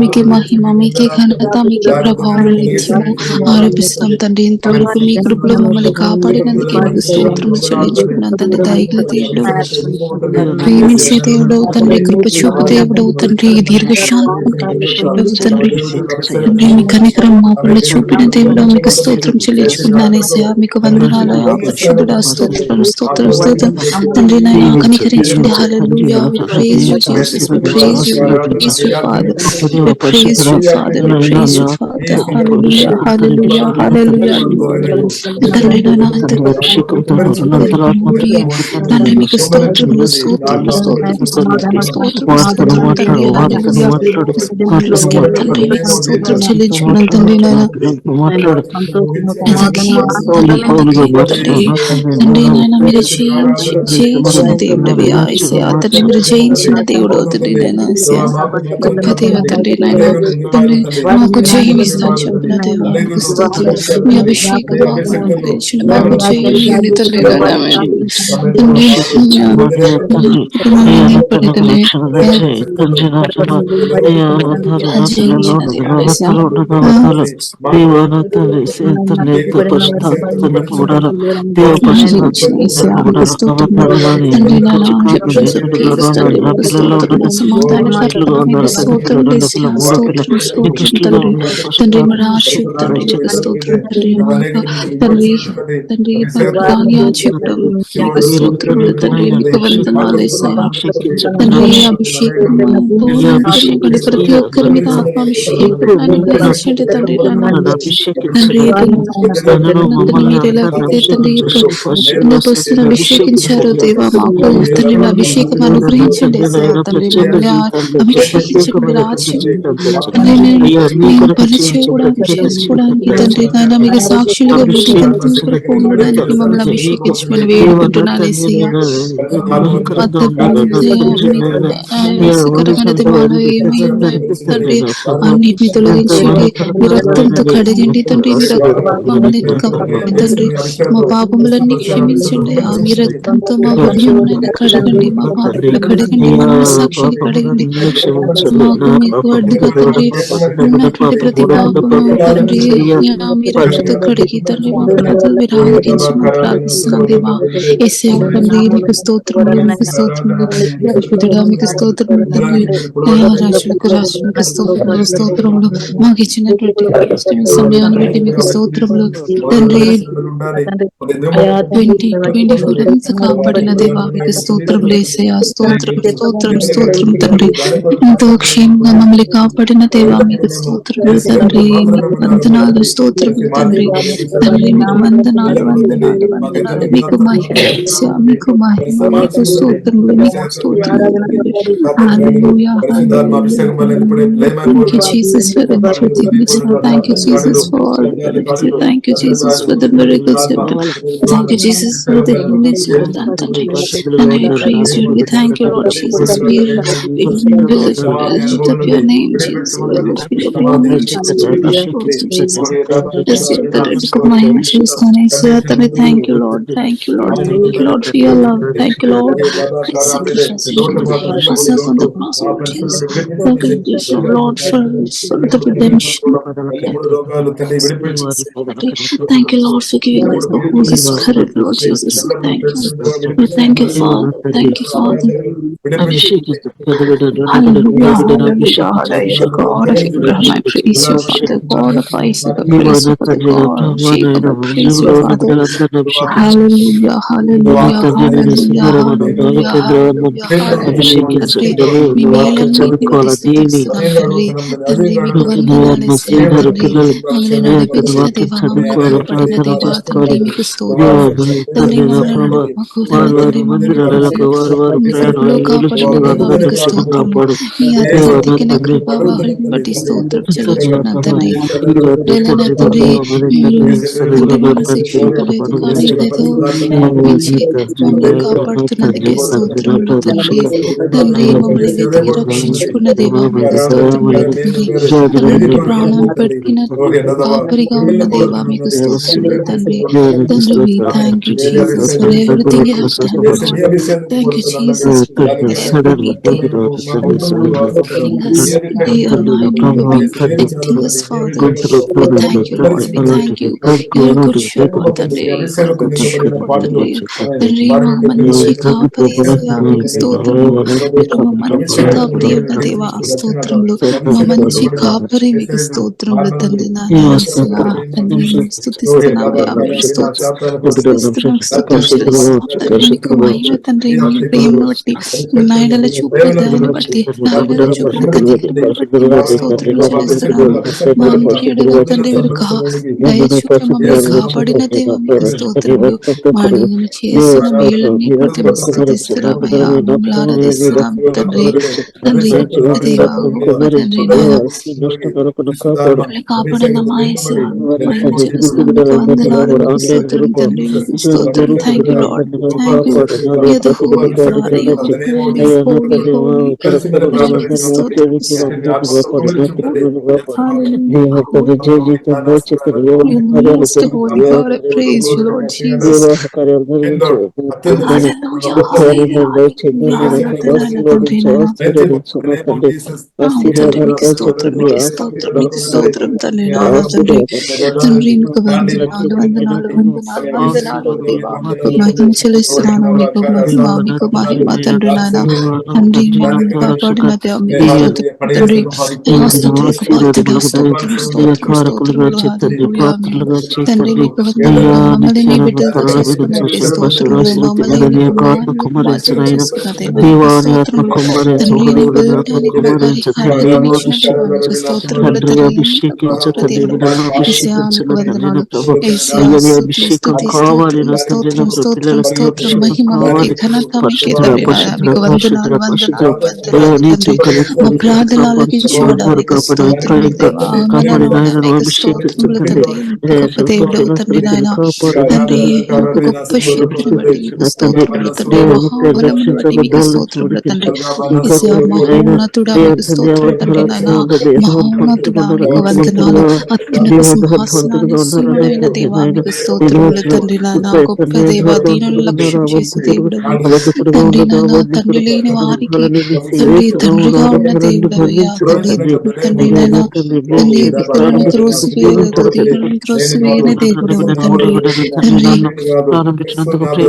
మీకే మహిమ మీకే ఘనత మీకే ప్రభావం నిత్యము ఆరోపిస్తున్నాం తండ్రి. ఇంతవరకు మీ కృపలో మమ్మల్ని కాపాడినందుకే మీకు స్తోత్రములు చెల్లించుకున్నాం తండ్రి. దయగల దేవుడు ప్రేమించే దేవుడు తండ్రి. కృప చూపు దేవుడు తండ్రి. దీర్ఘశాంతం తండ్రి. తండ్రి మీ కనికరం మా పట్ల చూపిన దేవుడు మీకు స్తోత్రం చెల్లించుకున్నాను. మీకు వందనాలు పరిశుద్ధుడా. స్తోత్రం స్తోత్రం స్తోత్రం తండ్రి. నాయన కనికరించండి. హల్లెలూయా. We praise you Jesus. We praise you. We praise you Father. We praise you Father. We praise you Father. హల్లెలూయా హల్లెలూయా హల్లెలూయా తండ్రి నాయన తండ్రి మీకు స్తోత్రములు స్తోత్రములు స్తోత్రములు స్తోత్రములు స్తోత్రములు స్తోత్రములు తండ్రి హల్లెలూయా తండ్రి మీకు స్తోత్రం చెల్లించుకున్నాను తండ్రి నాయన తండ్రి నాయన మీరు జయించిన దేవుడవి యేసయ్యా తండ్రి మీరు జయించిన దేవుడు తండ్రి నాయన యేసయ్యా గొప్ప దేవ తండ్రి నాయన తండ్రి మాకు జయం ఇస్తాను చెప్పిన దేవ మీకు స్తోత్రం మీ అభిషేకం మాకు అనుగ్రహించిన మాకు జయం ఇవ్వండి తండ్రి నాయన తండ్రి ప్రతి ఒక్కరి మీద ఆత్మాభిషేకం అనుగ్రహించండి తండ్రి అభిషేకించారు దేవా మాకు తండ్రి అభిషేకం అనుగ్రహించండి తండ్రి అభిషేకించండి మేము పని చేయడానికి చేసుకోవడానికి తండ్రి నాయన మీకు సాక్షులుగా ఉండడానికి మమ్మల్ని అభిషేకించమని వేడుకుంటున్నాను యేసయ్యా తండ్రి అన్నిటిని తొలగించండి మీ రక్తంతో కడగండి తండ్రి మీ మమ్మల్ని తండ్రి మా పాపములన్నీ క్షమించండి మీ రక్తంతో మా హృదయం కడగండి మా పాపలు కడగండి మా సాక్షిని కడగండి మాకు మీకు అడ్డుగా తండ్రి ఉన్నటువంటి ప్రతి పాపము తండ్రి మీ రక్తంతో కడిగి తండ్రి మా ప్రార్థనలు మీరు ఆలకించి మా ప్రార్థిస్తున్నాం దేవా యేసయ్యా తండ్రి మీకు స్తోత్రములు మీకు స్తోత్రములు పరిశుద్ధుడా మీకు స్తోత్రములు తండ్రి రాజులకు రాజులకు స్తోత్రములు స్తోత్రములు మాకు ఇచ్చినటువంటి సమయాన్ని బట్టి మీకు స్తోత్రములు తండ్రి 24 కాపాడిన దేవా మీకు స్తోత్రములు యేసయ్యా స్తోత్రం స్తోత్రం స్తోత్రం తండ్రి ఎంతో క్షేమంగా మమ్మల్ని కాపాడిన దేవా మీకు స్తోత్రములు తండ్రి మీకు వందనాలు స్తోత్రములు తండ్రి తండ్రి మీకు వందనాలు వందనాలు వందనాలు మీకు మహిమ మీకు మహిమ మీకు స్తోత్రములు మీకు స్తోత్రములు హల్లెలూయా Thank you Jesus for everything which you have. Thank you Jesus for all. Thank you Jesus for the miracles you have done. Thank you Jesus for the healings you have done. And we praise you. We thank you Lord Jesus. We lift up your name Jesus. We lift up your name Jesus. We praise you Jesus. Yes, thank you Lord. Thank you Lord. Thank you Lord for your love. Thank you Lord for your sacrifice. Yourself on the cross of Jesus. Thank you Lord for the redemption. Thank you Lord for giving us the Holy Spirit Lord Jesus. Thank you. We thank you Father. Thank you Father. Hallelujah. Hallelujah. Hallelujah. God of Abraham, I praise you Father. God of Isaac, I praise you Father. God of Jacob, I praise you Father. Hallelujah. Hallelujah. Hallelujah. Hallelujah. Hallelujah. Hallelujah. మీ మేలన్నిటిని బట్టి స్తుతిస్తున్నాం తండ్రి తండ్రి మీకు వందనాలు యేసయ్యా తండ్రి మమ్మల్ని నడిపించిన దేవా మమ్మల్ని కాపాడిన దేవా తండ్రి మీకు స్తోత్రం తండ్రి మమ్మల్ని మాకు తండ్రి మమ్మల్ని కాపాడిన దేవా మీకు స్తోత్రం మీ అత్యధికమైన కృపావాహుని బట్టి స్తోత్రం చెల్లించుకున్నాం తండ్రి లేదన్నా తండ్రి మీరు తండ్రి మమ్మల్ని శిక్షింపలేదు కానీ ఏదో మించి మమ్మల్ని కాపాడుతున్నందుకే స్తోత్రములు తండ్రి తండ్రి మమ్మల్ని వెతికి రక్షించుకున్న దేవా మీకు స్తోత్రములు తండ్రి తండ్రి ప్రాణం పెట్టిన కాపరిగా ఉన్న దేవా మీకు స్తోత్రములు తండ్రి తండ్రి we thank you Jesus for everything you have done thank you Jesus for everything healing us day or night you have been protecting us Father we thank you Lord we thank you you are good shepherd తండ్రి you are good shepherd తండ్రి మాకు మంచి కాపరి మీకు స్తోత్రములు మీరు మా మంచి కాపరి యొక్క దేవా స్తోత్రములు మా మంచి కాపరి మీకు స్తోత్రములు తండ్రి నాయనా తండ్రి స్తుతిస్తున్నావయ్యా తండ్రి మీకు మహిమ తండ్రి మీ ప్రేమను బట్టి నాయనల చూపిన దాన్ని బట్టి నాయనల చూపిన కనికరమును బట్టి స్తోత్రములు చెల్లిస్తున్నాము మా ఇంటిలో తండ్రి మీరు దయచూపి మమ్మల్ని కాపాడిన దేవా మీకు స్తోత్రములు. మా నేను చేసిన మేళ్ళని కొద్ది స్థుతిస్తున్నామయ్యా, మమ్మల్ని ఆరాధిస్తున్నాం తండ్రి. తండ్రి గొప్ప దేవా, గొప్ప తండ్రి నాయన మమ్మల్ని కాపాడిన మా యేసయ్యా మహిమ చెల్లిస్తున్నాం. మీకు వందనాలు, మీకు స్తోత్రం తండ్రి, మీకు స్తోత్రం. Thank you lord, thank you. You're the holy Father, you're holy, holy, holy. మీకు స్తోత్రం. You're most holy God, I praise you, Lord Jesus. Hallelujah, మీకు స్తోత్రం, మీకు స్తోత్రం, మీకు స్తోత్రం తండ్రి నాయన. తండ్రి తండ్రి మీకు వందనాలు, వందనాలు, వందనాలు, వందనాలు దేవా. మీకు మహిమ చెల్లిస్తున్నాను, మీకు మహిమ, మీకు మహిమ తండ్రి నాయన. తండ్రి మమ్మల్ని కాపాడిన దేవా మీకు స్తోత్రం తండ్రి. స్తోత్రులకు పాత్రుడు, స్తోత్రం, స్తోత్రం, స్తోత్రములు. హల్లెలూయా. తండ్రి మీకు వందనాలు. మమ్మల్ని నీ బిడ్డలుగా చేసుకున్నట్టు స్తోత్రములు. మమ్మల్ని మీకు కుమారులుగా చేసుకున్న దేవా స్తోత్రములు. తండ్రి నీ బలిపీఠానికి బలిహారాన్ని వీక్షించిన మీకు స్తోత్రములు తండ్రి. గొప్ప దేవుడు యేసయ్యా మీకు వందనాలు. యేసయ్యా స్తుతులు, స్తుతి, స్తోత్రం, స్తోత్రం, స్తోత్రం, స్తోత్రం. మహిమ మీకే, ఘనత మీకే తండ్రి నాయన. మీకు వందనాలు, వందనాలు, వందనాలు తండ్రి. మా ప్రార్థన ఆలకించువాడా మీకు స్తోత్రములు దేవా. మనోడా మీకు స్తోత్రములు తండ్రి. గొప్ప దేవుడు తండ్రి నాయన. తండ్రి గొప్ప శక్తిని బట్టి మీకు స్తోత్రములు తండ్రి. మహాబలమును బట్టి మీకు స్తోత్రములు తండ్రి. యేసయ్యా మహోన్నతుడా మీకు స్తోత్రం తండ్రి నాయన. మహోన్నతుడా మీకు వందనాలు. అత్యున్నత సింహాసనాన్ని సున్నుడైన దేవా మీకు స్తోత్రములు తండ్రి నాయన. గొప్ప దేవా, దీనులను లక్ష్యం చేసే దేవుడు తండ్రి నాయన. తండ్రి లేని వారికి తండ్రి తండ్రిగా ఉన్న దేవుడు అయ్యా. తండ్రి తండ్రి నాయన. తండ్రి బిడ్డలను త్రోసివేయలేదు, దేవులను త్రోసివేయని దేవుడు తండ్రి. తండ్రి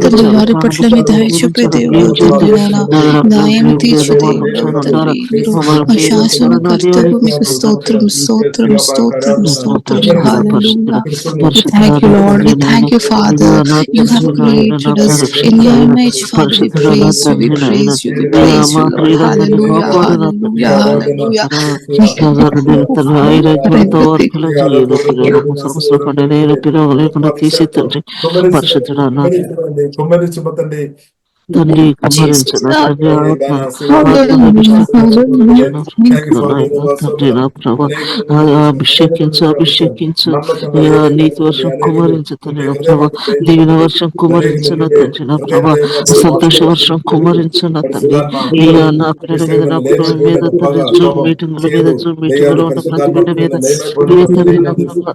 తండ్రి వారి పట్ల మీ దయ చూపే దేవుడు తండ్రి నాయన. న్యాయం తీర్చే దేవుడు తండ్రి. మీరు మా శాసనకర్తకు మీకు స్తోత్రం, స్తోత్రం, స్తోత్రం, స్తోత్రం. హల్లెలూయా. We thank you Lord, we thank you Father. You have created us in your image Father. We praise you, we praise you, we praise you Lord. Hallelujah, hallelujah, hallelujah. తండ్రి కుమరించిన తండ్రి తండ్రి నా ప్రభా అభిషేకించు, అభిషేకించు. నీతి వర్షం కుమరించు తండ్రి నా ప్రభా. దీవెన వర్షం కుమరించిన తండ్రి నా ప్రభా. సంతోష వర్షం కుమరించిన తండ్రి. నా పిల్లల మీద, నా కుటుంబం మీద తండ్రి. జూమ్ మీటింగ్ల మీద, జూమ్ మీటింగ్ లో ఉన్న ప్రతి బిడ్డ మీద తండ్రి నా ప్రభా.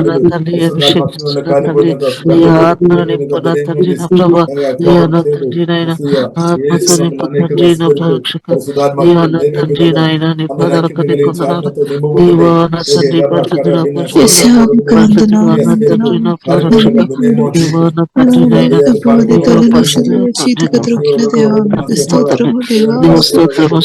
నా తండ్రి అభిషేకించిన తండ్రి. నీ ఆత్మను నింపున తండ్రి నా ప్రభా. నా తండ్రి నాయన ఆత్మతో నింపు తండ్రి నా ప్రరక్షక. నా తండ్రి నాయన నీ పదలకు నీ కొందనాలు దేవా. నా తండ్రి పరిశుద్ధుడా, తండ్రి నా ప్రరక్షక దేవా. నా తండ్రి నాయన పరిశుద్ధుడా స్తోత్రము, స్తోత్రము,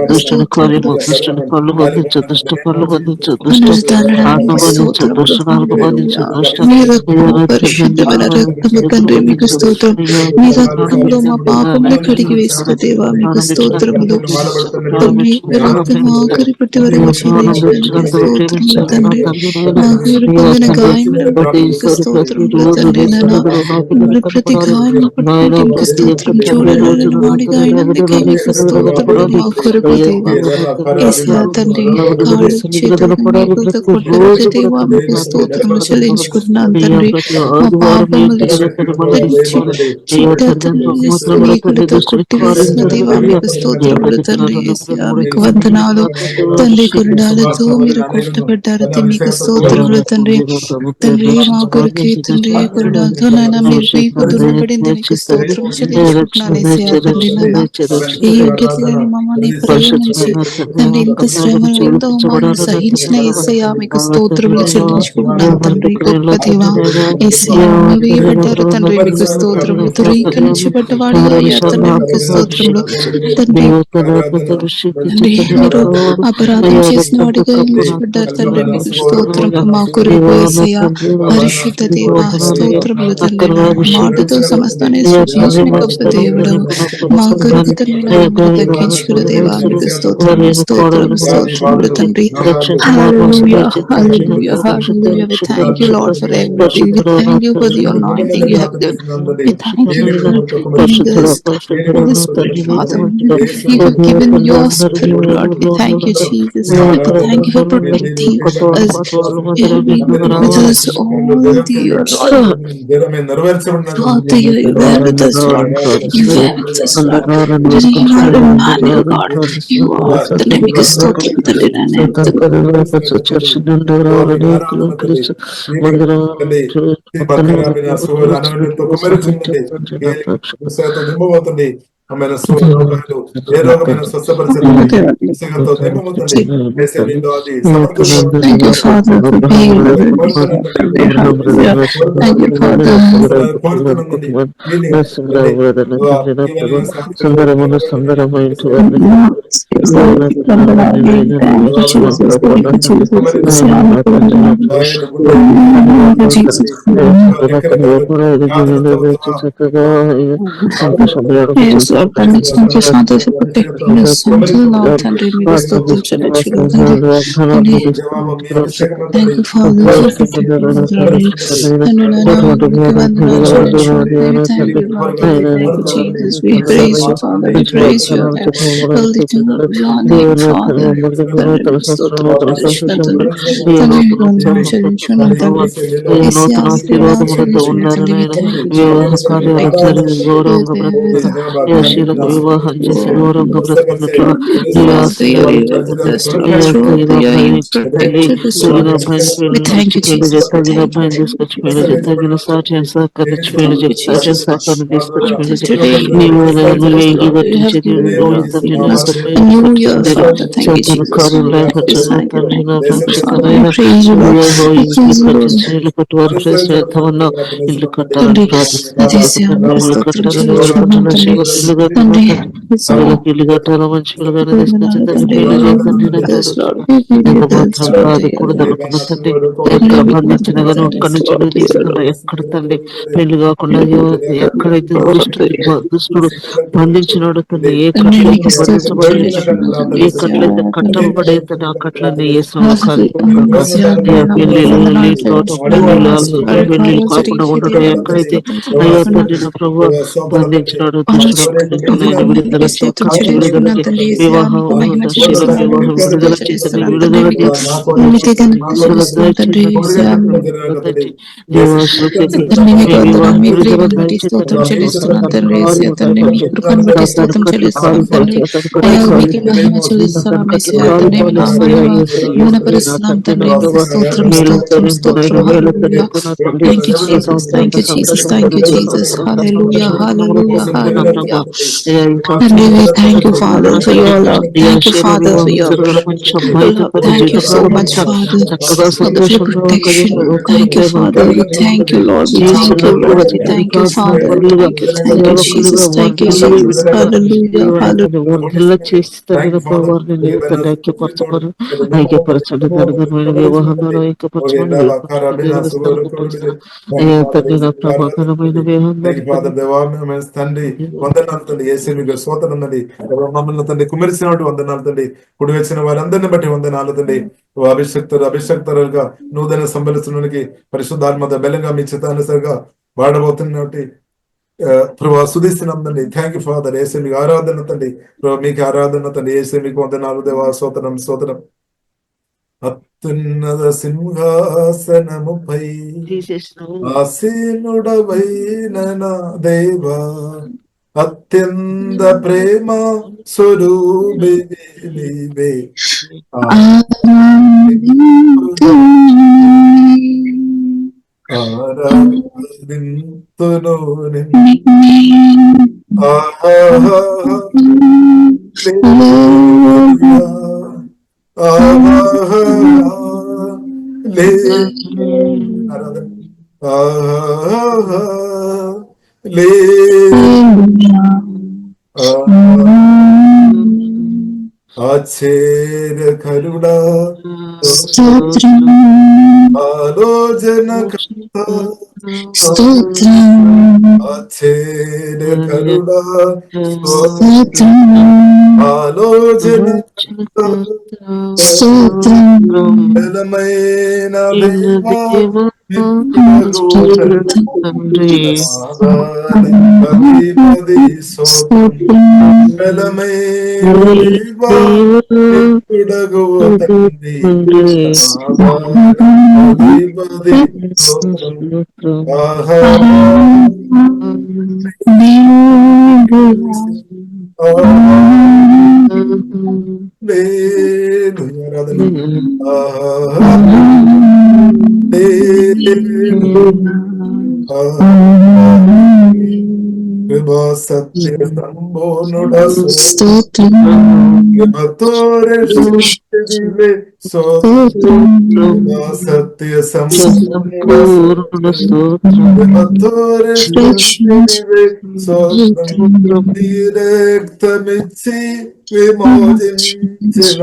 దుష్టుని కార్యము, దుష్టుని కళ్ళు బంధించు, దుష్ట కళ్ళు బంధించు, దుష్ట ఆత్మ బంధించు, దుష్టునాలకు బంధించు, దుష్ట పరిశుద్ధమైన రక్తము తండ్రి మీకు స్తోత్రం. మీ రక్తంలో మా పాపములు కడిగి వేసిన దేవా మీకు స్తోత్రములు తండ్రి. రక్తము ఆఖరి పట్టి వరకు చెల్లించినందుకు స్తోత్రములు తండ్రి. మీరు పొందిన గాయములను బట్టి మీకు స్తోత్రములు తండ్రి. ప్రతి గాయమును పట్టి మీకు స్తోత్రం. చూడలేని వాడిగా అయినందుకే మీకు స్తోత్రములు మా కొరకు దేవా. యేసయ్యా తండ్రి కాళ్ళు చేతులు కొట్టబడి దేవా మీకు స్తోత్రములు చెల్లించుకుంటున్నాను తండ్రి. మా పాపములు ఈకలతో కొట్టివేసిన దేవా మీకు స్తోత్రములు తండ్రి. యేసయ్యా మీకు వందనాలు తండ్రి. గుండాలతో మీరు కొట్టబడ్డారు మీకు స్తోత్రములు తండ్రి. తండ్రి మా కొరకే తండ్రి గుండాలతో నాయన మీరు మీకు దున్నబడింది మీకు స్తోత్రము చెల్లించుకుంటున్నాను. యేసయ్యా తండ్రి నాయన ఏ యోగ్యత లేని మమ్మల్ని ప్రేమించి తండ్రి ఇంత శ్రమను ఎంతో అవమానం సహించిన యేసయ్యా మీకు స్తోత్రములు చెల్లించుకుంటున్నాను తండ్రి. గొప్ప దేవా యేసయ్యా వేయబడ్డారు తండ్రి, మీకు స్తోత్రములు. ధృవీకరించబడ్డవాడిగా అయ్యా తండ్రి, మీకు స్తోత్రములు తండ్రి. తండ్రి మీరు అపరాధం చేసిన వాడిగా ఎంచబడ్డారు తండ్రి, మీకు స్తోత్రం. మా కొరకు యేసయ్యా పరిశుద్ధ దేవ స్తోత్రములు తండ్రి. మాటతో సమస్తాన్ని సృజించిన గొప్ప దేవుడు మా కొరకు తండ్రి మీరు తగ్గించుకున్న దేవా, మీకు స్తోత్రములు స్తోత్రములు స్తోత్రములు తండ్రి. Hallelujah, hallelujah, hallelujah. We thank you, Lord, for everything. We thank you for the anointing you have given. We thank you for giving us Holy Spirit, Father. You have given your Spirit, Lord. We thank you, Jesus. We thank you for protecting us, with us all the year, Lord. All the year you were with us, Lord. You were with us, Lord. You are Emmanuel, God. You are the Nemic Stotram, the Dynamic. ఆమె రోగాలు ఏ రోగమైన స్వస్థపరచండి. Thank you, Father, for being with us. Thank you, Father. సుందరమును సుందరమైన చక్కగా Yes, Lord, thank you, Father, for protecting us until now, Tanri, మీకు స్తోత్రం చెల్లించుకుంటాం తండ్రి. Thank you, Father, for protecting us, తండ్రి. తండ్రి నాయనా, మీకు వందనాలు చెల్లించుకుంటున్నాము. Thank you, Lord, తండ్రి. Thank you, Jesus. We praise you, Father. We praise you. We'll lift you up your name, Father. తండ్రి, మీకు స్తోత్రం చెల్లించుకుంటాం తండ్రి. తండ్రి, మీకు వందనాలు చెల్లించుకున్నాం తండ్రి. నూతన ఆశీర్వాదములతో ఉన్నారు నాయన. వివాహ కార్యాలు జరిగి గౌరవంగా బ్రతుకుతాం. శీలకు వివాహం చేసి గౌరవంగా బ్రతుకున్నట్లుగా ఈ ఆశీర్వాదం తగిన అబ్బాయిని తగిన అబ్బాయిని తీసుకొచ్చి పెళ్లి చేయి. తగిన సాటిని సహకరించి పెళ్లి చేయి. సాటిని సహకారం తీసుకొచ్చి పెళ్లి చేయి. నీవే ఇంటించే తన కార్యం లేకపోతున్నా తండ్రి నా రక్షకుడైన ఇల్లు కట్టువారు శ్రేష్టమన్నా ఇల్లు కట్టాలని ప్రార్థిస్తున్నాను. ఇల్లు కట్టాలని కోరుకుంటున్న శివకి ఇల్లు కట్టాలి. ఇల్లు కట్టాల మంచి పిల్లగానే తీసుకొచ్చి తల్లి పెళ్లి చేయండి. ఎంత మాత్రం కాదు కూడదనుకున్న తండ్రి. ఎక్కడ బంధించిన గానీ ఒక్కడి నుంచి తీసుకున్నా ఎక్కడ తండ్రి పెళ్లి కాకుండా ఎక్కడైతే దుష్టుడు బంధించినాడు తండ్రి, ఏ కట్లయితే బంధించబడి ఏ కట్లయితే కట్టబడే తండ్రి ఆ కట్లన్నీ ఏసులో కాలిపోగాక. పెళ్లిళ్ళు లేట్ కావటం, పెళ్లిళ్ళు కాకుండా ఉండటం ఎక్కడైతే అయ్యా తండ్రి నా ప్రభు బంధించినాడు దుష్టుడు అక్కడికి విడుదల అక్కడి విడుదల వివాహం శీలం వివాహం విడుదల చేతండి. విడుదల Thank you, Father, for your love. Thank you, Father, for your love. Thank you so much, Father, for the protection. Thank you, Father. We thank you, Lord. We thank you, Lord. We thank you, Father. Thank you, Jesus. Thank you, Jesus. Hallelujah. Hallelujah. చేసి తగిన వారిని తండ్రి ఐక్యపరచమని ఐక్యపరచండి. ధనమైన వివాహం ద్వారా ఐక్యపరచమని అయ్యా తండ్రి నా ప్రభాకరమైన వివాహం తండ్రి వందనాలు తండ్రి. ఏసీ మీకు స్తోత్రం తండ్రి. మమ్మల్ని తండ్రి కుమరిసినట్టు వందనాలు తండ్రి. కుడి వచ్చిన వారందరిని బట్టి వందనాలు తండ్రి. అభిషక్తులుగా నూతన సంబలిస్తున్నకి పరిశుద్ధాత్మ బలంగా మీ చిత్తానుసారిగా వాడబోతున్నట్టు ప్రభావ సుధిస్తున్నాం తండ్రి. Thank you father. ఏసీ మీకు ఆరాధన తండ్రి. ప్రభావ మీకు ఆరాధన తండ్రి. ఏసీ మీకు వందనాలు దేవా. స్తోత్రం స్తోత్రం. అత్యున్నత సింహాసనముపై ఆసీనుడవైన నా దేవా, అత్యంత ప్రేమ స్వరూపిణివే ఆరాధింతును ఆహా లే ఆశ్చర్యకరుడా ఆలోచన ఆశ్చర్యకరుడా ఆలోచన బలమైన కృపా సత్య సంబోనుడా సత్య రక్తమిచ్చి విమోచించిన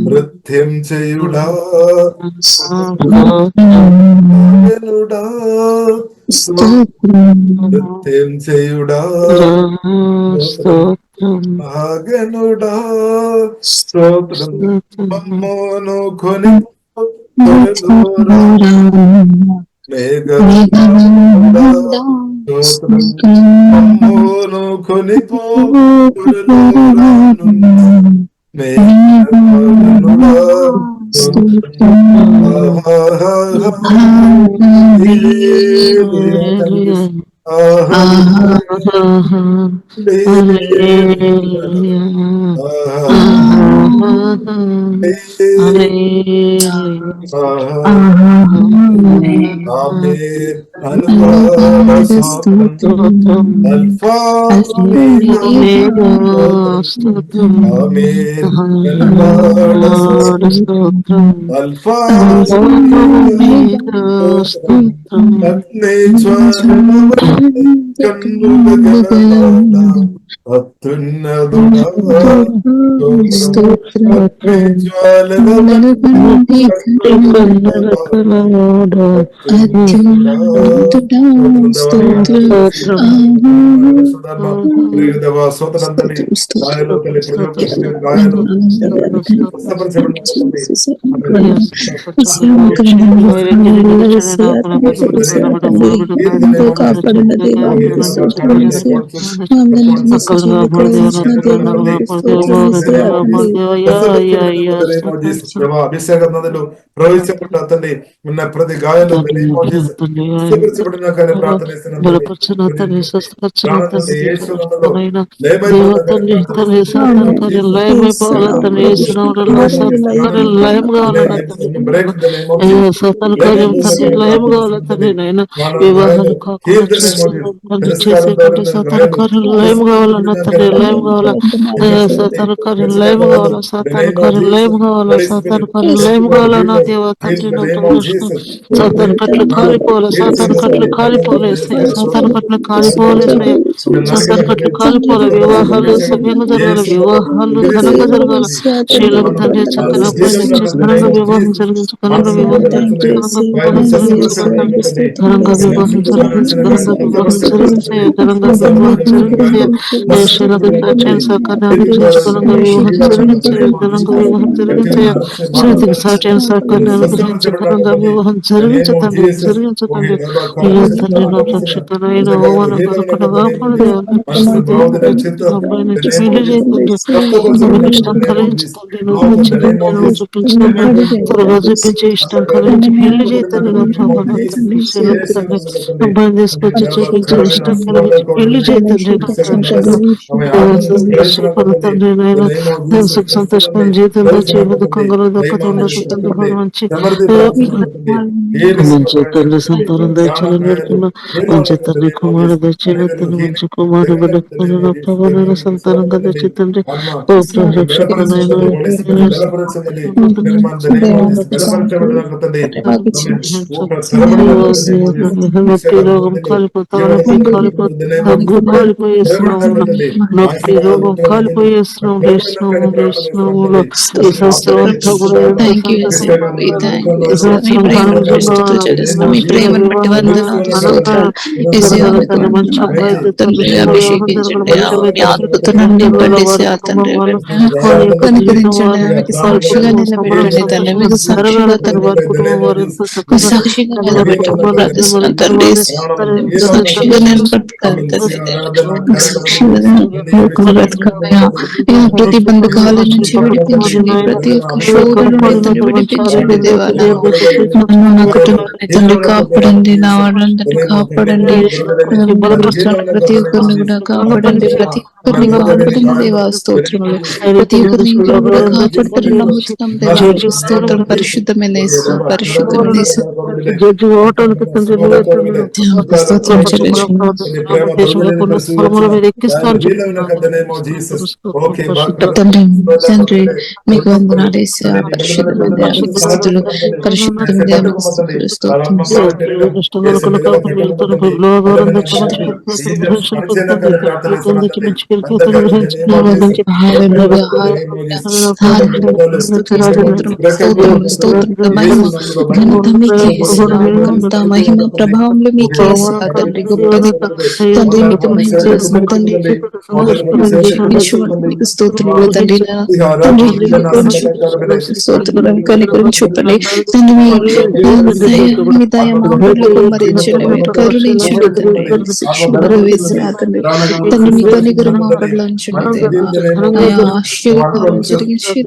నృత్యం చేయుడా నృత్యం చేయుడా ఆగనుడా స్తోత్రం మమ్మోను కొని మమ్మోను కొనిపో అభిషేకం నదులు ప్రవేశపడిన అతన్ని ఉన్న ప్రతి గాయాలు స్వస్థపరచబడిన కానీ ప్రార్థన వివాహాలు సమయంగా జరగాలి, వివాహాలు ఘనంగా జరగాలి. శ్రీలకు తండ్రి చక్కగా ఘనంగా వివాహం జరిగించు, ఘనంగా వివాహం జరిగించు, ఘనంగా వివాహం జరిగించు, ఘనంగా వివాహం జరిగించే, ఘనంగా వివాహం జరిగించే, శ్రీలకు సహకారాన్ని అనుగ్రహించు, ఘనంగా వివాహం జరిగించే, ఘనంగా వివాహం జరిగించే, శ్రీతికి సాధ్యం సహకారాన్ని అనుగ్రహించు, ఘనంగా వివాహం జరిగించకండి, జరిగించకండి. ఇలా తండ్రి నా రక్షకుడైన ఓవన కొడుకును కాపాడు అబ్బాయి నుంచి పెళ్లి చేయకండి, ఇష్టం కలిగించకండి. నువ్వు వచ్చిన త్వరగా చూపించిన త్వరగా చూపించే ఇష్టం కలిగించి పెళ్లి చేతండి నా ప్రభా నా తండ్రి శైలకు తండ్రి అబ్బాయిని తీసుకొచ్చి చూపించే ఇష్టం కలిగించి పెళ్లి చేతండి నా రక్షణ తండ్రి నాయన సుఖ సంతోషం జీవితంలో చేయలు దుఃఖంగా దొక్కత ఉండదు తండ్రి మంచి మంచి తండ్రి సంతానం దయచేయాలని పెడుతున్నా మంచి తండ్రి కుమారుడు దయచేయాలి తండ్రి మంచి కుమారుడు బిడ్డ తండ్రి నా ప్రభా నేను సంతానంగా దయచే తండ్రి ఓ ప్రరక్షకుడనైనా నొప్పి రోగం కాలిపోతా నొప్పి దగ్గు కాలిపోయేస్తున్నాము నొప్పి రోగం కాలిపోయేస్తున్నాం లేస్తున్నాము ఈ సంవత్సరం అంతా కూడా మీ ప్రేమను బట్టి వందనాలు స్తోత్రాలు యేసయ్యా మంచి అబ్బాయి తండ్రి అభిషేకించండి మీ ఆత్మతో నింపండి తండ్రి కనికరించండి ఆమెకి సాక్షిగా నిలబెట్టండి తండ్రి మీకు సాక్షిగా సాక్షిగా నిలబెట్టమని ప్రార్థిస్తున్నాను తండ్రి సాక్షిగా నిలబెట్టాలి తండ్రి సాక్షిగా బ్రతకాలయా ప్రతి బంధకాల నుంచి విడిపించండి ప్రతి ఒక్క శోధన నుంచి విడిపించండి దేవా నన్ను నా కుటుంబాన్ని తండ్రి కాపాడండి నా వాళ్ళందరినీ కాపాడండి ప్రతి ఒక్కరిని కూడా కాపాడండి ప్రతి ఒక్కరిని కాపాడండి దేవా స్తోత్రములు ప్రతి ఒక్కరిని ఇంట్లో కూడా కాపాడుతారు నమ్ముతున్నాం దేవా స్తోత్రం పరిశుద్ధమైన యేసు పరిశుద్ధమైన యేసు జడ్జి ఓటానికి స్తోత్రం తండ్రి తండ్రి మీకు వందనాలు యేసయ్యా పరిశుద్ధమైన స్థుతులు పరిశుద్ధమైన స్తోత్రం మహిమ ప్రభావంలో మీకే తండ్రి గొప్పది తండ్రి మీకు మహిమ చేసిన తండ్రి మీకు స్తోత్రములు తండ్రి స్తోత్రం కనికరం చూపండి తండ్రి మీ దయ మాటలకు మరించండి మీరు కరుణించండి తండ్రి శిక్షణ వేసిన తండ్రి తండ్రి మీ కనికరం మా పట్ల ఉంచండి ఆశ్చర్యకారం జరిగించే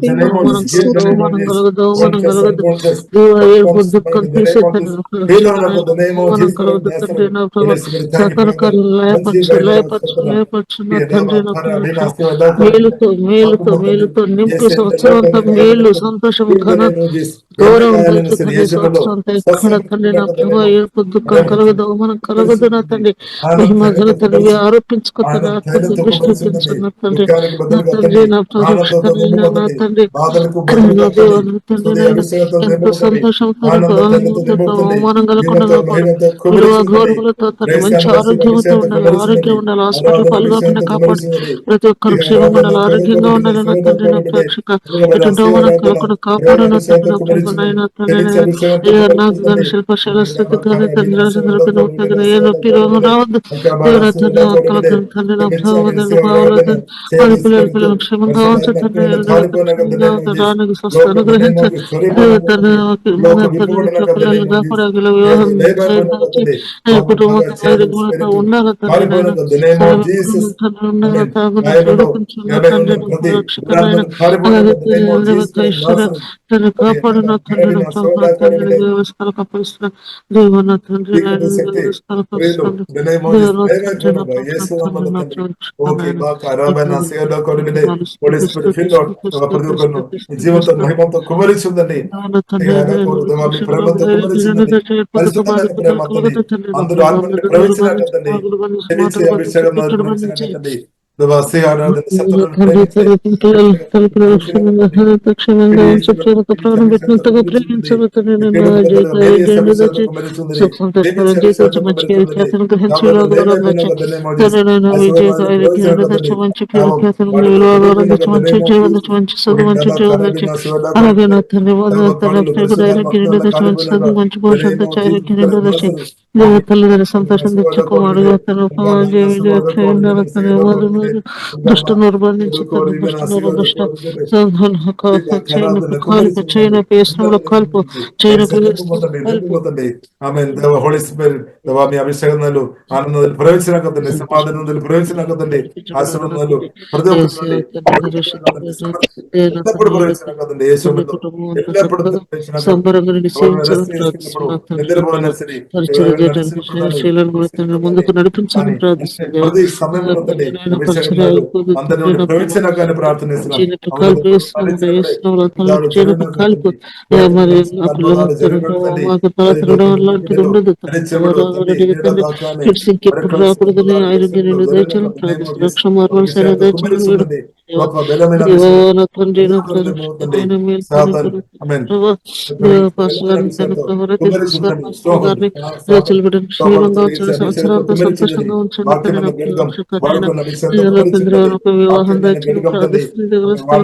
మేలుతో నింపు సంవత్సరం అంతా మేలు సంతోషం ఘనత గౌరవం ఎక్కడ తండ్రి నా ప్రభావ ఏడుపు దుఃఖం కలగదు అవమానం కలగదు నా తండ్రి మహిమ ఘన తండ్రి ఆరోపించుకుంటున్నా తండ్రి దృష్టి పెంచున్న తండ్రి నా తండ్రి నా ప్రదక్షిణ నా తండ్రి నా దేవ తండ్రి ఎంతో సంతోషం అవమానం కలగకుండా విలువ గౌరవులతో తండ్రి మంచి ఆరోగ్యంతో ఉండాలి హాస్పిటల్ పాల్గొకుండా కాపాడు ప్రతి ఒక్కరు క్షేమంగా ఉండాలి ఆరోగ్యంగా ఉండాలి నా తండ్రి నా ప్రేక్షక ఎటువంటి అవమానం కలగకుండా కాపాడు నా తండ్రి నా ప్రభు నాయన తండ్రి నాకు కానీ శిల్పశాల స్థితి కానీ తండ్రి రాజేంద్ర ఏ నొప్పి రోగం రావద్దు దేవుడు తండ్రి కలగదు తండ్రి నా ప్రభు బావలేదు వారి పిల్లలు క్షేమంగా ఉంచు తండ్రి రానికి స్వస్థ అనుగ్రహించండి తండ్రి పిల్లలుగా కూడా వివాహం కుటుంబ ఉండాలి తండ్రి కాపాడు నా తండ్రి తండ్రి వ్యవస్థలు కప్పరిస్తున్న దేవన తండ్రి జీవంతో మహిమంతో కుమరించుందండి అందరూ ప్రవేశించండి అలాగే నా తండ్రి మంచి భవిష్యత్తు తల్లిదండ్రి సంతోషం తెచ్చి కుమారుడు తన దుష్ట నిర్బంధించి తన దుష్ట కాల్పు చైన పేస్తంలో కాల్పు చైన ఆమె హోలీ స్పిరిట్ దేవా మీ అభిషేకాలు ఆనందాలు ప్రవేశించకండి, సమాధానం ప్రవేశించకండి, ఆశీర్వాదాలు ప్రతి ఒక్కరి ఎల్లప్పుడు ప్రవేశించకండి, ఎల్లప్పుడు నిద్రపోయిన సరే ముందుకు నడిపించాలని ప్రార్థిస్తుంది. ప్రతి సమయంలో అభిషేకాలు అందరినీ ప్రవేశించగానే ప్రార్థనిస్తున్నాం. కాల్పు మరి ఆ మాకు తలతరడం లాంటిది ఉండదు. కిడ్స్ ఇంకెప్పుడు రాకూడదని ఆరోగ్య దయచేయాలని ప్రార్థిస్తున్నాం. రక్ష మార్వలసిన దయచేయాలని సంతోషంగా ఉంచండి. వివాహం దయచేయాలని ప్రార్థిస్తుంది. అందరినీ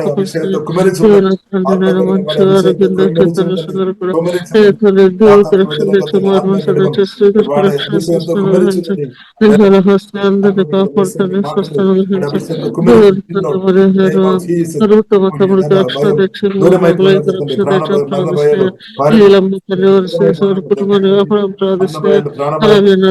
కాపాడుతుంది. కుటుంబాన్ని ప్రార్థిస్తే అలాగే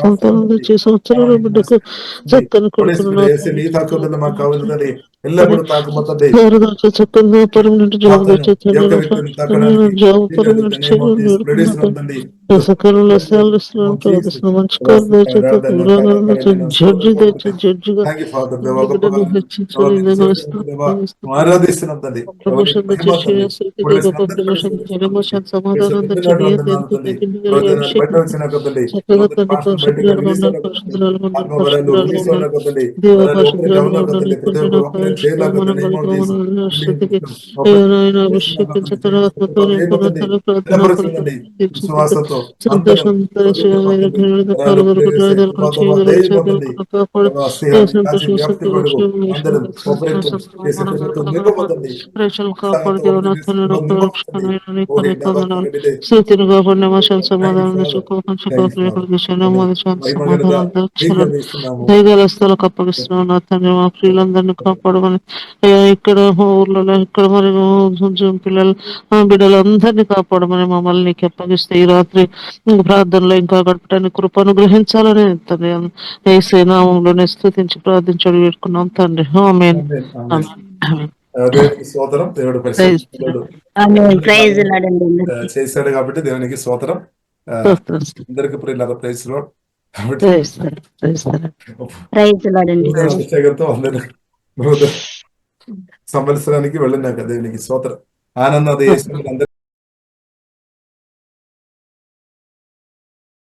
సంతానం తెచ్చే సంవత్సరాల బిడ్డకు చక్కని కొడుకును చక్కగా పర్మనెంట్ జాబ్ జాబ్ పర్మనెంట్ సకాలంలో సేవలు ప్రార్థిస్తున్నాం. మంచి కారు దయచేసి జడ్జి తెచ్చి జడ్జిగా సమాధానం సంతోషం స్థితిని కాపాడిన సమాధానం దయగలస్థలకు అప్పగిస్తున్నాం. నా తండ్రి మా ప్రియులందరినీ కాపాడమని ఇక్కడ ఊర్లలో ఇక్కడ మరి పిల్లలు బిడ్డలు అందరినీ కాపాడమని మమ్మల్ని నీకు అప్పగిస్తే ఈ రాత్రి ప్రార్థనలో ఇంకా గడపడానికి కృపను గ్రహించాలని తండ్రి యేసు నామములోనే స్తుతించి ప్రార్థించడం వేడుకున్నాం తండ్రి. ఆమేన్. దేవునికి స్తోత్రం. దేవుడు చేశాడు కాబట్టి దేవునికి స్తోత్రం. అందరికి ప్రియులారా ప్రైజ్ లార్డ్. అభిషేకంతో సంవత్సరానికి వెళ్ళినాక దేవునికి స్తోత్రం. ఆనంద